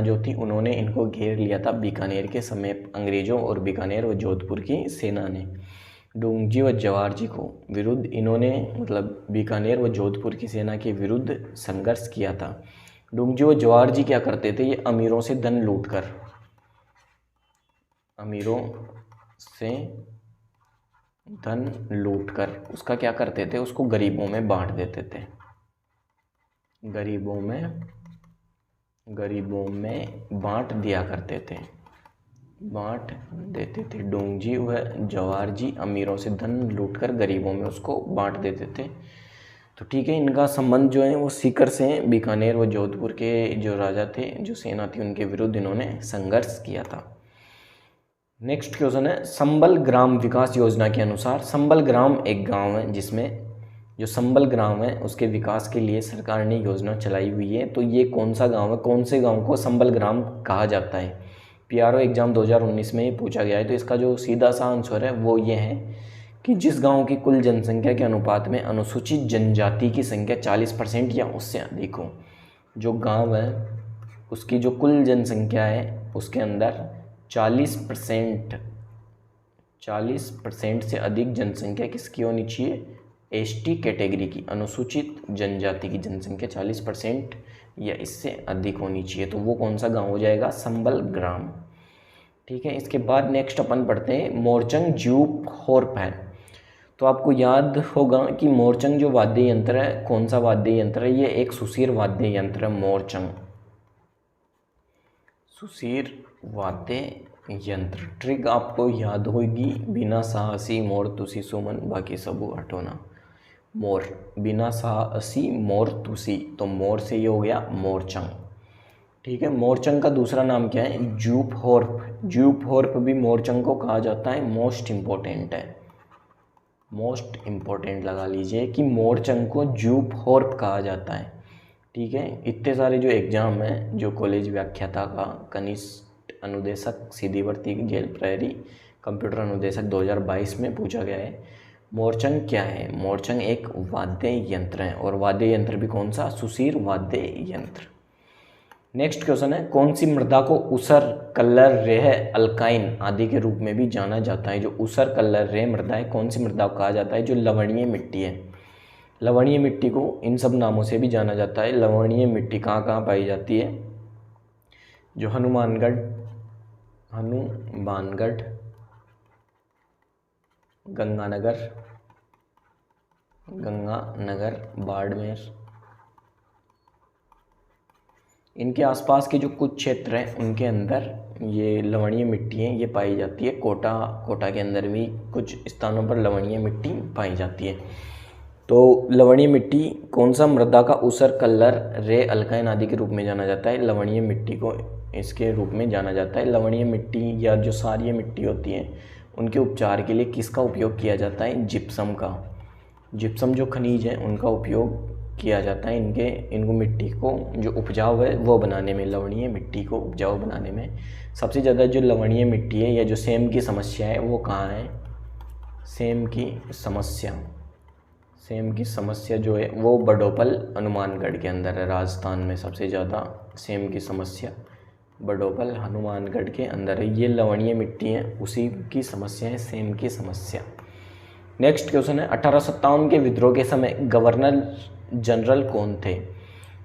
जो थी उन्होंने इनको घेर लिया था बीकानेर के समीप। अंग्रेज़ों और बीकानेर व जोधपुर की सेना ने डूंगजी व जवाहर जी को विरुद्ध इन्होंने मतलब बीकानेर व जोधपुर की सेना के विरुद्ध संघर्ष किया था। डूंगजी व जवाहर जी क्या करते थे? ये अमीरों से धन लूटकर उसका क्या करते थे? उसको गरीबों में बांट देते थे, गरीबों में बांट दिया करते थे, बांट देते थे। डूंगजी व जवाहर जी अमीरों से धन लूटकर गरीबों में उसको बांट देते थे। तो ठीक है, इनका संबंध जो है वो सीकर से हैं। बीकानेर व जोधपुर के जो राजा थे, जो सेना थी, उनके विरुद्ध इन्होंने संघर्ष किया था। नेक्स्ट क्वेश्चन है, संबल ग्राम विकास योजना के अनुसार संबल ग्राम एक गांव है जिसमें जो संबल ग्राम है उसके विकास के लिए सरकार ने योजना चलाई हुई है। तो ये कौन सा गांव है? कौन से गांव को संबल ग्राम कहा जाता है? PRO एग्जाम 2019 में ये पूछा गया है। तो इसका जो सीधा सा आंसर है वो ये है कि जिस गांव की कुल जनसंख्या के अनुपात में अनुसूचित जनजाति की संख्या 40% या उससे अधिक हो। जो गांव है उसकी जो कुल जनसंख्या है उसके अंदर 40% से अधिक जनसंख्या किसकी होनी चाहिए? एसटी कैटेगरी की, अनुसूचित जनजाति की जनसंख्या 40% या इससे अधिक होनी चाहिए, तो वो कौन सा गांव हो जाएगा, संबल ग्राम। ठीक है, इसके बाद नेक्स्ट अपन पढ़ते हैं मोरचंग ज्यूप होर्प है। तो आपको याद होगा कि मोरचंग जो वाद्य यंत्र है, कौन सा वाद्य यंत्र है, ये एक सुसीर वाद्य यंत्र है मोरचंग, सुसीर वाद्य यंत्र। ट्रिक आपको याद होगी, बिना साहसी मोर तुसी सुमन बाकी सबू हटोना। मोर, बिना साहसी मोर तुसी, तो मोर से ये हो गया मोरचंग। ठीक है, मोरचंग का दूसरा नाम क्या है, ज्यूप होर्प। ज्यूप होर्प भी मोरचंग को कहा जाता है, मोस्ट इम्पोर्टेंट है, मोस्ट इम्पोर्टेंट लगा लीजिए कि मोरचंग को ज्यूप होर्प कहा जाता है। ठीक है, इतने सारे जो एग्जाम हैं, जो कॉलेज व्याख्याता का, कनिष्ठ अनुदेशक, सीधी भर्ती, जेल प्रहरी, कंप्यूटर अनुदेशक 2022 में पूछा गया है। मोरचंग क्या है, मोरचंग एक वाद्य यंत्र है, और वाद्य यंत्र भी कौन सा, सुसीर वाद्य यंत्र। नेक्स्ट क्वेश्चन है, कौन सी मृदा को ऊसर, कल्लर, रेह, अल्काइन आदि के रूप में भी जाना जाता है। जो ऊसर, कल्लर, रेह मृदा है, कौन सी मृदा को कहा जाता है, जो लवणीय मिट्टी है। लवणीय मिट्टी को इन सब नामों से भी जाना जाता है। लवणीय मिट्टी कहाँ कहाँ पाई जाती है, जो हनुमानगढ़, गंगानगर, बाड़मेर, इनके आसपास के जो कुछ क्षेत्र हैं उनके अंदर ये लवणीय मिट्टी है, ये पाई जाती है। कोटा के अंदर भी कुछ स्थानों पर लवणीय मिट्टी पाई जाती है। तो लवणीय मिट्टी कौन सा मृदा का ऊसर, कल्लर, रे, अल्काइन आदि के रूप में जाना जाता है। लवणीय मिट्टी को इसके रूप में जाना जाता है। लवणीय मिट्टी या जो क्षारीय मिट्टी होती है, उनके उपचार के लिए किसका उपयोग किया जाता है, जिप्सम का। जिप्सम जो खनिज है उनका उपयोग किया जाता है इनको मिट्टी को जो उपजाऊ है वो बनाने में, लवणीय मिट्टी को उपजाऊ बनाने में। सबसे ज़्यादा जो लवणीय मिट्टी है या जो सेम की समस्या है वो कहाँ है, सेम की समस्या जो है वो बडोपल, हनुमानगढ़ के अंदर है। राजस्थान में सबसे ज़्यादा सेम की समस्या बडोपल, हनुमानगढ़ के अंदर है। ये लवणीय मिट्टी है, उसी की समस्या है, सेम की समस्या। नेक्स्ट क्वेश्चन है, 1857 के विद्रोह के समय गवर्नर जनरल कौन थे।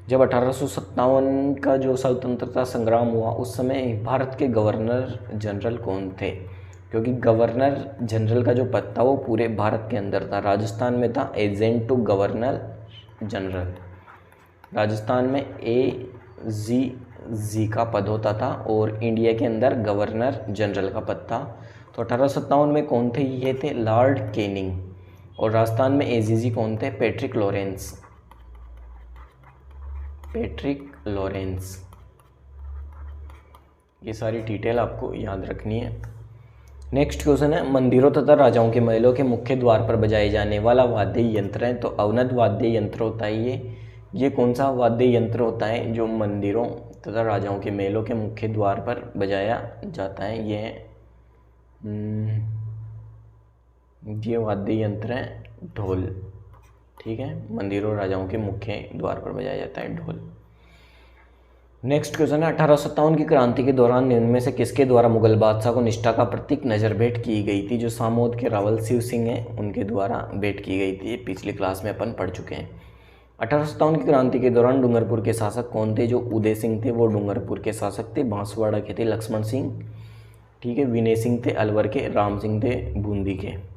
जब 1857 का जो स्वतंत्रता संग्राम हुआ उस समय भारत के गवर्नर जनरल कौन थे, क्योंकि गवर्नर जनरल का जो पद था वो पूरे भारत के अंदर था। राजस्थान में था agent to governor general, Rajasthan में AGG का पद होता था, और इंडिया के अंदर गवर्नर जनरल का पद था। तो 1857 में कौन थे, ये थे लॉर्ड कैनिंग, और राजस्थान में AGG कौन थे, पैट्रिक लॉरेंस। ये सारी डिटेल आपको याद रखनी है। नेक्स्ट क्वेश्चन है, मंदिरों तथा राजाओं के महलों के मुख्य द्वार पर बजाए जाने वाला वाद्य यंत्र है। तो अवनद वाद्य यंत्र होता है ये कौन सा वाद्य यंत्र होता है जो मंदिरों तथा राजाओं के महलों के मुख्य द्वार पर बजाया जाता है। ये वाद्य यंत्र है ढोल। ठीक है, मंदिरों राजाओं के मुख्य द्वार पर बजाया जाता है ढोल। नेक्स्ट क्वेश्चन है, 1857 की क्रांति के दौरान निम्न में से किसके द्वारा मुगल बादशाह को निष्ठा का प्रतीक नजर भेंट की गई थी। जो सामोद के रावल शिव सिंह हैं उनके द्वारा भेंट की गई थी। पिछली क्लास में अपन पढ़ चुके हैं। 1857 की क्रांति के दौरान डूंगरपुर के शासक कौन थे। जो उदय सिंह थे वो डूंगरपुर के शासक थे। बांसवाड़ा के थे लक्ष्मण सिंह। ठीक है, विनय सिंह थे अलवर के, राम सिंह थे बूंदी के।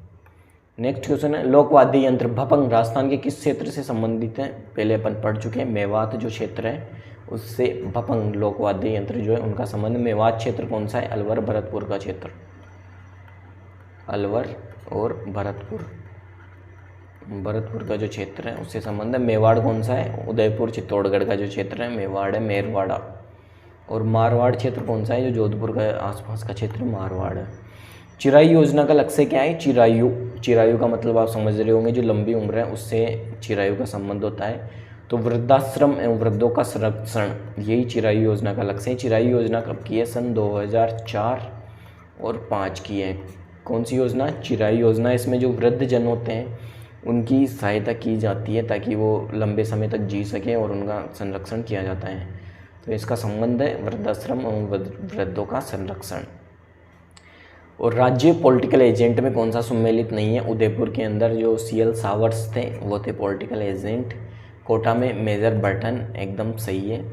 नेक्स्ट क्वेश्चन है, लोकवाद्य यंत्र भपंग राजस्थान के किस क्षेत्र से संबंधित है। पहले अपन पढ़ चुके हैं, मेवात जो क्षेत्र है उससे भपंग लोकवाद्य यंत्र जो है उनका संबंध। मेवात क्षेत्र कौन सा है, अलवर भरतपुर का क्षेत्र, अलवर और भरतपुर का जो क्षेत्र है उससे संबंध है। मेवाड़ कौन सा है, उदयपुर चित्तौड़गढ़ का जो क्षेत्र है मेवाड़ है, मेरवाड़ा। और मारवाड़ क्षेत्र कौन सा है, जो जोधपुर का आसपास का क्षेत्र मारवाड़ है। चिरायु योजना का लक्ष्य क्या है, चिरायु का मतलब आप समझ रहे होंगे, जो लंबी उम्र है उससे चिरायु का संबंध होता है। तो वृद्धाश्रम एवं वृद्धों का संरक्षण, यही चिरायु योजना का लक्ष्य है। चिरायु योजना कब की है, सन 2004 और 5 की है। कौन सी योजना, चिरायु योजना। इसमें जो वृद्ध जन होते हैं उनकी सहायता की जाती है ताकि वो लंबे समय तक जी सकें और उनका संरक्षण किया जाता है। तो इसका संबंध है वृद्धाश्रम एवं वृद्धों का संरक्षण। और राज्य पॉलिटिकल एजेंट में कौन सा सम्मिलित नहीं है? उदयपुर के अंदर जो CL सावर्स थे वो थे पॉलिटिकल एजेंट। कोटा में मेजर बर्टन, एकदम सही है।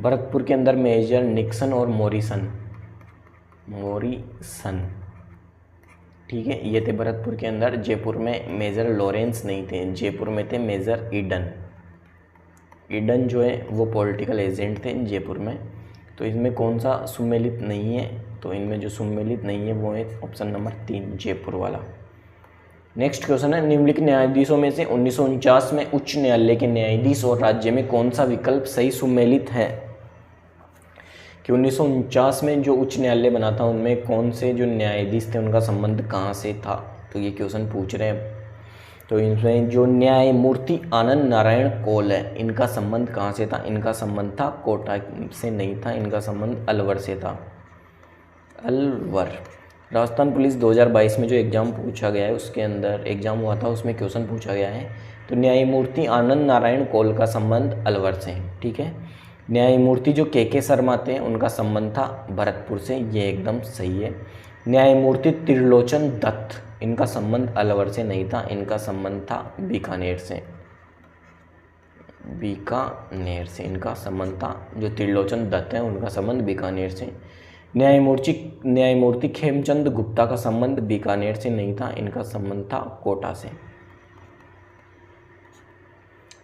भरतपुर के अंदर मेजर निक्सन और मॉरिसन, ठीक है, ये थे भरतपुर के अंदर। जयपुर में मेजर लॉरेंस नहीं थे, जयपुर में थे मेजर ईडन जो है वो पॉलिटिकल एजेंट थे जयपुर में। तो इसमें कौन सा सम्मिलित नहीं है? तो इनमें जो सम्मिलित नहीं है वो है ऑप्शन नंबर 3 जयपुर वाला। नेक्स्ट क्वेश्चन है, निम्नलिखित न्यायाधीशों में से 1949 में उच्च न्यायालय के न्यायाधीश और राज्य में कौन सा विकल्प सही सम्मिलित है? कि 1949 में जो उच्च न्यायालय बना था उनमें कौन से जो न्यायाधीश थे उनका संबंध कहाँ से था? तो ये क्वेश्चन पूछ रहे हैं। तो इनमें जो न्यायमूर्ति आनंद नारायण कौल है, इनका संबंध कहाँ से था? इनका संबंध था कोटा से नहीं था, इनका संबंध अलवर से था, अलवर। राजस्थान पुलिस 2022 में जो एग्ज़ाम पूछा गया है उसके अंदर एग्ज़ाम हुआ था, उसमें क्वेश्चन पूछा गया है। तो न्यायमूर्ति आनंद नारायण कौल का संबंध अलवर से, ठीक है। न्यायमूर्ति जो के शर्मा थे उनका संबंध था भरतपुर से, ये एकदम सही है। न्यायमूर्ति त्रिलोचन दत्त, इनका संबंध अलवर से नहीं था, इनका संबंध था बीकानेर से, इनका संबंध था। जो त्रिलोचन दत्त हैं उनका संबंध बीकानेर से। न्यायमूर्ति खेमचंद गुप्ता का संबंध बीकानेर से नहीं था, इनका संबंध था कोटा से।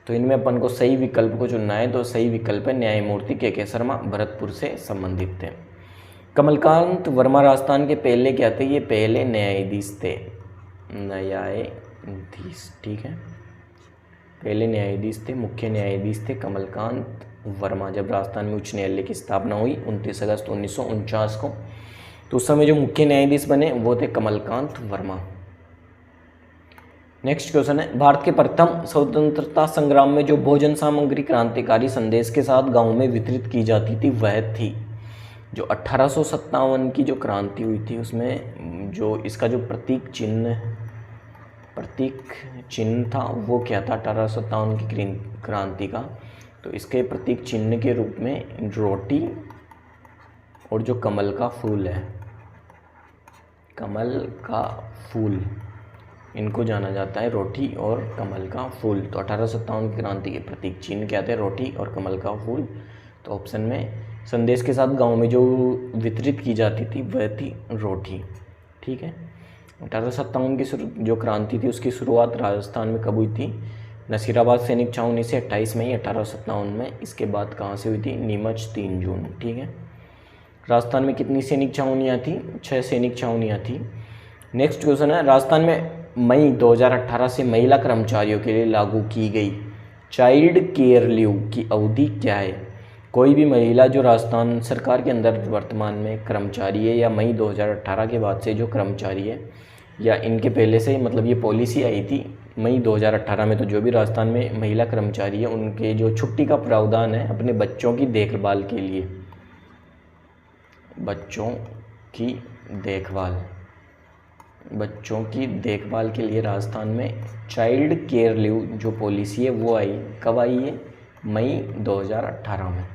तो इनमें अपन को सही विकल्प को चुनना है, तो सही विकल्प है न्यायमूर्ति के शर्मा, भरतपुर से संबंधित थे। कमलकांत वर्मा राजस्थान के पहले क्या थे? ये पहले न्यायाधीश थे, ठीक है, पहले न्यायाधीश थे, मुख्य न्यायाधीश थे कमलकांत वर्मा। जब राजस्थान में उच्च न्यायालय की स्थापना हुई 29 अगस्त 1949 को, तो उस समय जो मुख्य न्यायाधीश बने वो थे कमलकांत वर्मा। नेक्स्ट क्वेश्चन है, भारत के प्रथम स्वतंत्रता संग्राम में जो भोजन सामग्री क्रांतिकारी संदेश के साथ गाँव में वितरित की जाती थी वह थी? जो 1857 की जो क्रांति हुई थी उसमें जो इसका जो प्रतीक चिन्ह था वो क्या था? 1857 की क्रांति का, तो इसके प्रतीक चिन्ह के रूप में रोटी और जो कमल का फूल है, कमल का फूल, इनको जाना जाता है, रोटी और कमल का फूल। तो 1857 की क्रांति के प्रतीक चिन्ह क्या थे? रोटी और कमल का फूल। तो ऑप्शन में संदेश के साथ गांव में जो वितरित की जाती थी वह थी रोटी, ठीक है। 1857 की जो क्रांति थी उसकी शुरुआत राजस्थान में कब हुई थी? नसीराबाद सैनिक छावनी से 28 मई 1857 में। इसके बाद कहाँ से हुई थी? नीमच 3 जून, ठीक है। राजस्थान में कितनी सैनिक छावनियाँ थी? 6 सैनिक छावनियाँ थी। नेक्स्ट क्वेश्चन है, राजस्थान में मई 2018 से महिला कर्मचारियों के लिए लागू की गई चाइल्ड केयर लीव की अवधि क्या है? कोई भी महिला जो राजस्थान सरकार के अंदर वर्तमान में कर्मचारी है या मई 2018 के बाद से जो कर्मचारी है या इनके पहले से मतलब ये पॉलिसी आई थी मई 2018 में, तो जो भी राजस्थान में महिला कर्मचारी है उनके जो छुट्टी का प्रावधान है अपने बच्चों की देखभाल के लिए, बच्चों की देखभाल के लिए राजस्थान में चाइल्ड केयर लीव जो पॉलिसी है वो आई, कब आई है? मई 2018 में।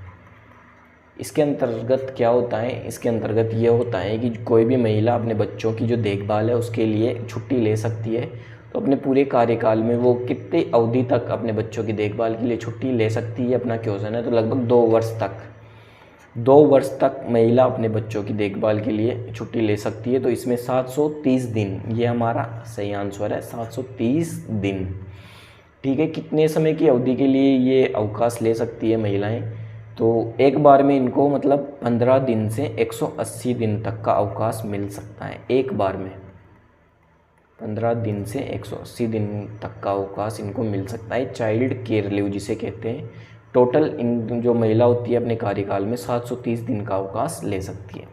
इसके अंतर्गत क्या होता है? इसके अंतर्गत ये होता है कि कोई भी महिला अपने बच्चों की जो देखभाल है उसके लिए छुट्टी ले सकती है। तो अपने पूरे कार्यकाल में वो कितने अवधि तक अपने बच्चों की देखभाल के लिए छुट्टी ले सकती है? अपना क्वेश्चन है। तो लगभग 2 वर्ष तक महिला अपने बच्चों की देखभाल के लिए छुट्टी ले सकती है। तो इसमें 730 दिन, ये हमारा सही आंसर है, 730 दिन, ठीक है। कितने समय की अवधि के लिए ये अवकाश ले सकती है महिलाएं? तो एक बार में इनको मतलब 15 दिन से 180 दिन तक का अवकाश मिल सकता है। एक बार में 15 दिन से 180 दिन तक का अवकाश इनको मिल सकता है, चाइल्ड केयर लीव जिसे कहते हैं। टोटल इन जो महिला होती है अपने कार्यकाल में 730 दिन का अवकाश ले सकती है।